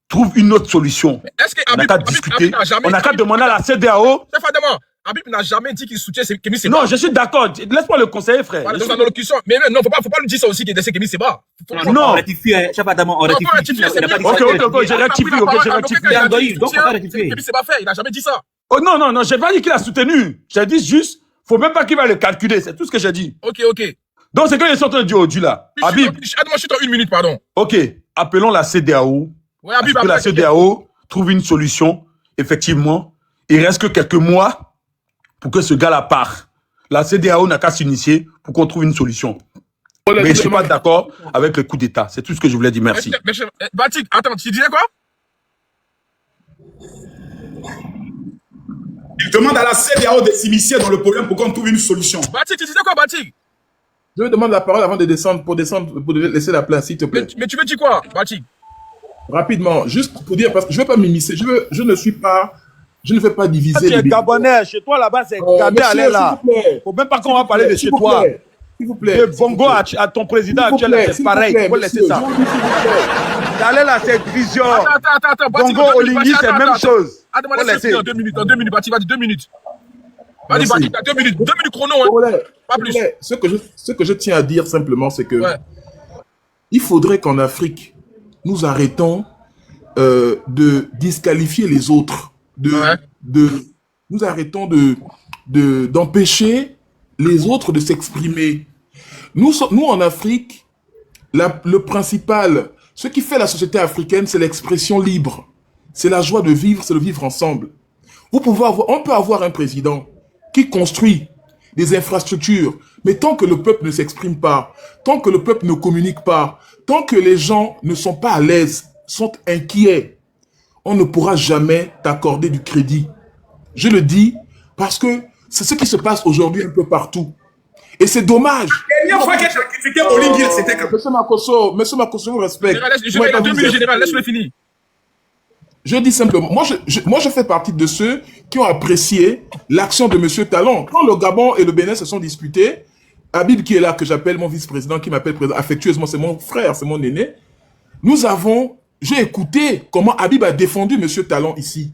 trouve une autre solution. Est-ce que On n'a qu'à discuter. On n'a qu'à demander à la CEDEAO. Habib n'a jamais dit qu'il soutient Kémy Séba. Non, je suis d'accord. Laisse-moi le conseiller, frère. Voilà, dans l'allocution. Mais non, faut pas lui dire ça aussi qu'il est Kémy Séba. Non. On rectifie, chef Adama, on rectifie. Ok, je rectifie, je rectifie. Donc, on va rectifier. Kémy Séba fait, il n'a jamais dit ça. Oh non, j'ai pas dit qu'il a soutenu. J'ai dit juste, faut même pas qu'il va le calculer. C'est tout ce que j'ai dit. Ok. Donc, c'est quand ils sont en train de dire au Dieu là. Habib. Moi, je suis dans 1 minute, pardon. Ok, appelons la CEDEAO. Ouais, Habib, que la CEDEAO trouve une solution. Effectivement, il reste que quelques mois pour que ce gars-là part. La CEDEAO n'a qu'à s'initier pour qu'on trouve une solution. Mais je ne suis pas d'accord avec le coup d'État. C'est tout ce que je voulais dire. Merci. Batik, attends, tu disais quoi? Il demande à la CEDEAO de s'initier dans le problème pour qu'on trouve une solution. Batik, tu disais quoi, Batik? Je me demande la parole avant de descendre, pour laisser la place, s'il te plaît. Mais tu veux dire quoi, Batik? Rapidement, juste pour dire, parce que je ne veux pas m'immiscer, je ne fais pas diviser. Tu es Gabonais, chez toi là-bas, c'est Gabé allez là. Faut même pas qu'on va parler de chez toi. S'il vous plaît. Le Bongo à ton président actuel, c'est pareil. Il faut laisser ça. D'aller là, c'est Grision. Attends. Bongo, Olingi, c'est la même chose. Attends, laisse-le en 2 minutes. Batik, vas-y, 2 minutes. Vas-y, Batik, t'as 2 minutes. 2 minutes chrono, hein. Pas plus. Ce que je tiens à dire simplement, c'est que il faudrait qu'en Afrique, nous arrêtons de disqualifier les autres. Nous arrêtons d'empêcher les autres de s'exprimer. Nous, en Afrique, le principal, ce qui fait la société africaine, c'est l'expression libre. C'est la joie de vivre, c'est de vivre ensemble. On peut avoir un président qui construit des infrastructures, mais tant que le peuple ne s'exprime pas, tant que le peuple ne communique pas, tant que les gens ne sont pas à l'aise, sont inquiets, on ne pourra jamais t'accorder du crédit. Je le dis parce que c'est ce qui se passe aujourd'hui un peu partout. Et c'est dommage. La dernière fois que j'ai critiqué Olingi, c'était que... Monsieur Makosso, vous respecte. Je vais 2 minutes, général, laisse-le finir. Je dis simplement, moi je fais partie de ceux qui ont apprécié l'action de Monsieur Talon. Quand le Gabon et le Bénin se sont disputés, Habib qui est là, que j'appelle mon vice-président, qui m'appelle affectueusement, c'est mon frère, c'est mon aîné, j'ai écouté comment Habib a défendu Monsieur Talon ici.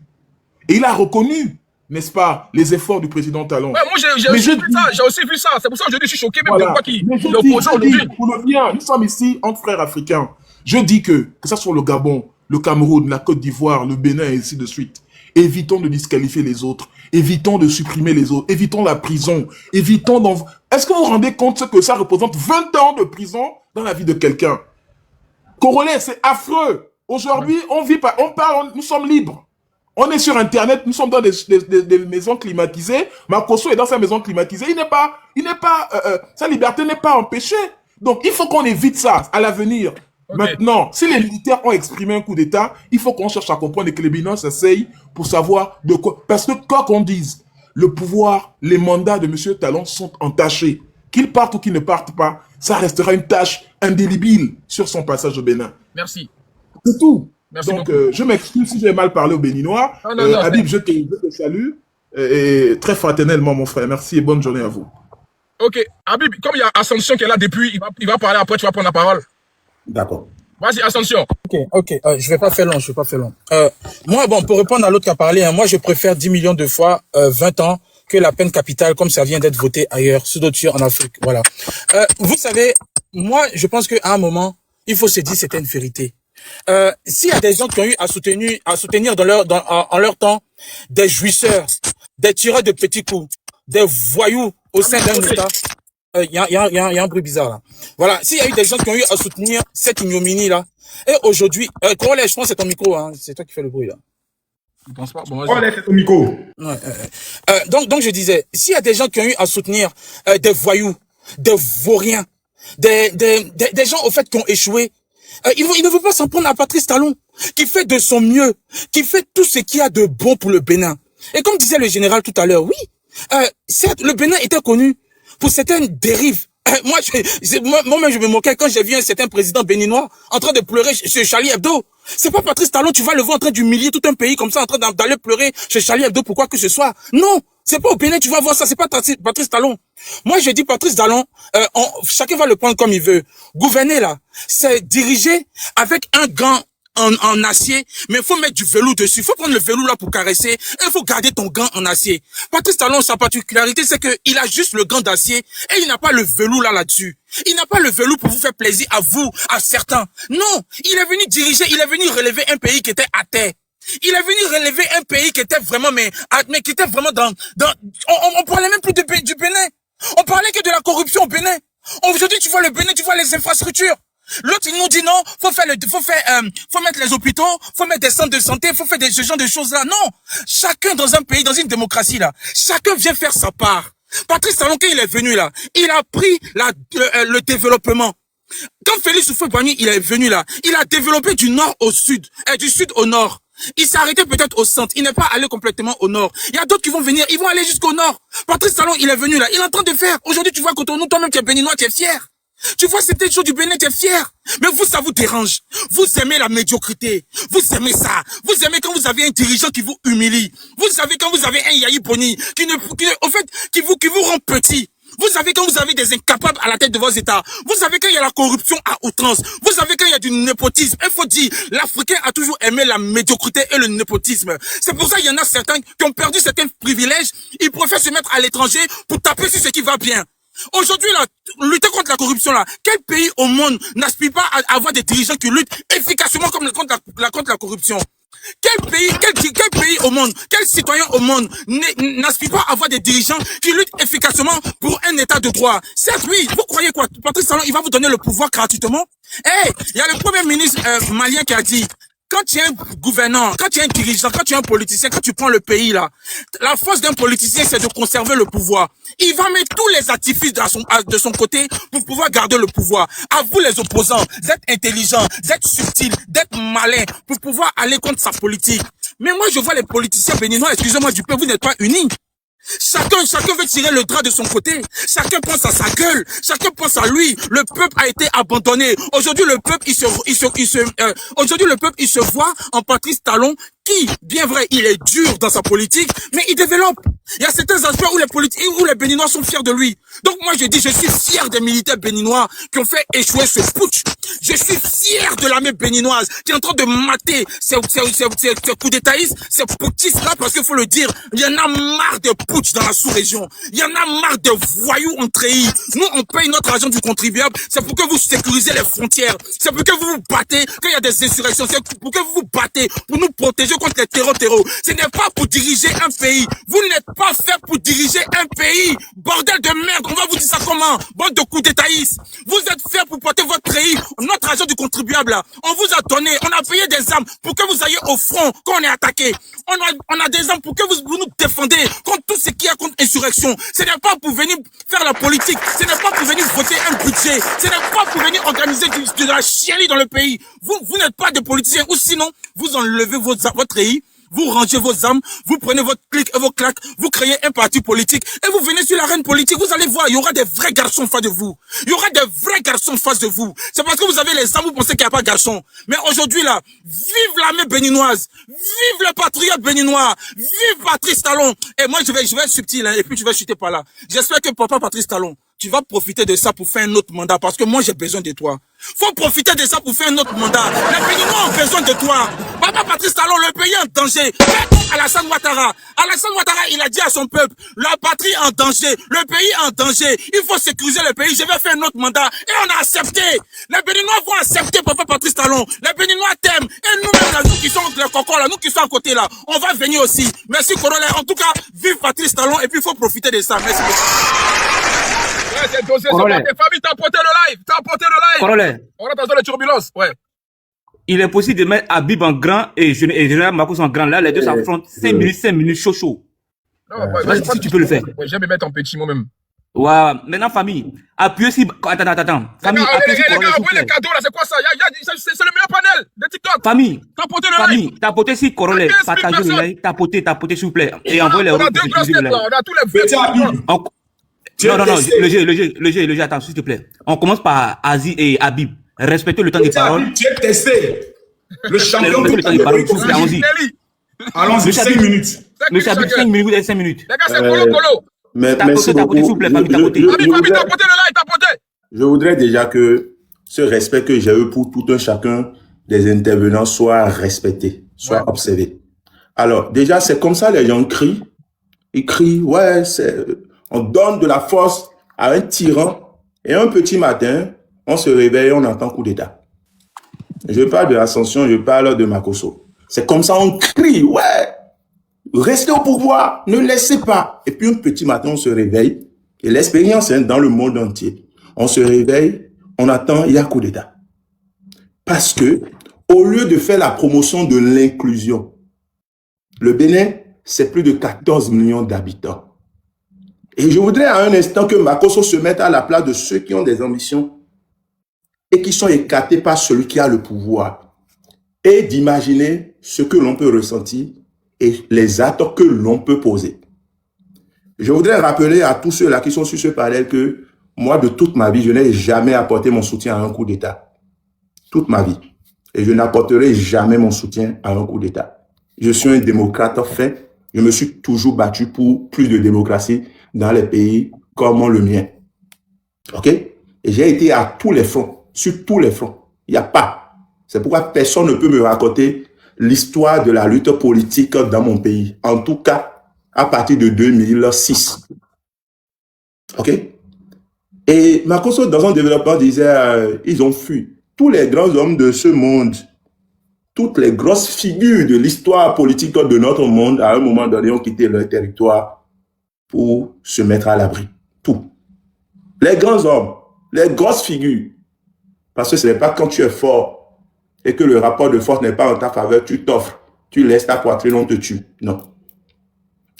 Et il a reconnu, n'est-ce pas, les efforts du président Talon. Ouais, moi j'ai aussi vu ça, c'est pour ça que je suis choqué même de quoi qu'il oppose aujourd'hui. Pour le bien, nous sommes ici entre frères africains. Je dis que ça soit le Gabon, le Cameroun, la Côte d'Ivoire, le Bénin et ainsi de suite, évitons de disqualifier les autres, évitons de supprimer les autres, évitons la prison, évitons d'en... Est-ce que vous vous rendez compte que ça représente 20 ans de prison dans la vie de quelqu'un? Congolais, c'est affreux. Aujourd'hui, on vit pas, on parle, nous sommes libres. On est sur Internet, nous sommes dans des maisons climatisées. Makosso est dans sa maison climatisée. Sa liberté n'est pas empêchée. Donc, il faut qu'on évite ça à l'avenir. Maintenant, si les militaires ont exprimé un coup d'État, il faut qu'on cherche à comprendre et que les Bénins s'asseyent pour savoir de quoi. Parce que quoi qu'on dise, le pouvoir, les mandats de M. Talon sont entachés. Qu'il parte ou qu'il ne parte pas, ça restera une tâche indélébile sur son passage au Bénin. Merci. C'est tout. Merci donc, beaucoup. Je m'excuse si j'ai mal parlé aux Béninois. Habib, je te salue. Et très fraternellement, mon frère. Merci et bonne journée à vous. Ok. Habib, comme il y a Ascension qui est là depuis, il va parler après, tu vas prendre la parole. D'accord. Vas-y, Ascension. Ok. Je vais pas faire long. Moi, pour répondre à l'autre qui a parlé, moi, je préfère 10 millions de fois 20 ans que la peine capitale, comme ça vient d'être voté ailleurs, sous d'autres en Afrique. Voilà. Vous savez, moi, je pense qu'à un moment, il faut se dire c'était une vérité. S'il y a des gens qui ont eu à soutenir en leur temps des jouisseurs, des tireurs de petits coups, des voyous au sein d'un État, il y a un bruit bizarre là. Voilà, s'il y a eu des gens qui ont eu à soutenir cette ignominie là, et aujourd'hui, Corolais, je pense que c'est ton micro, hein, c'est toi qui fais le bruit là. Je pense pas. Bon, c'est ton micro. Donc je disais, s'il y a des gens qui ont eu à soutenir des voyous, des vauriens, des gens au fait qui ont échoué, il ne veut pas s'en prendre à Patrice Talon, qui fait de son mieux, qui fait tout ce qu'il y a de bon pour le Bénin. Et comme disait le général tout à l'heure, oui, certes, le Bénin était connu pour certaines dérives. Moi-même, je me moquais quand j'ai vu un certain président béninois en train de pleurer chez Charlie Hebdo. C'est pas Patrice Talon, tu vas le voir en train d'humilier tout un pays comme ça, en train d'aller pleurer chez Charlie Hebdo pour quoi que ce soit. Non, c'est pas au Bénin, tu vas voir ça, c'est pas Patrice Talon. Moi, je dis Patrice Talon, chacun va le prendre comme il veut. Gouverner là, c'est diriger avec un gant en acier, mais il faut mettre du velours dessus. Il faut prendre le velours là pour caresser et il faut garder ton gant en acier. Patrice Talon, sa particularité, c'est qu'il a juste le gant d'acier et il n'a pas le velours là-dessus. Il n'a pas le velours pour vous faire plaisir à vous, à certains. Non, il est venu diriger, il est venu relever un pays qui était à terre. Il est venu relever un pays qui était vraiment, mais qui était vraiment on parlait même plus du Bénin. On parlait que de la corruption au Bénin. Aujourd'hui, tu vois le Bénin, tu vois les infrastructures. L'autre, il nous dit non, faut mettre les hôpitaux, faut mettre des centres de santé, faut faire ce genre de choses-là. Non. Chacun dans un pays, dans une démocratie, là, chacun vient faire sa part. Patrice Talon, quand il est venu là, il a pris le développement. Quand Félix Houphouët-Boigny, il est venu là, il a développé du nord au sud, et du sud au nord. Il s'est arrêté peut-être au centre, il n'est pas allé complètement au nord. Il y a d'autres qui vont venir, ils vont aller jusqu'au nord. Patrice Talon, il est venu là, il est en train de faire. Aujourd'hui, tu vois Cotonou, toi-même, tu es béninois, tu es fier. Tu vois c'était choses du Bénin, tu es fier. Mais vous, ça vous dérange. Vous aimez la médiocrité. Vous aimez ça. Vous aimez quand vous avez un dirigeant qui vous humilie. Vous savez quand vous avez un Yahi Boni qui vous rend petit. Vous savez quand vous avez des incapables à la tête de vos États. Vous savez quand il y a la corruption à outrance. Vous savez quand il y a du népotisme. Il faut dire, l'Africain a toujours aimé la médiocrité et le népotisme. C'est pour ça qu'il y en a certains qui ont perdu certains privilèges. Ils préfèrent se mettre à l'étranger pour taper sur ce qui va bien. Aujourd'hui, là, lutter contre la corruption, là, quel pays au monde n'aspire pas à avoir des dirigeants qui luttent efficacement contre la corruption? Quel pays au monde, quel citoyen au monde n'aspire pas à avoir des dirigeants qui luttent efficacement pour un état de droit? Certes, oui, vous croyez quoi? Patrice Talon, il va vous donner le pouvoir gratuitement? Il y a le premier ministre malien qui a dit, quand tu es un gouvernant, quand tu es un dirigeant, quand tu es un politicien, quand tu prends le pays là, la force d'un politicien, c'est de conserver le pouvoir. Il va mettre tous les artifices de son côté pour pouvoir garder le pouvoir. À vous les opposants, d'être intelligents, d'être subtils, d'être malins, pour pouvoir aller contre sa politique. Mais moi, je vois les politiciens béninois, excusez-moi du peuple, vous n'êtes pas unis. Chacun veut tirer le drap de son côté. Chacun pense à sa gueule. Chacun pense à lui. Le peuple a été abandonné. Aujourd'hui, le peuple, aujourd'hui, le peuple, il se voit en Patrice Talon qui, bien vrai, il est dur dans sa politique, mais il développe. Il y a certains aspects où les Béninois sont fiers de lui. Donc moi, je dis, je suis fier des militaires béninois qui ont fait échouer ce putsch. Je suis fier de l'armée béninoise qui est en train de mater ces coups d'étaïstes, ces putschistes-là, parce qu'il faut le dire, il y en a marre de putsch dans la sous-région. Il y en a marre de voyous en treillis. Nous, on paye notre argent du contribuable. C'est pour que vous sécurisez les frontières. C'est pour que vous vous battez quand il y a des insurrections. C'est pour que vous vous battez pour nous protéger contre les terreaux. Ce n'est pas pour diriger un pays. Vous n'êtes pas fait pour diriger un pays. Bordel de merde, on va vous dire ça comment? Bande de coups d'étaïstes. Vous êtes fait pour porter votre pays. Notre argent du contribuable là, on vous a donné, on a payé des armes pour que vous ayez au front quand on est attaqué. On a des armes pour que vous nous défendez contre tout ce qui est contre insurrection. Ce n'est pas pour venir faire la politique. Ce n'est pas pour venir voter un budget. Ce n'est pas pour venir organiser de la chienlit dans le pays. Vous n'êtes pas des politiciens, ou sinon, vous enlevez votre pays, vous rangez vos armes, vous prenez votre clic et vos claques, vous créez un parti politique et vous venez sur l'arène politique. Vous allez voir, il y aura des vrais garçons en face de vous. Il y aura des vrais garçons en face de vous. C'est parce que vous avez les armes, vous pensez qu'il n'y a pas de garçons. Mais aujourd'hui là, vive l'armée béninoise, vive le patriote béninois, vive Patrice Talon. Et moi je vais être subtil, hein, et puis tu vas chuter par là. J'espère que papa Patrice Talon, tu vas profiter de ça pour faire un autre mandat, parce que moi j'ai besoin de toi. Faut profiter de ça pour faire un autre mandat. Les Béninois ont besoin de toi. Papa Patrice Talon, le pays est en danger. Alassane Ouattara, il a dit à son peuple, la patrie est en danger, le pays est en danger. Il faut sécuriser le pays. Je vais faire un autre mandat. Et on a accepté. Les Béninois vont accepter Papa Patrice Talon. Les Béninois t'aiment. Et nous-mêmes, là, nous qui sommes les cocons là, nous qui sommes à côté là, on va venir aussi. Merci Corolla. En tout cas, vive Patrice Talon et puis il faut profiter de ça. Merci beaucoup. Ouais, c'est dosé, c'est pas tes familles, t'as porté le live, Corollaire. On est dans les turbulences, ouais. Il est possible de mettre Habib en grand et Général Marcos en grand. Là, les deux s'affrontent 5 minutes, chaud. Non, si tu peux le faire. Ouais, j'aime me mettre en petit moi-même. Ouais, maintenant, famille, appuyez si... Attends. Famille, appuyez si... Les gars, envoyez les cadeaux, là, c'est quoi ça? C'est le meilleur panel de TikTok. Famille, t'as porté le live. T'as porté si Corollaire, partagez le live, t'as porté, s'il vous plaît. Et envoyez les... On a deux grosses têtes, là, on a tous les... Non, le jeu, attends, s'il te plaît. On commence par Aziz et Habib. Respectez le temps de parole. Tu es testé. Le champion de temps de parole, s'il vous plaît, allons-y. Allons-y, 5 minutes. Monsieur Habib, 5 minutes et 5 minutes. Les gars, c'est Colo. Merci beaucoup. S'il vous plaît, Famille, t'as porté. Famille, t'as porté le live, t'as porté. Je voudrais déjà que ce respect que j'ai eu pour tout un chacun des intervenants soit respecté, soit observé. Alors, déjà, c'est comme ça, les gens crient. Ils crient, ouais, on donne de la force à un tyran. Et un petit matin, on se réveille, on entend coup d'État. Je parle de l'ascension, je parle de Makosso. C'est comme ça, on crie, ouais, restez au pouvoir, ne laissez pas. Et puis un petit matin, on se réveille. Et l'expérience est dans le monde entier. On se réveille, on attend, il y a coup d'État. Parce que, au lieu de faire la promotion de l'inclusion, le Bénin, c'est plus de 14 millions d'habitants. Et je voudrais à un instant que Makosso se mette à la place de ceux qui ont des ambitions et qui sont écartés par celui qui a le pouvoir. Et d'imaginer ce que l'on peut ressentir et les actes que l'on peut poser. Je voudrais rappeler à tous ceux-là qui sont sur ce panel que moi, de toute ma vie, je n'ai jamais apporté mon soutien à un coup d'État. Toute ma vie. Et je n'apporterai jamais mon soutien à un coup d'État. Je suis un démocrate fait. Je me suis toujours battu pour plus de démocratie dans les pays comme le mien. OK? Et j'ai été à tous les fronts, sur tous les fronts. Il n'y a pas. C'est pourquoi personne ne peut me raconter l'histoire de la lutte politique dans mon pays. En tout cas, à partir de 2006. OK? Et Makosso, dans son développement, disait, ils ont fui. Tous les grands hommes de ce monde, toutes les grosses figures de l'histoire politique de notre monde, à un moment donné, ont quitté leur territoire pour se mettre à l'abri. Tout. Les grands hommes, les grosses figures. Parce que ce n'est pas quand tu es fort et que le rapport de force n'est pas en ta faveur, tu t'offres, tu laisses ta poitrine, on te tue. Non.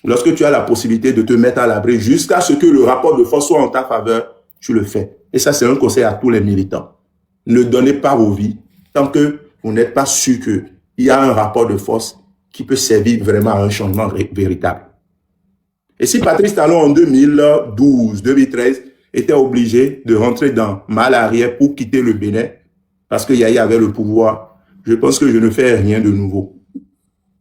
Lorsque tu as la possibilité de te mettre à l'abri jusqu'à ce que le rapport de force soit en ta faveur, tu le fais. Et ça, c'est un conseil à tous les militants. Ne donnez pas vos vies tant que vous n'êtes pas sûr qu'il y a un rapport de force qui peut servir vraiment à un changement véritable. Et si Patrice Talon en 2012, 2013 était obligé de rentrer dans mal arrière pour quitter le Bénin parce que Yaya avait le pouvoir, je pense que je ne fais rien de nouveau.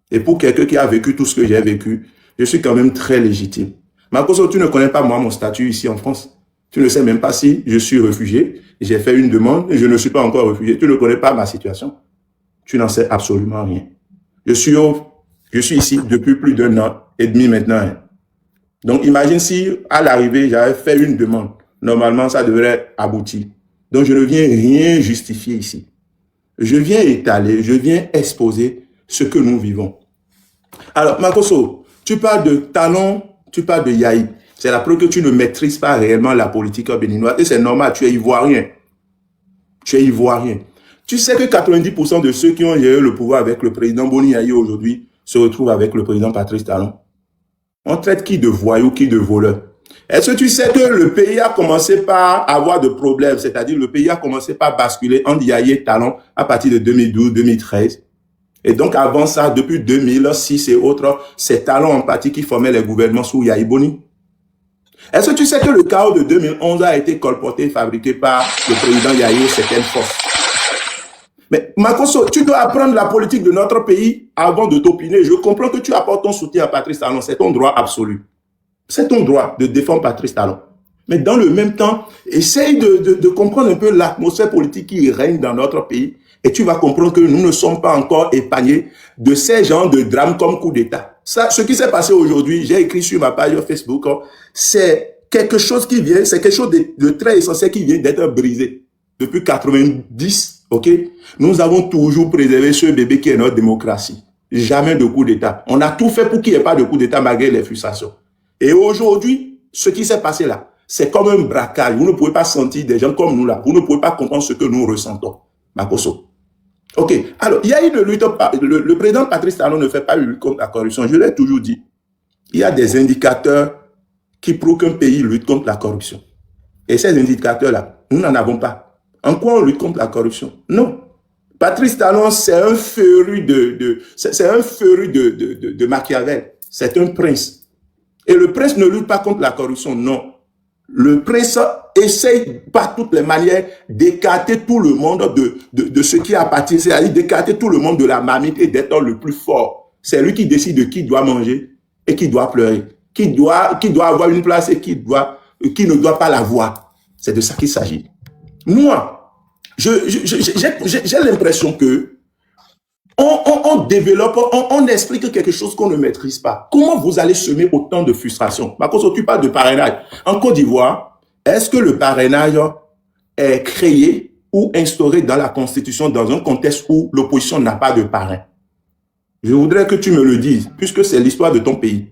Et pour quelqu'un qui a vécu tout ce que j'ai vécu, je suis quand même très légitime. Makosso, tu ne connais pas moi mon statut ici en France. Tu ne sais même pas si je suis réfugié. J'ai fait une demande et je ne suis pas encore réfugié. Tu ne connais pas ma situation. Tu n'en sais absolument rien. Je suis ici depuis plus d'1 an et demi maintenant. Donc, imagine si, à l'arrivée, j'avais fait une demande. Normalement, ça devrait aboutir. Donc, je ne viens rien justifier ici. Je viens étaler, je viens exposer ce que nous vivons. Alors, Makosso, tu parles de Talon, tu parles de Yahi. C'est la preuve que tu ne maîtrises pas réellement la politique béninoise. Et c'est normal, tu es ivoirien. Tu es ivoirien. Tu sais que 90% de ceux qui ont géré le pouvoir avec le président Boni Yahi aujourd'hui se retrouvent avec le président Patrice Talon. On traite qui de voyou, qui de voleur. Est-ce que tu sais que le pays a commencé par avoir de problèmes, c'est-à-dire le pays a commencé par basculer entre Yahi et Talon à partir de 2012-2013. Et donc avant ça, depuis 2006 et autres, c'est Talon en partie qui formait les gouvernements sous Yahi Boni. Est-ce que tu sais que le chaos de 2011 a été colporté et fabriqué par le président Yahi et certaines forces? Mais Makosso, tu dois apprendre la politique de notre pays avant de t'opiner. Je comprends que tu apportes ton soutien à Patrice Talon. C'est ton droit absolu. C'est ton droit de défendre Patrice Talon. Mais dans le même temps, essaye de comprendre un peu l'atmosphère politique qui règne dans notre pays. Et tu vas comprendre que nous ne sommes pas encore épargnés de ces genres de drames comme coup d'État. Ça, ce qui s'est passé aujourd'hui, j'ai écrit sur ma page Facebook, c'est quelque chose qui vient, c'est quelque chose de très essentiel qui vient d'être brisé. Depuis 90, ok? Nous avons toujours préservé ce bébé qui est notre démocratie. Jamais de coup d'État. On a tout fait pour qu'il n'y ait pas de coup d'État malgré les frustrations. Et aujourd'hui, ce qui s'est passé là, c'est comme un braquage. Vous ne pouvez pas sentir des gens comme nous là. Vous ne pouvez pas comprendre ce que nous ressentons. Makosso. Ok. Alors, il y a eu de lutte. Le président Patrice Talon ne fait pas une lutte contre la corruption. Je l'ai toujours dit. Il y a des indicateurs qui prouvent qu'un pays lutte contre la corruption. Et ces indicateurs-là, nous n'en avons pas. En quoi on lutte contre la corruption? Non. Patrice Talon, c'est un féru de Machiavel. C'est un prince. Et le prince ne lutte pas contre la corruption, non. Le prince essaye par toutes les manières d'écarter tout le monde de ce qui appartient, c'est-à-dire d'écarter tout le monde de la marmite et d'être le plus fort. C'est lui qui décide de qui doit manger et qui doit pleurer, qui doit avoir une place et qui ne doit pas l'avoir. C'est de ça qu'il s'agit. Moi, j'ai l'impression que on développe, on explique quelque chose qu'on ne maîtrise pas. Comment vous allez semer autant de frustration? Makoso, tu parles de parrainage. En Côte d'Ivoire, est-ce que le parrainage est créé ou instauré dans la Constitution dans un contexte où l'opposition n'a pas de parrain? Je voudrais que tu me le dises, puisque c'est l'histoire de ton pays.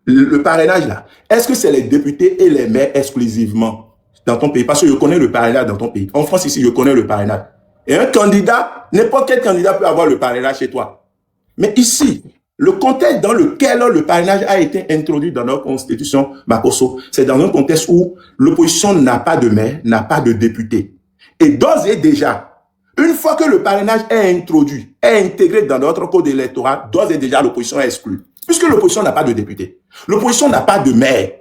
Le parrainage là, est-ce que c'est les députés et les maires exclusivement dans ton pays? Parce que je connais le parrainage dans ton pays. En France ici, je connais le parrainage. Et un candidat, n'importe quel candidat peut avoir le parrainage chez toi. Mais ici, le contexte dans lequel le parrainage a été introduit dans notre constitution, Makoso, c'est dans un contexte où l'opposition n'a pas de maire, n'a pas de député. Et d'ores et déjà, une fois que le parrainage est introduit, est intégré dans notre code électoral, d'ores et déjà l'opposition est exclue. Puisque l'opposition n'a pas de député. L'opposition n'a pas de maire.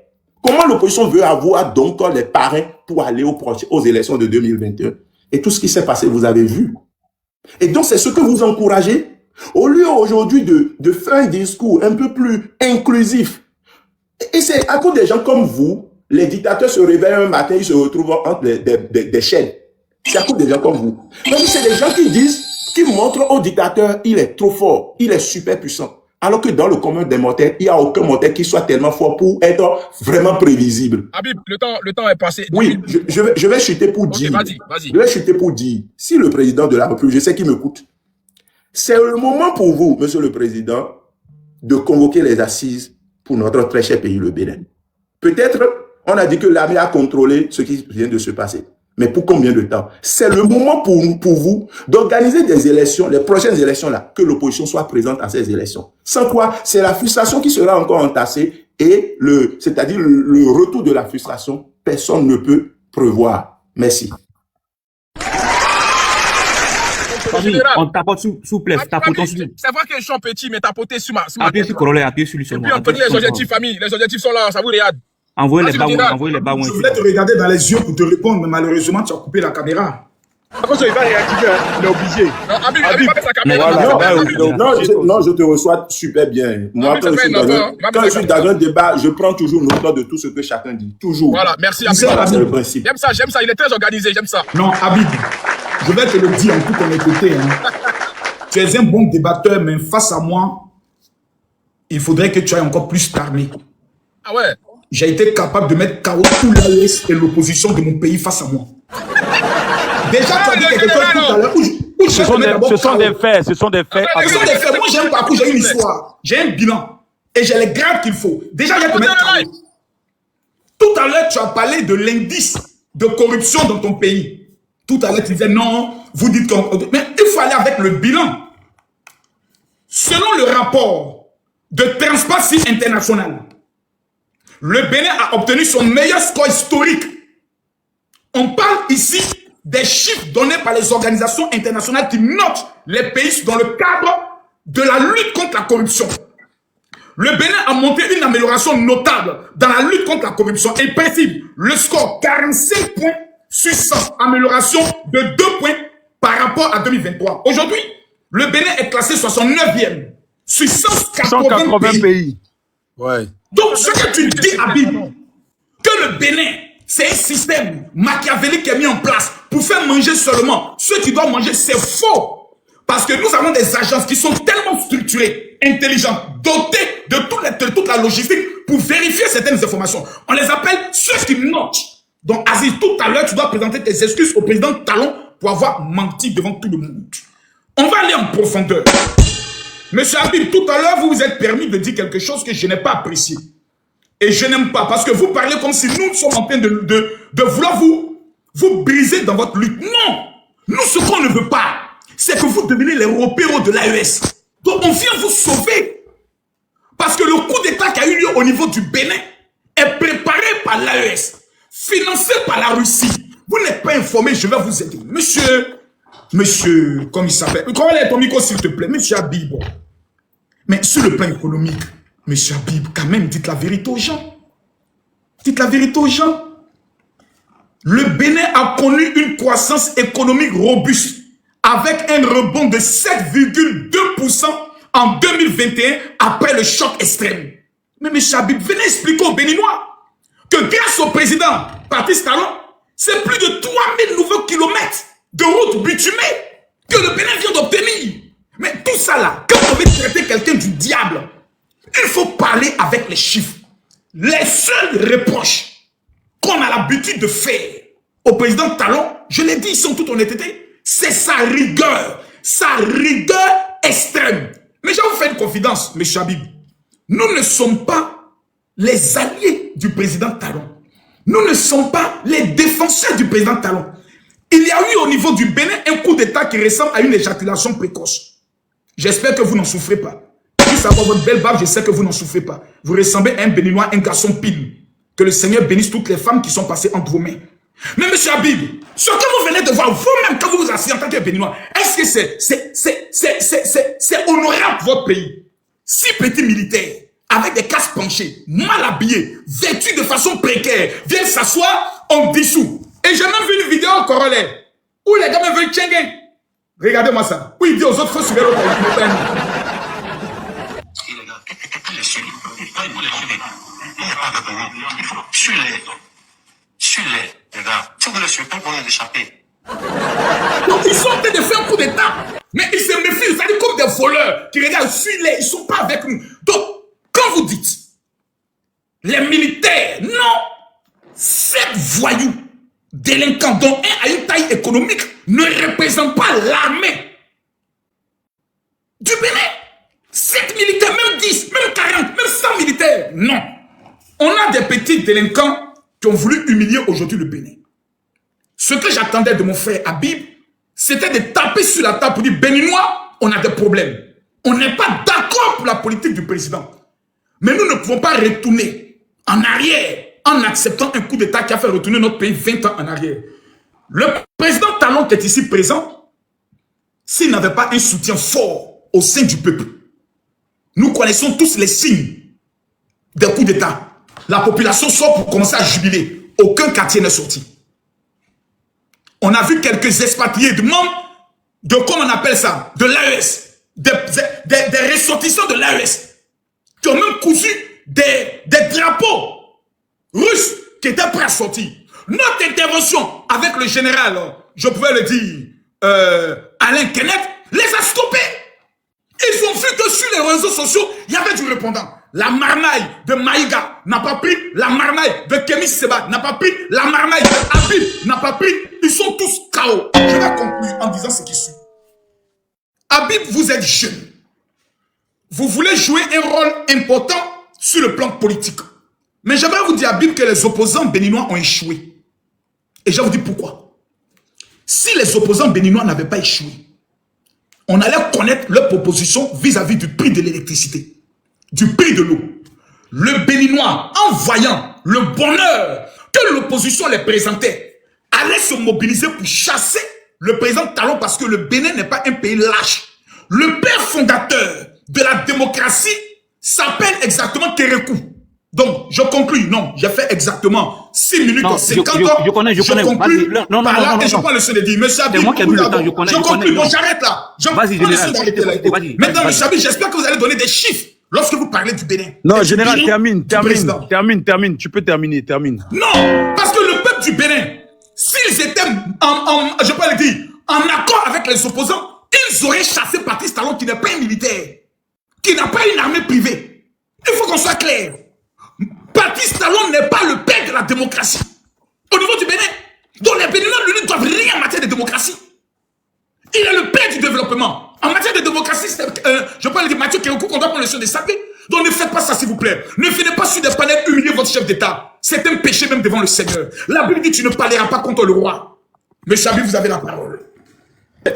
Comment l'opposition veut avoir donc les parrains pour aller aux élections de 2021? Et tout ce qui s'est passé, vous avez vu. Et donc, c'est ce que vous encouragez. Au lieu aujourd'hui de faire un discours un peu plus inclusif. Et c'est à cause des gens comme vous, les dictateurs se réveillent un matin, ils se retrouvent entre des chaînes. C'est à cause des gens comme vous. Donc, c'est des gens qui disent, qui montrent au dictateur, il est trop fort, il est super puissant. Alors que dans le commun des mortels, il n'y a aucun mortel qui soit tellement fort pour être vraiment prévisible. Habib, le temps est passé. Oui, je vais chuter pour dire. Vas-y. Je vais chuter pour dire. Si le président de la République, je sais qu'il m'écoute, c'est le moment pour vous, monsieur le président, de convoquer les assises pour notre très cher pays, le Bénin. Peut-être, on a dit que l'armée a contrôlé ce qui vient de se passer. Mais pour combien de temps? C'est le moment pour vous d'organiser des élections, les prochaines élections là, que l'opposition soit présente à ces élections. Sans quoi, c'est la frustration qui sera encore entassée et c'est-à-dire le retour de la frustration, personne ne peut prévoir. Merci. On tapote sous plève, tapotons sur lui. C'est vrai que je suis petit, mais tapoter sur ma appuyez sur Corolla, appuyez sur lui Et seulement. puis on connaît les objectifs famille. Les objectifs sont là, ça vous regarde. Envoyez les bas. Je voulais te regarder dans les yeux pour te répondre, mais malheureusement, tu as coupé la caméra. Attention, il va réactiver, il est obligé. Habib, pas mettre sa caméra. Non, je te reçois super bien. Moi, quand je suis dans un débat, je prends toujours note de tout ce que chacun dit. Toujours. Voilà, merci Habib. C'est le principe. J'aime ça, il est très organisé, j'aime ça. Non, Habib, je vais te le dire en toute honnêteté. Tu es un bon débatteur, mais face à moi, il faudrait que tu ailles encore plus t'armer. Ah ouais? J'ai été capable de mettre KO tout l'AES et l'opposition de mon pays face à moi. Déjà, tu as dit quelque chose tout à l'heure où ce sont des faits, ce sont des faits. Ce sont des faits. Moi, j'ai un parcours, j'ai une histoire, j'ai un bilan et j'ai les grades qu'il faut. Déjà, il y a te mettre KO. Tout à l'heure, tu as parlé de l'indice de corruption dans ton pays. Tout à l'heure, tu disais non, vous dites qu'on... Mais il faut aller avec le bilan. Selon le rapport de Transparency International, le Bénin a obtenu son meilleur score historique. On parle ici des chiffres donnés par les organisations internationales qui notent les pays dans le cadre de la lutte contre la corruption. Le Bénin a montré une amélioration notable dans la lutte contre la corruption. Et précise, le score 45 points sur 100, amélioration de 2 points par rapport à 2023. Aujourd'hui, le Bénin est classé 69e sur 180 pays. Ouais. Donc, ce que tu dis, Habib, que le Bénin, c'est un système machiavélique qui est mis en place pour faire manger seulement ceux qui doivent manger, c'est faux. Parce que nous avons des agences qui sont tellement structurées, intelligentes, dotées de toute la logistique pour vérifier certaines informations. On les appelle ceux qui notent. Donc, Aziz, tout à l'heure, tu dois présenter tes excuses au président Talon pour avoir menti devant tout le monde. On va aller en profondeur. Monsieur Habib, tout à l'heure, vous vous êtes permis de dire quelque chose que je n'ai pas apprécié. Et je n'aime pas, parce que vous parlez comme si nous sommes en train de vouloir vous briser dans votre lutte. Non! Nous, ce qu'on ne veut pas, c'est que vous deveniez les repéros de l'AES. Donc, on vient vous sauver. Parce que le coup d'État qui a eu lieu au niveau du Bénin est préparé par l'AES, financé par la Russie. Vous n'êtes pas informé, je vais vous aider. Monsieur, comme il s'appelle, comment est ton micro, s'il te plaît? Monsieur Habib. Mais sur le plan économique, Monsieur Habib, quand même, dites la vérité aux gens. Dites la vérité aux gens. Le Bénin a connu une croissance économique robuste avec un rebond de 7,2% en 2021 après le choc extrême. Mais Monsieur Habib, venez expliquer aux Béninois que grâce au président Patrice Talon, c'est plus de 3000 nouveaux kilomètres de routes bitumées que le Bénin vient d'obtenir. Mais tout ça là, quand vous voulez traiter quelqu'un du diable, il faut parler avec les chiffres. Les seuls reproches qu'on a l'habitude de faire au président Talon, je l'ai dit sans toute honnêteté, c'est sa rigueur extrême. Mais je vais vous faire une confidence, M. Habib. Nous ne sommes pas les alliés du président Talon. Nous ne sommes pas les défenseurs du président Talon. Il y a eu au niveau du Bénin un coup d'État qui ressemble à une éjaculation précoce. J'espère que vous n'en souffrez pas. Si ça va votre belle barbe, je sais que vous n'en souffrez pas. Vous ressemblez à un Béninois, un garçon pile. Que le Seigneur bénisse toutes les femmes qui sont passées entre vos mains. Mais M. Habib, ce que vous venez de voir vous-même quand vous vous asseyez en tant que Béninois, est-ce que c'est honorable votre pays? 6 petits militaires avec des casques penchés, mal habillés, vêtus de façon précaire, viennent s'asseoir en dessous. Et j'ai même vu une vidéo au corollaire où les gars me veulent tchengen. Regardez-moi ça. Où il dit aux autres, faut suivre l'autre. Suis-les, les gars. Si vous ne le suivez pas, vous allez échapper. Donc ils sont en train de faire un coup d'État. Mais ils se méfient, c'est-à-dire comme des voleurs qui regardent, suis-les, ils ne sont pas avec nous. Donc, quand vous dites, les militaires, non, 7 voyous, délinquants, dont un a une taille économique, ne représentent pas l'armée du Bénin. 7 militaires, même 10, même 40, même 100 militaires. Non. On a des petits délinquants qui ont voulu humilier aujourd'hui le Bénin. Ce que j'attendais de mon frère Habib, c'était de taper sur la table pour dire, Béninois, on a des problèmes. On n'est pas d'accord pour la politique du président. Mais nous ne pouvons pas retourner en arrière en acceptant un coup d'État qui a fait retourner notre pays 20 ans en arrière. Le président Talon qui est ici présent, s'il n'avait pas un soutien fort au sein du peuple, nous connaissons tous les signes des coups d'État. La population sort pour commencer à jubiler. Aucun quartier n'est sorti. On a vu quelques expatriés de membres de, comment on appelle ça, de l'AES, des ressortissants de l'AES, qui ont même cousu des drapeaux russes qui étaient prêts à sortir. Notre intervention avec le général, je pouvais le dire, Alain Kenneth, les a stoppés. Ils ont vu que sur les réseaux sociaux, il y avait du répondant. La marmaille de Maïga n'a pas pris, la marmaille de Kémy Seba n'a pas pris, la marmaille de Habib n'a pas pris. Ils sont tous KO. Je vais conclure en disant ce qui suit. Habib, vous êtes jeune. Vous voulez jouer un rôle important sur le plan politique. Mais j'aimerais vous dire, Habib, que les opposants béninois ont échoué. Et je vais vous dire pourquoi. Si les opposants béninois n'avaient pas échoué, on allait connaître leur proposition vis-à-vis du prix de l'électricité, du prix de l'eau. Le Béninois, en voyant le bonheur que l'opposition les présentait, allait se mobiliser pour chasser le président Talon parce que le Bénin n'est pas un pays lâche. Le père fondateur de la démocratie s'appelle exactement Kérékou. Donc, je conclue. Non, j'ai fait exactement 6 minutes et 50 ans. Je connais. Conclue. Non. Et je prends le seul de dire. Monsieur Habib, je conclue. Bon, j'arrête là. Vas-y, général. Maintenant, monsieur Habib, j'espère que vous allez donner des chiffres lorsque vous parlez du Bénin. Non, général, termine. Tu peux terminer, Non, parce que le peuple du Bénin, s'ils étaient je peux le dire, en accord avec les opposants, ils auraient chassé Patrice Talon qui n'est pas un militaire, qui n'a pas une armée privée. Il faut qu'on soit clair. Patrice Talon n'est pas le père de la démocratie. Au niveau du Bénin, dont les Béninois ne doivent rien en matière de démocratie. Il est le père du développement. En matière de démocratie, je parle de Mathieu Kérékou qu'on doit prendre le soin de saper. Donc ne faites pas ça s'il vous plaît. Ne venez pas sur des panels humilier votre chef d'État. C'est un péché même devant le Seigneur. La Bible dit tu ne parleras pas contre le roi. Monsieur Habib, vous avez la parole.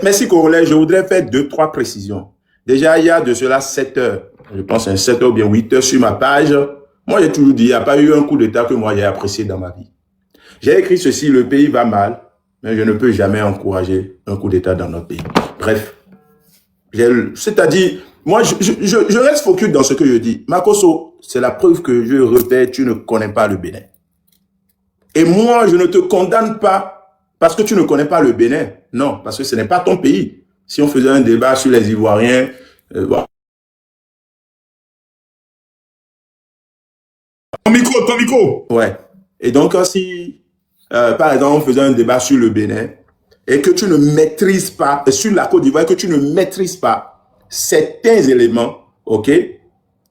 Merci Corollaire, je voudrais faire 2-3 précisions. Déjà, il y a de cela 7 heures, je pense 7 heures ou bien 8 heures sur ma page. Moi, j'ai toujours dit, il n'y a pas eu un coup d'État que moi j'ai apprécié dans ma vie. J'ai écrit ceci, le pays va mal, mais je ne peux jamais encourager un coup d'État dans notre pays. Bref, c'est-à-dire, moi, je reste focus dans ce que je dis. Makosso, c'est la preuve que je répète, tu ne connais pas le Bénin. Et moi, je ne te condamne pas parce que tu ne connais pas le Bénin. Non, parce que ce n'est pas ton pays. Si on faisait un débat sur les Ivoiriens, voilà. Ton micro. Ouais. Et donc, si, par exemple, on faisait un débat sur le Bénin et que tu ne maîtrises pas, et sur la Côte d'Ivoire, que tu ne maîtrises pas, certains éléments, ok,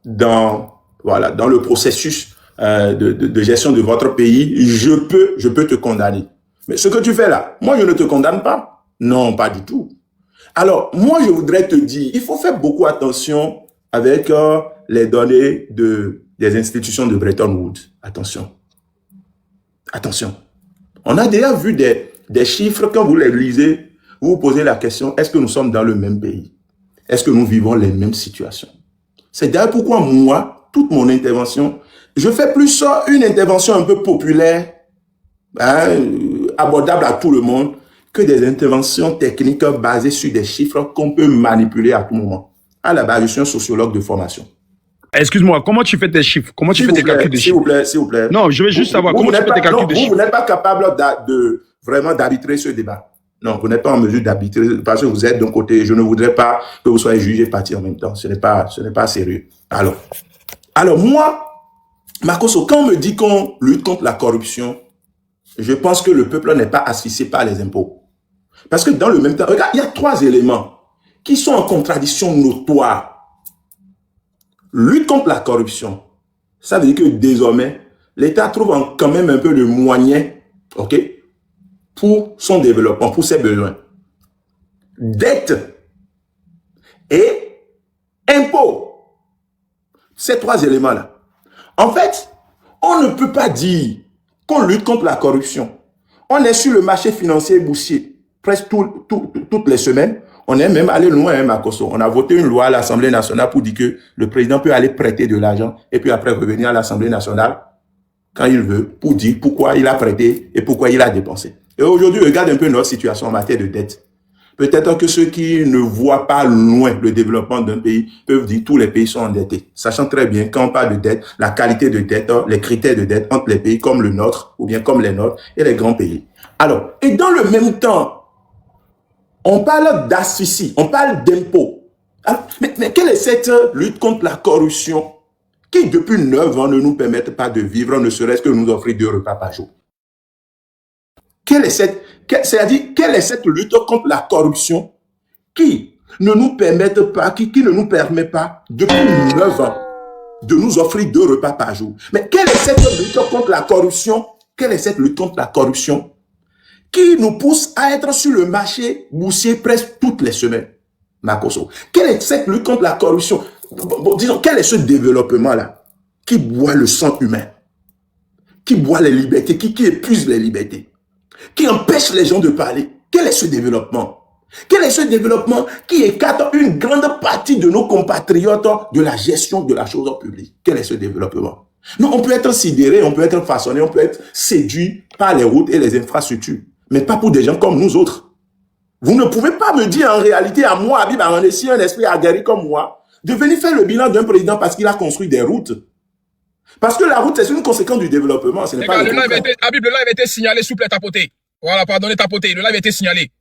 dans le processus de gestion de votre pays, je peux te condamner. Mais ce que tu fais là, moi, je ne te condamne pas. Non, pas du tout. Alors, moi, je voudrais te dire, il faut faire beaucoup attention avec les données des institutions de Bretton Woods. Attention. Attention. On a déjà vu des chiffres, quand vous les lisez, vous vous posez la question, est-ce que nous sommes dans le même pays? Est-ce que nous vivons les mêmes situations? C'est d'ailleurs pourquoi moi, toute mon intervention, je fais plus une intervention un peu populaire, abordable à tout le monde, que des interventions techniques basées sur des chiffres qu'on peut manipuler à tout moment. À la base, je suis un sociologue de formation. Excuse-moi, comment tu fais tes chiffres? Comment tu fais tes calculs de chiffres? S'il vous plaît. Non, je veux juste savoir comment tu fais tes calculs de chiffres. Vous n'êtes pas capable vraiment d'arbitrer ce débat. Non, vous n'êtes pas en mesure d'arbitrer parce que vous êtes d'un côté. Je ne voudrais pas que vous soyez jugé parti en même temps. Ce n'est pas sérieux. Alors moi, Makosso, quand on me dit qu'on lutte contre la corruption, je pense que le peuple n'est pas asphyxié par les impôts. Parce que dans le même temps, regarde, il y a 3 éléments qui sont en contradiction notoire. Lutte contre la corruption, ça veut dire que désormais, l'État trouve quand même un peu de moyens, ok, pour son développement, pour ses besoins. Dette et impôts. Ces 3 éléments-là. En fait, on ne peut pas dire qu'on lutte contre la corruption. On est sur le marché financier boursier presque toutes les semaines. On est même allé loin, Makosso. On a voté une loi à l'Assemblée nationale pour dire que le président peut aller prêter de l'argent et puis après revenir à l'Assemblée nationale quand il veut pour dire pourquoi il a prêté et pourquoi il a dépensé. Et aujourd'hui, regarde un peu notre situation en matière de dette. Peut-être que ceux qui ne voient pas loin le développement d'un pays peuvent dire que tous les pays sont endettés. Sachant très bien, quand on parle de dette, la qualité de dette, les critères de dette entre les pays comme le nôtre ou bien comme les nôtres et les grands pays. Alors, et dans le même temps, on parle d'asphyxie, on parle d'impôts. Mais quelle est cette lutte contre la corruption qui, depuis 9 ans, ne nous permettent pas de vivre, ne serait-ce que nous offrir 2 repas par jour? Quelle est cette lutte contre la corruption qui ne nous permettent pas, qui ne nous permet pas, depuis 9 ans, de nous offrir 2 repas par jour? Mais quelle est cette lutte contre la corruption? Quelle est cette lutte contre la corruption qui nous pousse à être sur le marché boursier presque toutes les semaines, Makosso? Quelle est cette lutte contre la corruption? Disons, quel est ce développement-là qui boit le sang humain, qui boit les libertés, qui épuise les libertés, qui empêche les gens de parler? Quel est ce développement? Quel est ce développement qui écarte une grande partie de nos compatriotes de la gestion de la chose publique? Quel est ce développement? Non, on peut être sidéré, on peut être façonné, on peut être séduit par les routes et les infrastructures, mais pas pour des gens comme nous autres. Vous ne pouvez pas me dire en réalité à moi, Habib Arandessi, un esprit aguerri comme moi, de venir faire le bilan d'un président parce qu'il a construit des routes. Parce que la route, c'est une conséquence du développement. Ce n'est pas Habib, le live a été signalé, s'il vous plaît, tapoter. Voilà, pardonnez, tapoter. Le live a été signalé.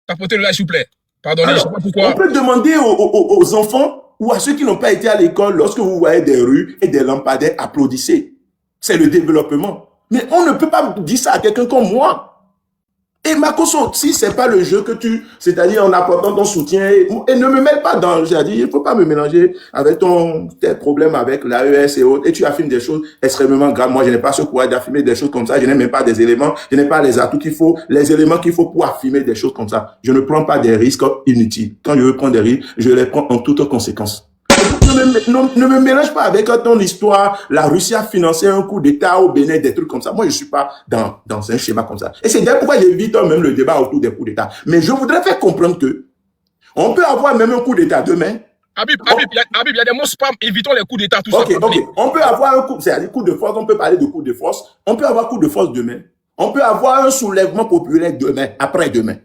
Tapotez le live, s'il vous plaît. Pardonnez, je ne sais pas pourquoi. On peut demander aux enfants ou à ceux qui n'ont pas été à l'école, lorsque vous voyez des rues et des lampadaires, applaudissez. C'est le développement. Mais on ne peut pas dire ça à quelqu'un comme moi. Et Makosso, si c'est pas le jeu que c'est-à-dire en apportant ton soutien, et ne me mêle pas dans, j'ai dit, il faut pas me mélanger avec tes problèmes avec l'AES et autres, et tu affirmes des choses extrêmement graves. Moi, je n'ai pas ce courage d'affirmer des choses comme ça, je n'ai même pas des éléments, je n'ai pas les atouts qu'il faut, les éléments qu'il faut pour affirmer des choses comme ça. Je ne prends pas des risques inutiles. Quand je veux prendre des risques, je les prends en toutes conséquences. Ne me mélange pas avec ton histoire. La Russie a financé un coup d'État au Bénin, des trucs comme ça. Moi, je suis pas dans un schéma comme ça. Et c'est d'ailleurs pourquoi j'évite même le débat autour des coups d'État. Mais je voudrais faire comprendre que on peut avoir même un coup d'État demain. Habib, il y a des mots spam. Évitons les coups d'État, tout ça. Ok. On peut avoir un coup, c'est-à-dire coup de force. On peut parler de coup de force. On peut avoir coup de force demain. On peut avoir un soulèvement populaire demain, après-demain.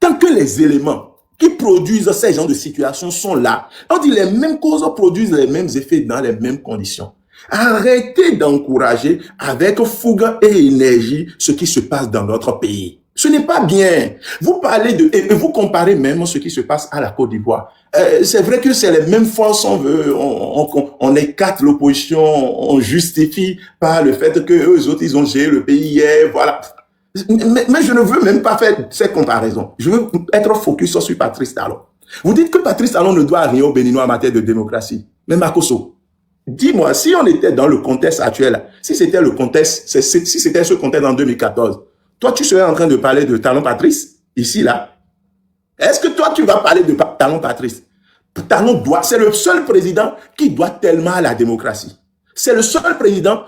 Tant que les éléments qui produisent ces genres de situations sont là. On dit les mêmes causes produisent les mêmes effets dans les mêmes conditions. Arrêtez d'encourager avec fougue et énergie ce qui se passe dans notre pays. Ce n'est pas bien. Vous parlez et vous comparez même ce qui se passe à la Côte d'Ivoire. C'est vrai que c'est les mêmes forces, on écarte l'opposition, on justifie par le fait que eux autres, ils ont géré le pays hier, voilà. Mais je ne veux même pas faire cette comparaison. Je veux être focus sur Patrice Talon. Vous dites que Patrice Talon ne doit rien aux Béninois en matière de démocratie. Mais Makosso, dis-moi, si on était dans le contexte actuel, si c'était le contexte, si c'était ce contexte en 2014, toi, tu serais en train de parler de Talon Patrice, ici, là. Est-ce que toi, tu vas parler de Talon Patrice? Talon c'est le seul président qui doit tellement à la démocratie. C'est le seul président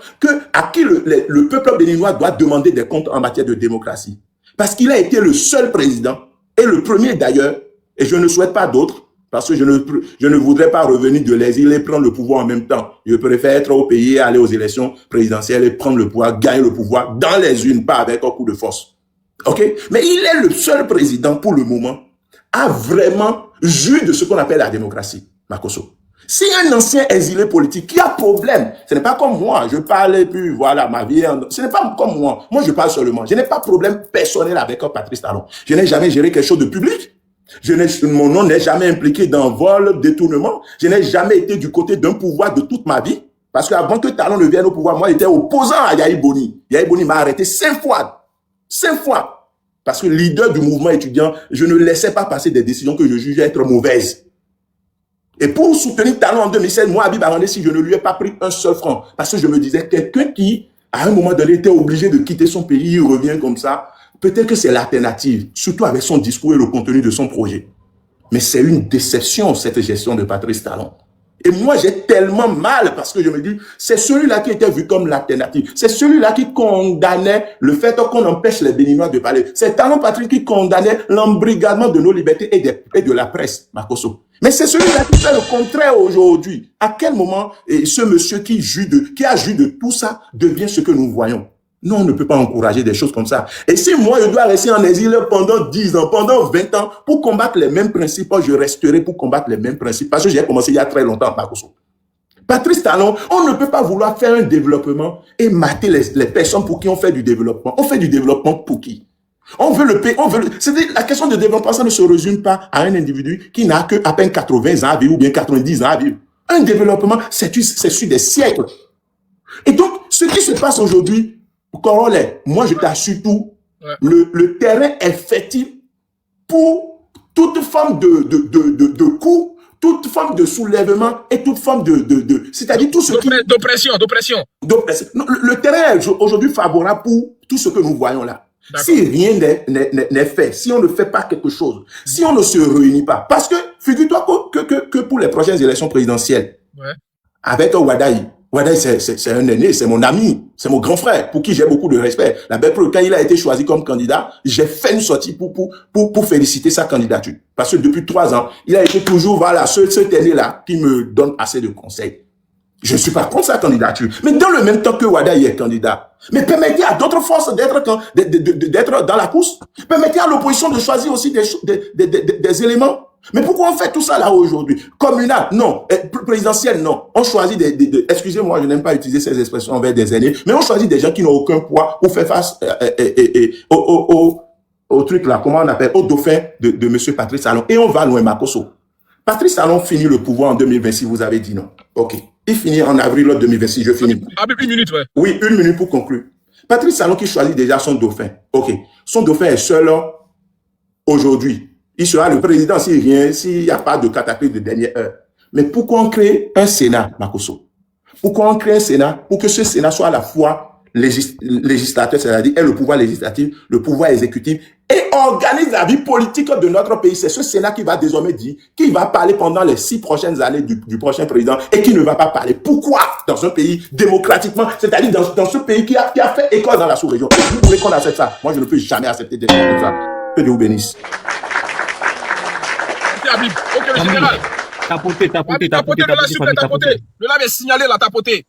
à qui le peuple béninois doit demander des comptes en matière de démocratie. Parce qu'il a été le seul président, et le premier d'ailleurs, et je ne souhaite pas d'autres, parce que je ne voudrais pas revenir de l'exil et prendre le pouvoir en même temps. Je préfère être au pays, aller aux élections présidentielles et prendre le pouvoir, gagner le pouvoir dans les urnes, pas avec un coup de force. Ok? Mais il est le seul président pour le moment à vraiment jouir de ce qu'on appelle la démocratie, Makosso. Si un ancien exilé politique qui a problème, ce n'est pas comme moi, je parle et puis voilà, ma vie, ce n'est pas comme moi. Moi, je parle seulement. Je n'ai pas de problème personnel avec Patrice Talon. Je n'ai jamais géré quelque chose de public. Mon nom n'est jamais impliqué dans vol, détournement. Je n'ai jamais été du côté d'un pouvoir de toute ma vie. Parce qu'avant que Talon ne vienne au pouvoir, moi, j'étais opposant à Yahi Boni. Yahi Boni m'a arrêté 5 fois. 5 fois. Parce que leader du mouvement étudiant, je ne laissais pas passer des décisions que je jugeais être mauvaises. Et pour soutenir Talon en 2016, moi, Habib Arandé, si je ne lui ai pas pris un seul franc, parce que je me disais, quelqu'un qui, à un moment donné, était obligé de quitter son pays, il revient comme ça, peut-être que c'est l'alternative, surtout avec son discours et le contenu de son projet. Mais c'est une déception, cette gestion de Patrice Talon. Et moi, j'ai tellement mal parce que je me dis, c'est celui-là qui était vu comme l'alternative. C'est celui-là qui condamnait le fait qu'on empêche les Béninois de parler. C'est Talon Patrice qui condamnait l'embrigadement de nos libertés et de la presse, Makosso. Mais c'est celui-là qui fait le contraire aujourd'hui. À quel moment ce monsieur qui a joui de tout ça devient ce que nous voyons? Non, on ne peut pas encourager des choses comme ça. Et si moi, je dois rester en exil pendant 10 ans, pendant 20 ans, pour combattre les mêmes principes, je resterai pour combattre les mêmes principes. Parce que j'ai commencé il y a très longtemps, Makosso. Patrice Talon, on ne peut pas vouloir faire un développement et mater les personnes pour qui on fait du développement. On fait du développement pour qui? On veut le payer, c'est-à-dire, la question de développement, ça ne se résume pas à un individu qui n'a que à peine 80 ans à vivre ou bien 90 ans à vivre. Un développement, c'est sur des siècles. Et donc, ce qui se passe aujourd'hui, Corollaire, moi je t'assure tout, le terrain est fertile pour toute forme de coup, toute forme de soulèvement et toute forme c'est-à-dire tout ce qui... D'oppression. Le terrain est aujourd'hui favorable pour tout ce que nous voyons là. Si rien n'est fait, si on ne fait pas quelque chose, si on ne se réunit pas, parce que figure-toi que pour les prochaines élections présidentielles, avec Wadaï, c'est un aîné, c'est mon ami, c'est mon grand frère, pour qui j'ai beaucoup de respect. La belle preuve, quand il a été choisi comme candidat, j'ai fait une sortie pour féliciter sa candidature. Parce que depuis 3 ans, il a été toujours, voilà, cet aîné-là qui me donne assez de conseils. Je ne suis pas contre sa candidature. Mais dans le même temps que Wadaï est candidat, mais permettez à d'autres forces d'être dans la course. Permettez à l'opposition de choisir aussi des éléments. Mais pourquoi on fait tout ça là aujourd'hui? Communal, non. Présidentiel, non. On choisit excusez-moi, je n'aime pas utiliser ces expressions envers des aînés, mais on choisit des gens qui n'ont aucun poids pour faire face au truc là, comment on appelle, au dauphin de monsieur Patrice Talon. Et on va loin, Makosso. Patrice Talon finit le pouvoir en 2026, vous avez dit non. Ok. Il finit en avril 2026, je finis. Une minute, ouais. Oui, 1 minute pour conclure. Patrice Talon qui choisit déjà son dauphin. Ok. Son dauphin est seul aujourd'hui. Il sera le président s'il n'y a pas de cataclysme de dernière heure. Mais pourquoi on crée un Sénat, Makosso? Pourquoi on crée un Sénat? Pour que ce Sénat soit à la fois législateur, c'est-à-dire le pouvoir législatif, le pouvoir exécutif, et organise la vie politique de notre pays. C'est ce Sénat qui va désormais dire, qui va parler pendant les 6 prochaines années du prochain président et qui ne va pas parler. Pourquoi? Dans un pays démocratiquement, c'est-à-dire dans ce pays qui a fait école dans la sous-région. Vous voulez qu'on accepte ça? Moi, je ne peux jamais accepter des choses comme ça. Que Dieu vous bénisse. Ok, le général. Tapoté. Le là est signalé, la tapoté.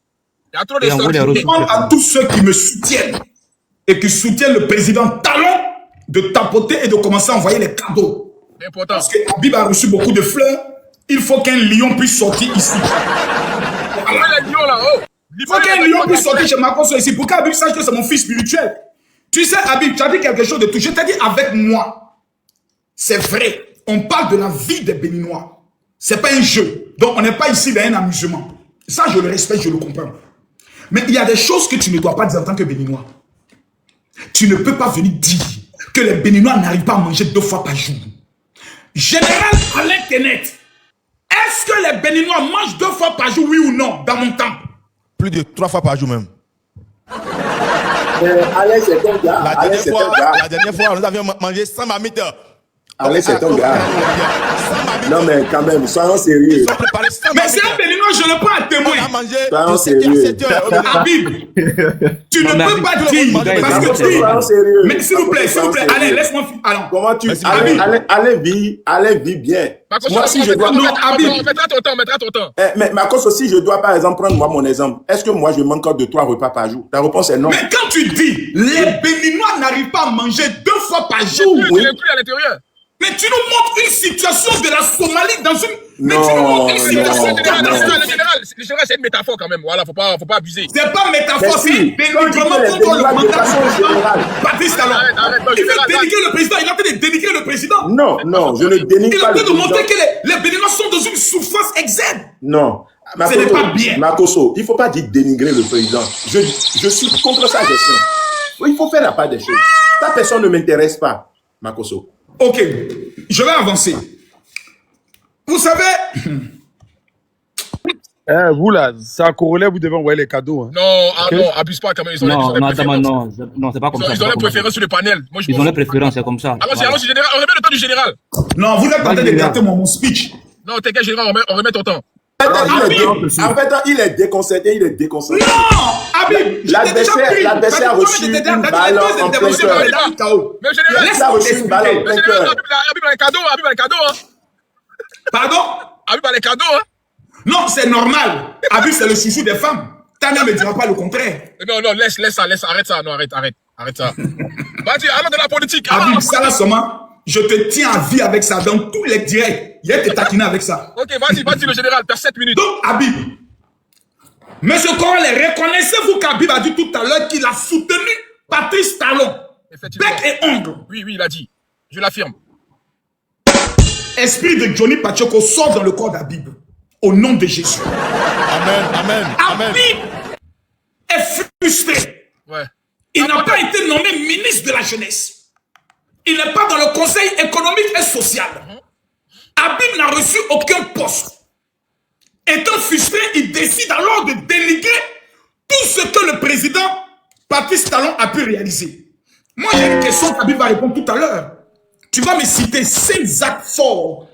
Il y a trop de sorties. Je demande à tous ceux qui me soutiennent et qui soutiennent le président Talon de tapoter et de commencer à envoyer les cadeaux. Parce que Habib a reçu beaucoup de fleurs. Il faut qu'un lion puisse sortir ici. Il faut qu'un lion puisse sortir chez Makosso ici pour qu'Habib sache que c'est mon fils spirituel. Tu sais, Habib, tu as dit quelque chose de tout. Je t'ai dit avec moi. C'est vrai. On parle de la vie des Béninois. Ce n'est pas un jeu. Donc, on n'est pas ici dans un amusement. Ça, je le respecte, je le comprends. Mais il y a des choses que tu ne dois pas dire en tant que Béninois. Tu ne peux pas venir dire que les Béninois n'arrivent pas à manger 2 fois par jour. Général Alain Kenet, est-ce que les Béninois mangent 2 fois par jour, oui ou non, dans mon temps? Plus de 3 fois par jour même. Alain, c'est ton gars. La dernière fois, nous avions mangé 100 marmites. Alain, c'est ton gars. Non, mais quand même, soyons sérieux. Mais c'est un Béninois, je le prends à témoin. Soyons sérieux. Habib, tu ne peux pas dire. Parce que Soyons sérieux. Mais s'il vous plaît, allez, laisse-moi. Comment tu. Alain vit bien. Moi, si je dois. Mettra ton temps. Mais Marcos aussi, je dois par exemple prendre moi mon exemple. Est-ce que moi je mange de 3 repas par jour? La réponse est non. Mais quand tu dis les Béninois n'arrivent pas à manger 2 fois par jour, oui. À l'intérieur. Mais tu nous montres une situation de la Somalie dans une. Mais non, tu nous montres une situation de la Le général, c'est une métaphore quand même. Voilà, faut pas abuser. C'est pas métaphore, c'est un dénigrement contre le mandat général. Patrice Talon. Il veut dénigrer le président. Il est en train de dénigrer le président. Non, je ne dénigre pas le président. Il est en train de montrer que les Béninois sont dans une souffrance extrême. Non. Ce n'est pas bien. Makoso, il ne faut pas dire dénigrer le président. Je suis contre sa gestion. Il faut faire la part des choses. Ta personne ne m'intéresse pas, Makoso. Ok, je vais avancer. Vous savez... Vous là, c'est à Corolla, vous devez envoyer les cadeaux. Hein. Non, abuse pas quand même. Non, c'est pas comme ça. Ils ont les préférences sur le panel. Ils ont les préférences, c'est comme ça. Alors, c'est général. On remet le temps du général. Non, vous êtes en train de gâter mon speech. Non, t'inquiète, général, on remet ton temps. En fait, il est déconcerté, Non, Habib, l'adversaire a reçu une balle en plein cœur. Mais général, Il a reçu une balle en plein cœur. Habib a les cadeaux, hein. Pardon? Habib a les cadeaux, hein. Non, c'est normal. Habib, c'est le chouchou des femmes. Tania ne dira pas le contraire. Non, laisse ça, arrête ça. Non, arrête ça. Vas-y, allons de la politique. Habib, ça là seulement, je te tiens à vie avec ça dans tous les directs. Il y a te taquiner avec ça. Ok, vas-y, le général, t'as 7 minutes. Donc, Habib, monsieur Corole, reconnaissez-vous qu'Habib a dit tout à l'heure qu'il a soutenu Patrice Talon, bec et ongle. Oui, il a dit. Je l'affirme. Esprit de Johnny Pacheco sort dans le corps d'Habib. Au nom de Jésus. Amen. Habib est frustré. Ouais. Il n'a pas été nommé ministre de la jeunesse. Il n'est pas dans le conseil économique et social. Habib n'a reçu aucun poste. Étant frustré, il décide alors de dénigrer tout ce que le président Patrice Talon a pu réaliser. Moi, j'ai une question qu'Habib va répondre tout à l'heure. Tu vas me citer 5 actes forts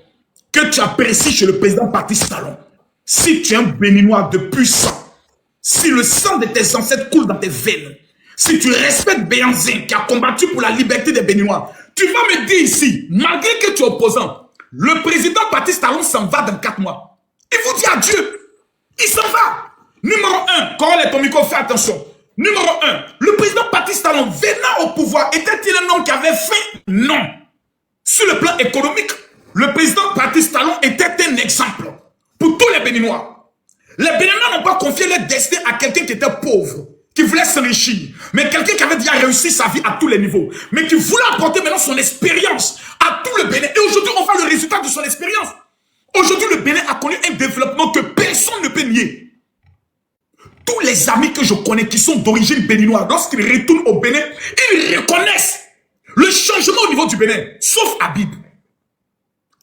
que tu apprécies chez le président Patrice Talon. Si tu es un Béninois de puissant, si le sang de tes ancêtres coule dans tes veines, si tu respectes Béanzin qui a combattu pour la liberté des Béninois, tu vas me dire ici, malgré que tu es opposant, le président Patrice Talon s'en va dans 4 mois. Il vous dit adieu. Il s'en va. Numéro 1, Corole et ton micro, fais attention. Numéro 1, le président Patrice Talon venant au pouvoir, était-il un homme qui avait faim? Non. Sur le plan économique, le président Patrice Talon était un exemple pour tous les Béninois. Les Béninois n'ont pas confié leur destin à quelqu'un qui était pauvre, qui voulait s'enrichir, mais quelqu'un qui avait déjà réussi sa vie à tous les niveaux, mais qui voulait apporter maintenant son expérience à tout le Bénin. Et aujourd'hui, on voit le résultat de son expérience. Aujourd'hui, le Bénin a connu un développement que personne ne peut nier. Tous les amis que je connais qui sont d'origine béninoise, lorsqu'ils retournent au Bénin, ils reconnaissent le changement au niveau du Bénin, sauf Habib,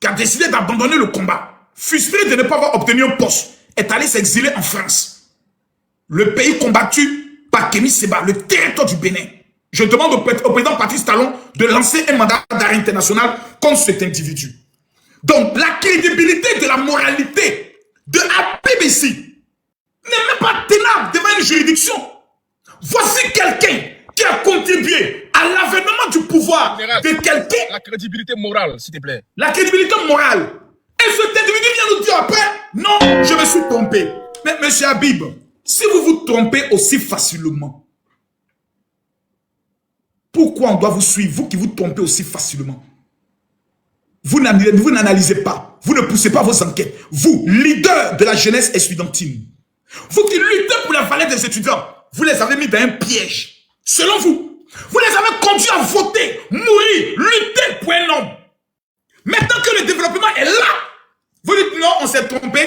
qui a décidé d'abandonner le combat, frustré de ne pas avoir obtenu un poste, est allé s'exiler en France. Le pays combattu par Kémy Séba, le territoire du Bénin. Je demande au président Patrice Talon de lancer un mandat d'arrêt international contre cet individu. Donc, la crédibilité de la moralité de Habib ici n'est même pas tenable devant une juridiction. Voici quelqu'un qui a contribué à l'avènement du pouvoir de quelqu'un. La crédibilité morale, s'il te plaît. La crédibilité morale. Et cet individu vient nous dire après, non, je me suis trompé. Mais monsieur Habib, si vous vous trompez aussi facilement, pourquoi on doit vous suivre, vous qui vous trompez aussi facilement? Vous n'analysez pas, vous ne poussez pas vos enquêtes. Vous, leader de la jeunesse estudiantine, vous qui luttez pour la valeur des étudiants, vous les avez mis dans un piège. Selon vous, vous les avez conduits à voter, mourir, lutter pour un homme. Maintenant que le développement est là, vous dites non, on s'est trompé.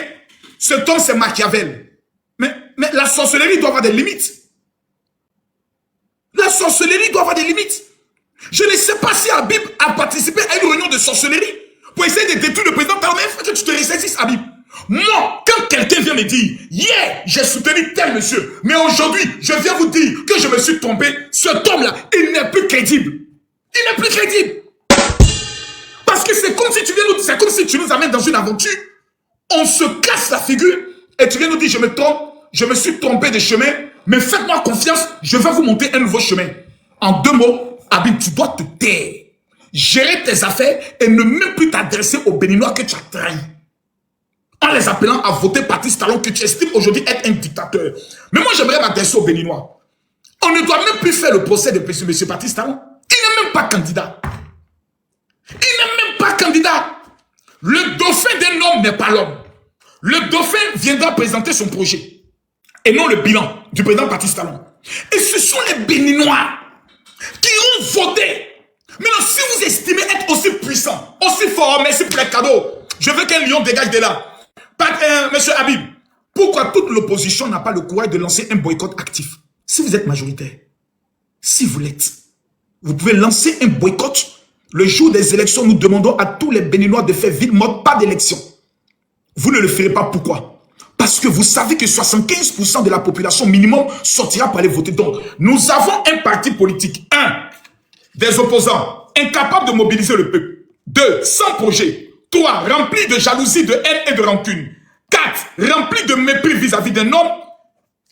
Cet homme, c'est Machiavel. Mais la sorcellerie doit avoir des limites. La sorcellerie doit avoir des limites. Je ne sais pas si Habib a participé à une réunion de sorcellerie pour essayer de détruire le président Talon. Mais il faut que tu te ressaisisses, Habib. Moi, quand quelqu'un vient me dire, hier, j'ai soutenu tel monsieur, mais aujourd'hui, je viens vous dire que je me suis trompé, cet homme-là, il n'est plus crédible. Il n'est plus crédible. Parce que c'est comme si tu viens nous, c'est comme si tu nous amènes dans une aventure, on se casse la figure, et tu viens nous dire, je me trompe, je me suis trompé de chemin, mais faites-moi confiance, je vais vous montrer un nouveau chemin. En 2 mots, Habib, tu dois te taire, gérer tes affaires et ne même plus t'adresser aux Béninois que tu as trahis. En les appelant à voter Patrice Talon que tu estimes aujourd'hui être un dictateur. Mais moi, j'aimerais m'adresser aux Béninois. On ne doit même plus faire le procès de M. Patrice Talon. Il n'est même pas candidat. Il n'est même pas candidat. Le dauphin d'un homme n'est pas l'homme. Le dauphin viendra présenter son projet. Et non le bilan du président Patrice Talon. Et ce sont les Béninois qui ont voté. Maintenant, si vous estimez être aussi puissant, aussi fort, merci pour les cadeaux, je veux qu'un lion dégage de là. Monsieur Habib, pourquoi toute l'opposition n'a pas le courage de lancer un boycott actif? Si vous êtes majoritaire, si vous l'êtes, vous pouvez lancer un boycott. Le jour des élections, nous demandons à tous les Béninois de faire vide mode, pas d'élection. Vous ne le ferez pas, pourquoi? Parce que vous savez que 75% de la population minimum sortira pour aller voter. Donc, nous avons un parti politique. 1. Des opposants incapables de mobiliser le peuple. 2. Sans projet. 3. Rempli de jalousie, de haine et de rancune. 4. Rempli de mépris vis-à-vis d'un homme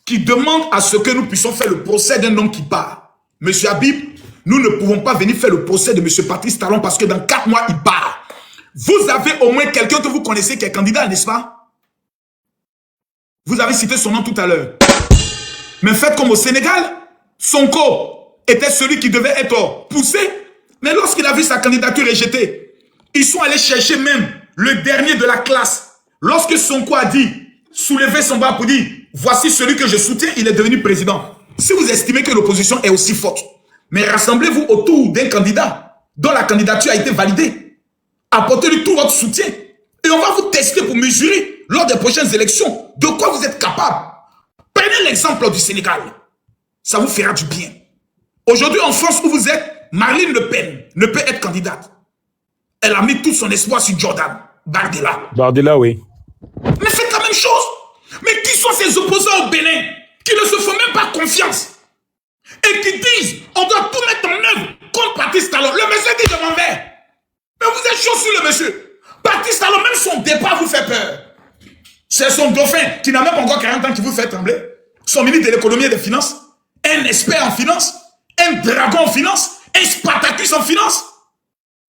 qui demande à ce que nous puissions faire le procès d'un homme qui part. Monsieur Habib, nous ne pouvons pas venir faire le procès de Monsieur Patrice Talon parce que dans 4 mois, il part. Vous avez au moins quelqu'un que vous connaissez qui est candidat, n'est-ce pas? Vous avez cité son nom tout à l'heure. Mais faites comme au Sénégal, Sonko était celui qui devait être poussé, mais lorsqu'il a vu sa candidature rejetée, ils sont allés chercher même le dernier de la classe. Lorsque Sonko a dit, soulevez son bras pour dire, voici celui que je soutiens, il est devenu président. Si vous estimez que l'opposition est aussi forte, mais rassemblez-vous autour d'un candidat dont la candidature a été validée. Apportez-lui tout votre soutien. Et on va vous tester pour mesurer, lors des prochaines élections, de quoi vous êtes capable. Prenez l'exemple du Sénégal. Ça vous fera du bien. Aujourd'hui, en France où vous êtes, Marine Le Pen ne peut être candidate. Elle a mis tout son espoir sur Jordan Bardella. Bardella, oui. Mais faites la même chose. Mais qui sont ces opposants au Bénin qui ne se font même pas confiance et qui disent on doit tout mettre en œuvre contre Patrice Talon? Le monsieur dit je m'en vais. Mais vous êtes chaud sur le monsieur. Patrice Talon, même son départ vous fait peur. C'est son dauphin qui n'a même pas encore 40 ans qui vous fait trembler. Son ministre de l'économie et des finances, un expert en finance, un dragon en finance, un Spartacus en finance.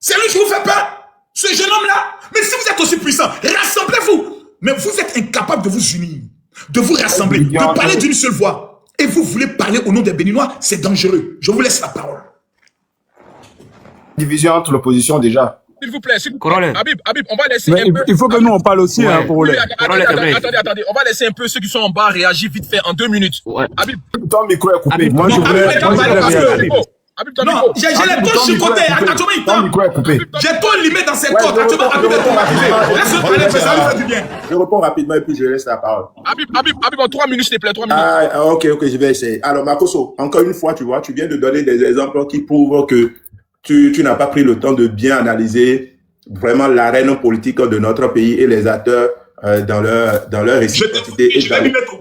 C'est lui qui vous fait peur, ce jeune homme-là. Mais si vous êtes aussi puissant, rassemblez-vous. Mais vous êtes incapable de vous unir, de vous rassembler, de parler d'une seule voix. Et vous voulez parler au nom des Béninois, c'est dangereux. Je vous laisse la parole. Division entre l'opposition déjà. S'il vous plaît, Habib, on va laisser un peu... Il faut que nous on parle aussi, ouais. pour les... Attendez, on va laisser un peu ceux qui sont en bas réagir vite fait en 2 minutes. Ouais. Habib. Ton micro est coupé. Habib, moi je voulais... Non, j'ai les poches chicotés. Actuellement, il parle. J'ai tout limé dans ses côtes. Actuellement, Habib est trop rapide. Laisse-le parler, ça lui fait du bien. Je réponds rapidement et puis je laisse la parole. Habib, en 3 minutes, s'il te plaît, 3 minutes. Ah, ok, je vais essayer. Alors, Makosso, encore une fois, tu vois, tu viens de donner des exemples qui prouvent que tu n'as pas pris le temps de bien analyser vraiment l'arène politique de notre pays et les acteurs dans leur réciprocité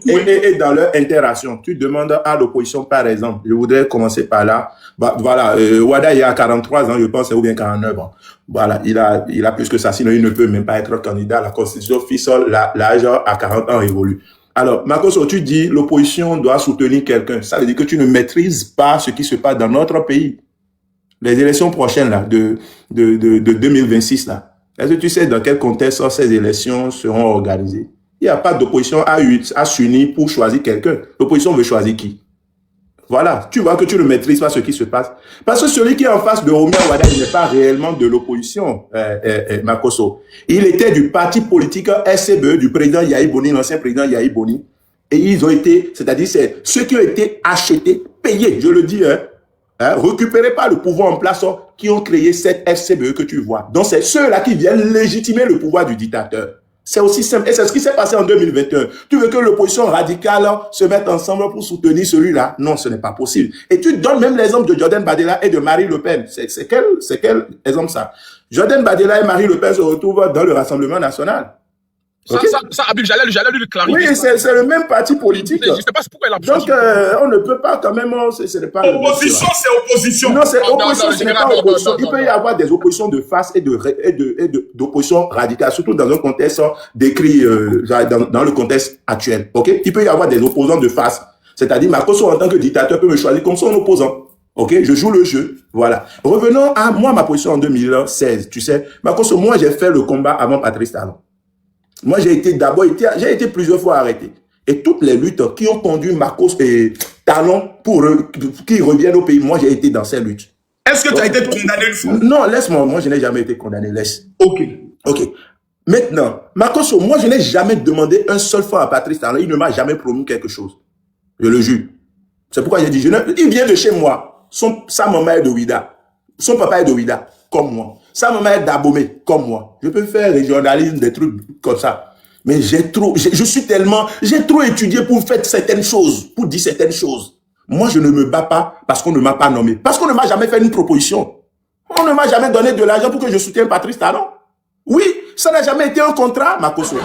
et dans leur interaction. Tu demandes à l'opposition, par exemple, je voudrais commencer par là. Voilà, Wada, il a 43 ans, je pense, ou bien 49 ans. Voilà, il a plus que ça, sinon il ne peut même pas être candidat. La Constitution fiçole l'âge à 40 ans évolue. Alors, Makosso, tu dis l'opposition doit soutenir quelqu'un. Ça veut dire que tu ne maîtrises pas ce qui se passe dans notre pays. Les élections prochaines là, de 2026 là. Est-ce que tu sais dans quel contexte ces élections seront organisées? Il n'y a pas d'opposition à s'unir pour choisir quelqu'un. L'opposition veut choisir qui? Voilà, tu vois que tu ne maîtrises pas ce qui se passe. Parce que celui qui est en face de Romain Wada, il n'est pas réellement de l'opposition, Makosso. Il était du parti politique SCBE, du président Yahi Boni, l'ancien président Yahi Boni. Et ils ont été, c'est-à-dire c'est ceux qui ont été achetés, payés, je le dis, récupérés par le pouvoir en place, qui ont créé cette FCBE que tu vois. Donc c'est ceux-là qui viennent légitimer le pouvoir du dictateur. C'est aussi simple. Et c'est ce qui s'est passé en 2021. Tu veux que l'opposition radicale se mette ensemble pour soutenir celui-là? Non, ce n'est pas possible. Et tu donnes même l'exemple de Jordan Bardella et de Marine Le Pen. C'est quel exemple ça? Jordan Bardella et Marine Le Pen se retrouvent dans le Rassemblement national. Okay. Ça, Habib, j'allais lui le clarifier. Oui, c'est le même parti politique. Je ne sais pas pourquoi il a Donc, on ne peut pas quand même... Ce n'est pas opposition, c'est opposition. Non, c'est opposition, ce n'est pas opposition. Il peut y avoir des oppositions de face et d'opposition radicale, surtout dans un contexte décrit dans le contexte actuel. Ok? Il peut y avoir des opposants de face. C'est-à-dire, Makosso, en tant que dictateur, peut me choisir comme son opposant. Ok? Je joue le jeu. Voilà. Revenons à moi, ma position en 2016. Tu sais, Makosso, moi, j'ai fait le combat avant Patrice Talon. Moi, j'ai été plusieurs fois arrêté. Et toutes les luttes qui ont conduit Marcos et Talon pour qu'ils reviennent au pays, moi, j'ai été dans ces luttes. Est-ce que tu as été condamné une fois? Non, laisse-moi. Moi, je n'ai jamais été condamné. Laisse. Ok. Maintenant, Marcos, moi, je n'ai jamais demandé un seul fois à Patrice Talon. Il ne m'a jamais promis quelque chose. Je le jure. C'est pourquoi j'ai dit, il vient de chez moi. Sa maman est de Ouida. Son papa est de Ouida, comme moi. Sa maman est d'Abomey, comme moi. Je peux faire des journalisme, des trucs comme ça. Mais j'ai trop étudié pour faire certaines choses, pour dire certaines choses. Moi, je ne me bats pas parce qu'on ne m'a pas nommé. Parce qu'on ne m'a jamais fait une proposition. On ne m'a jamais donné de l'argent pour que je soutienne Patrice Talon. Oui, ça n'a jamais été un contrat, Makosso.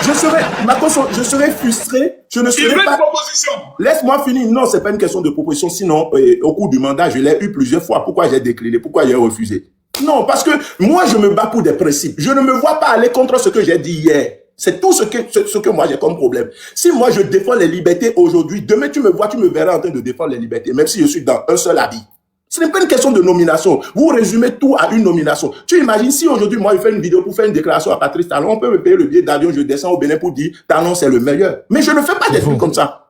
Je serais frustré. Je ne serais pas... proposition. Laisse-moi finir. Non, c'est pas une question de proposition. Sinon, au cours du mandat, je l'ai eu plusieurs fois. Pourquoi j'ai décliné? Pourquoi j'ai refusé? Non, parce que moi, je me bats pour des principes. Je ne me vois pas aller contre ce que j'ai dit hier. C'est tout ce que moi j'ai comme problème. Si moi, je défends les libertés aujourd'hui, demain, tu me verras en train de défendre les libertés, même si je suis dans un seul habit. Ce n'est pas une question de nomination. Vous résumez tout à une nomination. Tu imagines si aujourd'hui, moi, je fais une vidéo pour faire une déclaration à Patrice Talon, on peut me payer le billet d'avion, je descends au Bénin pour dire Talon, c'est le meilleur. Mais je ne fais pas des trucs comme ça.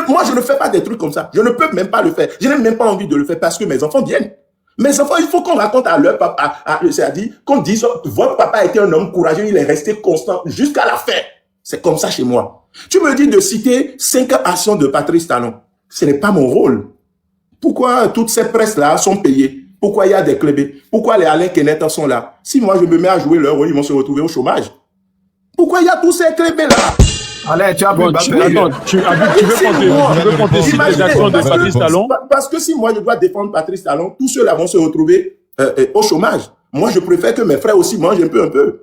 Moi, je ne fais pas des trucs comme ça. Je ne peux même pas le faire. Je n'ai même pas envie de le faire parce que mes enfants viennent. Mes enfants, il faut qu'on raconte à leur papa, c'est-à-dire qu'on dise, votre papa était un homme courageux, il est resté constant jusqu'à la fin. C'est comme ça chez moi. Tu me dis de citer 5 actions de Patrice Talon. Ce n'est pas mon rôle. Pourquoi toutes ces presses-là sont payées? Pourquoi il y a des clubs? Pourquoi les Alain Kenneth sont là? Si moi je me mets à jouer leur rôle, ils vont se retrouver au chômage. Pourquoi il y a tous ces clubs-là? Allez, tu as veux contester les actions de Patrice Talon? Parce que si moi je dois défendre Patrice Talon, tous ceux-là vont se retrouver au chômage. Moi, je préfère que mes frères aussi mangent un peu.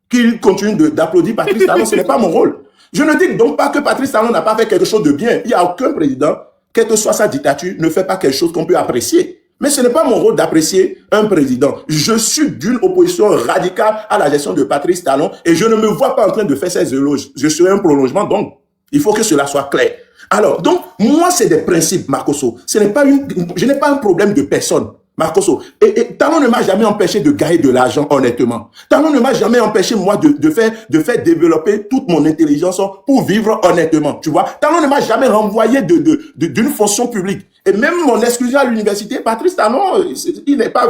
Qu'ils continuent d'applaudir Patrice Talon, ce n'est pas mon rôle. Je ne dis donc pas que Patrice Talon n'a pas fait quelque chose de bien. Il n'y a aucun président, quelle que soit sa dictature, ne fait pas quelque chose qu'on peut apprécier. Mais ce n'est pas mon rôle d'apprécier un président. Je suis d'une opposition radicale à la gestion de Patrice Talon et je ne me vois pas en train de faire ces éloges. Je serai un prolongement, donc il faut que cela soit clair. Alors, donc, moi, c'est des principes, Makosso. Je n'ai pas un problème de personne, Makosso. Et Talon ne m'a jamais empêché de gagner de l'argent, honnêtement. Talon ne m'a jamais empêché, moi, de faire développer toute mon intelligence pour vivre honnêtement, tu vois. Talon ne m'a jamais renvoyé d'une fonction publique. Et même mon exclusion à l'université, Patrice Talon, il n'est pas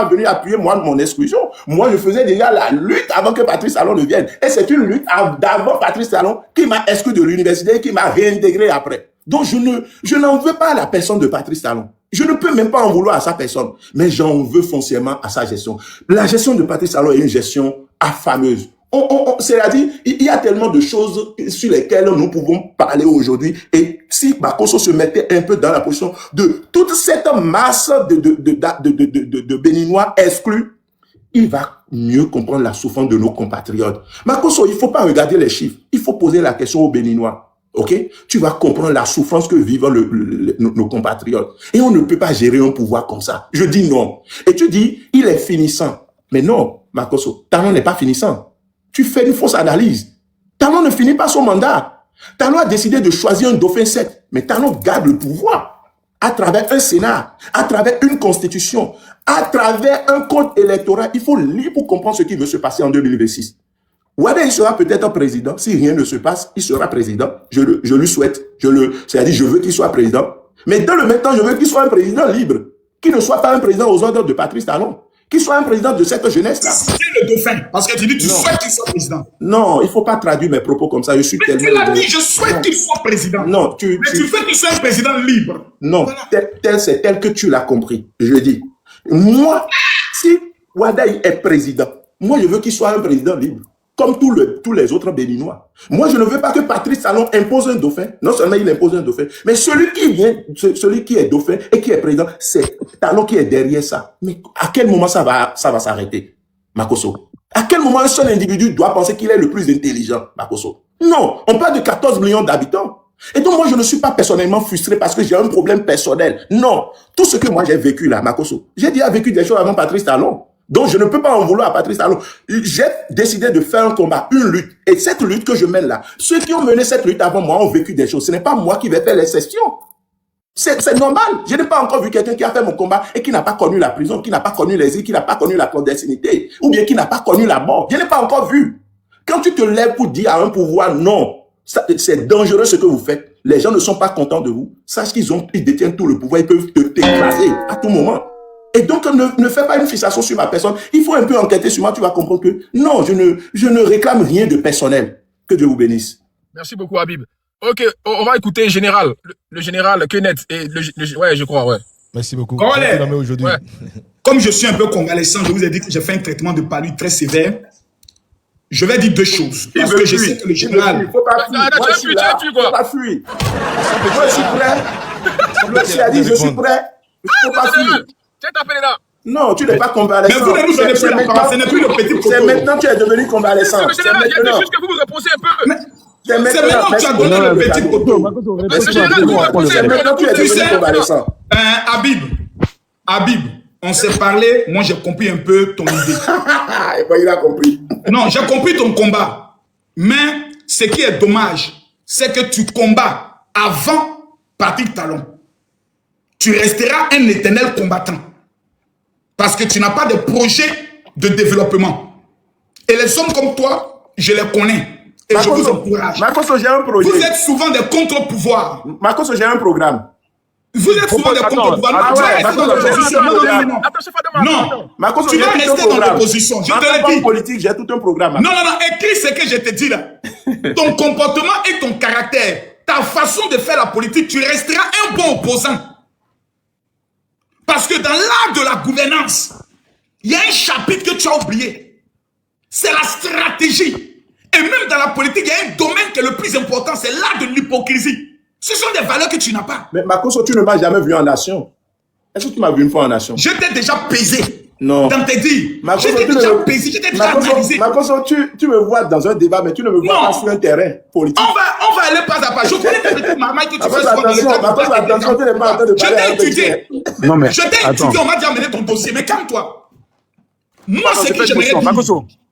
venu appuyer mon exclusion. Moi, je faisais déjà la lutte avant que Patrice Talon ne vienne. Et c'est une lutte d'avant Patrice Talon qui m'a exclu de l'université et qui m'a réintégré après. Donc, je n'en veux pas à la personne de Patrice Talon. Je ne peux même pas en vouloir à sa personne. Mais j'en veux foncièrement à sa gestion. La gestion de Patrice Talon est une gestion affameuse. C'est-à-dire, il y a tellement de choses sur lesquelles nous pouvons parler aujourd'hui. Et si Makosso se mettait un peu dans la position de toute cette masse de Béninois exclus, il va mieux comprendre la souffrance de nos compatriotes. Makosso, il ne faut pas regarder les chiffres. Il faut poser la question aux Béninois. Ok? Tu vas comprendre la souffrance que vivent nos compatriotes. Et on ne peut pas gérer un pouvoir comme ça. Je dis non. Et tu dis, il est finissant. Mais non, Makosso, Talon n'est pas finissant. Tu fais une fausse analyse. Talon ne finit pas son mandat. Talon a décidé de choisir un dauphin 7. Mais Talon garde le pouvoir à travers un Sénat, à travers une constitution, à travers un code électoral. Il faut lire pour comprendre ce qui veut se passer en 2026. Ouada, il sera peut-être président. Si rien ne se passe, il sera président. Je lui souhaite. C'est-à-dire, je veux qu'il soit président. Mais dans le même temps, je veux qu'il soit un président libre. Qu'il ne soit pas un président aux ordres de Patrice Talon. Qu'il soit un président de cette jeunesse-là. C'est le dauphin. Parce que tu dis, tu souhaites qu'il soit président. Non, il ne faut pas traduire mes propos comme ça. Je suis tellement... tu l'as dit, je souhaite qu'il soit président. Non, tu veux qu'il soit un président libre. Non, voilà. C'est tel que tu l'as compris. Je dis, moi, si Ouada est président, moi, je veux qu'il soit un président libre. comme tous les autres Béninois. Moi, je ne veux pas que Patrice Talon impose un dauphin. Non seulement il impose un dauphin, mais celui qui est dauphin et qui est président, c'est Talon qui est derrière ça. Mais à quel moment ça va s'arrêter, Makosso? À quel moment un seul individu doit penser qu'il est le plus intelligent, Makosso? Non, on parle de 14 millions d'habitants. Et donc, moi, je ne suis pas personnellement frustré parce que j'ai un problème personnel. Non. Tout ce que moi, j'ai vécu là, Makosso, j'ai déjà vécu des choses avant Patrice Talon. Donc, je ne peux pas en vouloir à Patrice Talon. J'ai décidé de faire un combat, une lutte. Et cette lutte que je mène là, ceux qui ont mené cette lutte avant moi ont vécu des choses. Ce n'est pas moi qui vais faire l'exception. C'est normal. Je n'ai pas encore vu quelqu'un qui a fait mon combat et qui n'a pas connu la prison, qui n'a pas connu l'exil, qui n'a pas connu la clandestinité, ou bien qui n'a pas connu la mort. Je n'ai pas encore vu. Quand tu te lèves pour dire à un pouvoir non, c'est dangereux ce que vous faites. Les gens ne sont pas contents de vous. Sache ils détiennent tout le pouvoir. Ils peuvent t'écraser à tout moment. Et donc, ne fais pas une fixation sur ma personne. Il faut un peu enquêter sur moi. Tu vas comprendre que non, je ne réclame rien de personnel. Que Dieu vous bénisse. Merci beaucoup, Habib. Ok, on va écouter le général. Le général Kenneth. Ouais, je crois, ouais. Merci beaucoup. Aujourd'hui. Ouais. Comme je suis un peu convalescent, je vous ai dit que j'ai fait un traitement de palu très sévère. Je vais dire deux choses. Parce que je sais que le général... Il ne faut pas fuir. Moi, je suis là. Il ne faut pas fuir. Moi, je suis prêt. Monsieur a dit, je suis prêt. Il ne faut pas fuir. Tu es appelé là. Non, tu n'es pas convalescent. Mais vous ne nous donnez plus la parole. Ce n'est plus le petit coco. C'est maintenant que tu es devenu convalescent. Le général, il y a juste que vous reposez un peu. C'est maintenant que tu as donné le petit coco. C'est maintenant que tu es devenu convalescent. Habib, on s'est parlé, moi j'ai compris un peu ton idée. Il a compris. Non, j'ai compris ton combat. Mais ce qui est dommage, c'est que tu combats avant Patrice Talon. Tu resteras un éternel combattant. Parce que tu n'as pas de projet de développement. Et les hommes comme toi, je les connais. Et je vous encourage. Makosso, j'ai un projet. Vous êtes souvent des contre-pouvoirs. Makosso, j'ai un programme. Vous êtes souvent des contre-pouvoirs. Non, Makosso, tu vas rester dans l'opposition. Je te le dis. Politique, j'ai tout un programme. Non, écris ce que je te dis là. Ton comportement et ton caractère, ta façon de faire la politique, tu resteras un bon opposant. Parce que dans l'art de la gouvernance, il y a un chapitre que tu as oublié. C'est la stratégie. Et même dans la politique, il y a un domaine qui est le plus important, c'est l'art de l'hypocrisie. Ce sont des valeurs que tu n'as pas. Mais Makosso, tu ne m'as jamais vu en nation. Est-ce que tu m'as vu une fois en nation? Je t'ai déjà pesé. Non. Dans tes dires. Makosso, je t'ai déjà pesé, je t'ai déjà analysé. Makosso, tu me vois dans un débat, mais tu ne me vois pas sur un terrain politique. On va aller pas à pas. Je connais tes petites marmailles que tu fais souvent dans le Makosso, attention, tu n'es pas en train de parler. Je t'ai étudié. Non, mais je t'ai étudié, on m'a dit amener ton dossier, mais calme-toi. Moi, c'est que j'aimerais dire.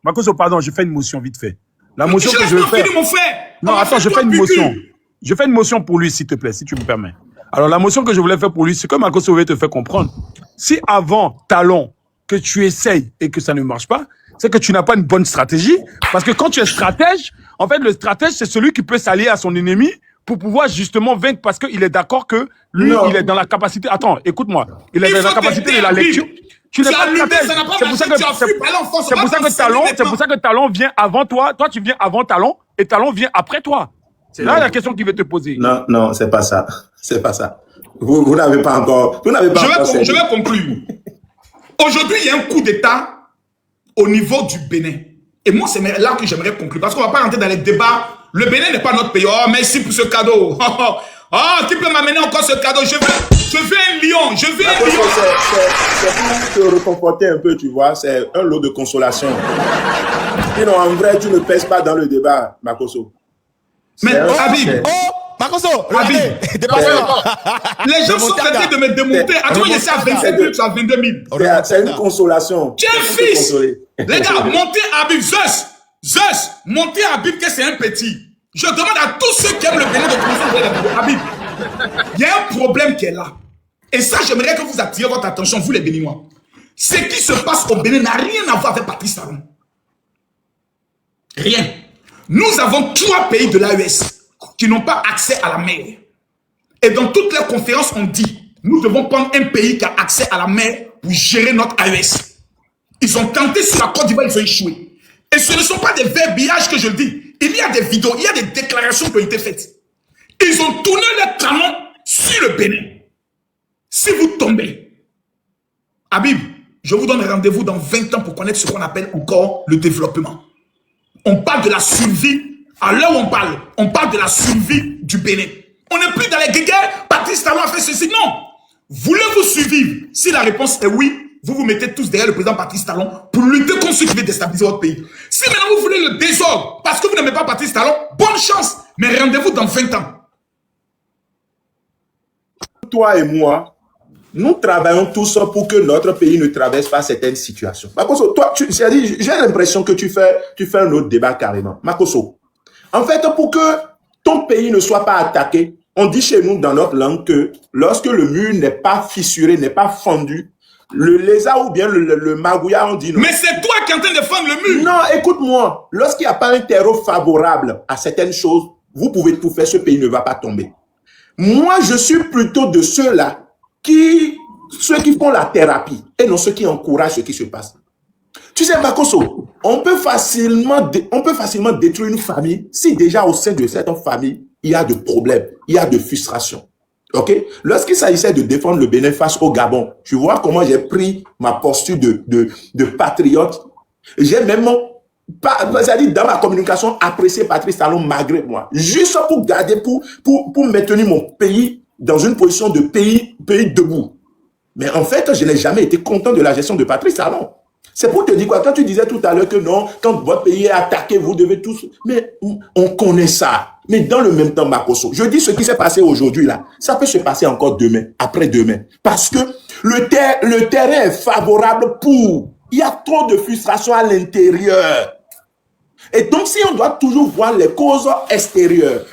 Makosso, pardon, je fais une motion vite fait. La motion que je vais faire. Mon frère. Non, attends, je fais une motion. Je fais une motion pour lui, s'il te plaît, si tu me permets. Alors, la motion que je voulais faire pour lui, c'est que Makosso veut te faire comprendre. Si avant Talon, que tu essayes et que ça ne marche pas, c'est que tu n'as pas une bonne stratégie. Parce que quand tu es stratège, en fait, le stratège, c'est celui qui peut s'allier à son ennemi pour pouvoir justement vaincre parce qu'il est d'accord que lui, il est dans la capacité... Attends, écoute-moi. Il est dans la capacité de la lecture. Tu n'es pas stratège. C'est pour ça que Talon vient avant toi. Toi, tu viens avant Talon et Talon vient après toi. C'est là la question qu'il veut te poser. Non, c'est pas ça. C'est pas ça. Vous n'avez pas encore... Je vais conclure. Aujourd'hui, il y a un coup d'État au niveau du Bénin. Et moi, c'est là que j'aimerais conclure. Parce qu'on ne va pas rentrer dans les débats. Le Bénin n'est pas notre pays. Oh, merci pour ce cadeau. Oh, qui peut m'amener encore ce cadeau? Je veux un lion. Je veux un lion. C'est pour te reconforter un peu, tu vois. C'est un lot de consolation. Sinon, en vrai, tu ne pèses pas dans le débat, Makosso. Mais Habib, Makosso, Habib, les gens sont en train de me démonter. À toi, il est à 27 000, tu as 22 000. C'est une consolation. Tu es un fils. Les gars, montez Habib, Zeus, montez Habib que c'est un petit. Je demande à tous ceux qui aiment le Bénin de commencer à Habib. Il y a un problème qui est là. Et ça, j'aimerais que vous attirez votre attention, vous les Béninois. Ce qui se passe au Bénin n'a rien à voir avec Patrice Talon. Rien. Nous avons 3 pays de l'AES qui n'ont pas accès à la mer. Et dans toutes les conférences, on dit, nous devons prendre un pays qui a accès à la mer pour gérer notre AES. Ils ont tenté sur la Côte d'Ivoire, ils ont échoué. Et ce ne sont pas des verbiages que je le dis. Il y a des vidéos, il y a des déclarations qui ont été faites. Ils ont tourné les canons sur le Bénin. Si vous tombez, Habib, je vous donne rendez-vous dans 20 ans pour connaître ce qu'on appelle encore le développement. On parle de la survie. À l'heure où on parle de la survie du Bénin. On n'est plus dans les guéguerres. Patrice Talon a fait ceci. Non. Voulez-vous survivre? Si la réponse est oui, vous vous mettez tous derrière le président Patrice Talon pour lutter contre ceux qui veulent déstabiliser votre pays. Si maintenant vous voulez le désordre parce que vous n'aimez pas Patrice Talon, bonne chance. Mais rendez-vous dans 20 ans. Toi et moi, nous travaillons tous pour que notre pays ne traverse pas certaines situations. Makosso, toi, j'ai l'impression que tu fais un autre débat carrément. Makosso, en fait, pour que ton pays ne soit pas attaqué, on dit chez nous dans notre langue que lorsque le mur n'est pas fissuré, n'est pas fendu, le lézard ou bien le magouilla, on dit non. Mais c'est toi qui es en train de fendre le mur. Non, écoute-moi. Lorsqu'il n'y a pas un terreau favorable à certaines choses, vous pouvez tout faire, ce pays ne va pas tomber. Moi, je suis plutôt de ceux-là ceux qui font la thérapie et non ceux qui encouragent ce qui se passe. Tu sais, Makosso, on peut facilement détruire une famille si déjà au sein de cette famille, il y a de problèmes, il y a de frustration. Ok? Lorsqu'il s'agissait de défendre le Bénin face au Gabon, tu vois comment j'ai pris ma posture de patriote. J'ai même c'est-à-dire dans ma communication apprécié Patrice Talon malgré moi. Juste pour garder, pour maintenir mon pays dans une position de pays debout. Mais en fait, je n'ai jamais été content de la gestion de Patrice Talon. C'est pour te dire quoi, quand tu disais tout à l'heure que non, quand votre pays est attaqué, vous devez tous... Mais on connaît ça. Mais dans le même temps, Makosso, je dis ce qui s'est passé aujourd'hui là, ça peut se passer encore demain, après-demain. Parce que le terrain est favorable pour... Il y a trop de frustration à l'intérieur. Et donc, si on doit toujours voir les causes extérieures,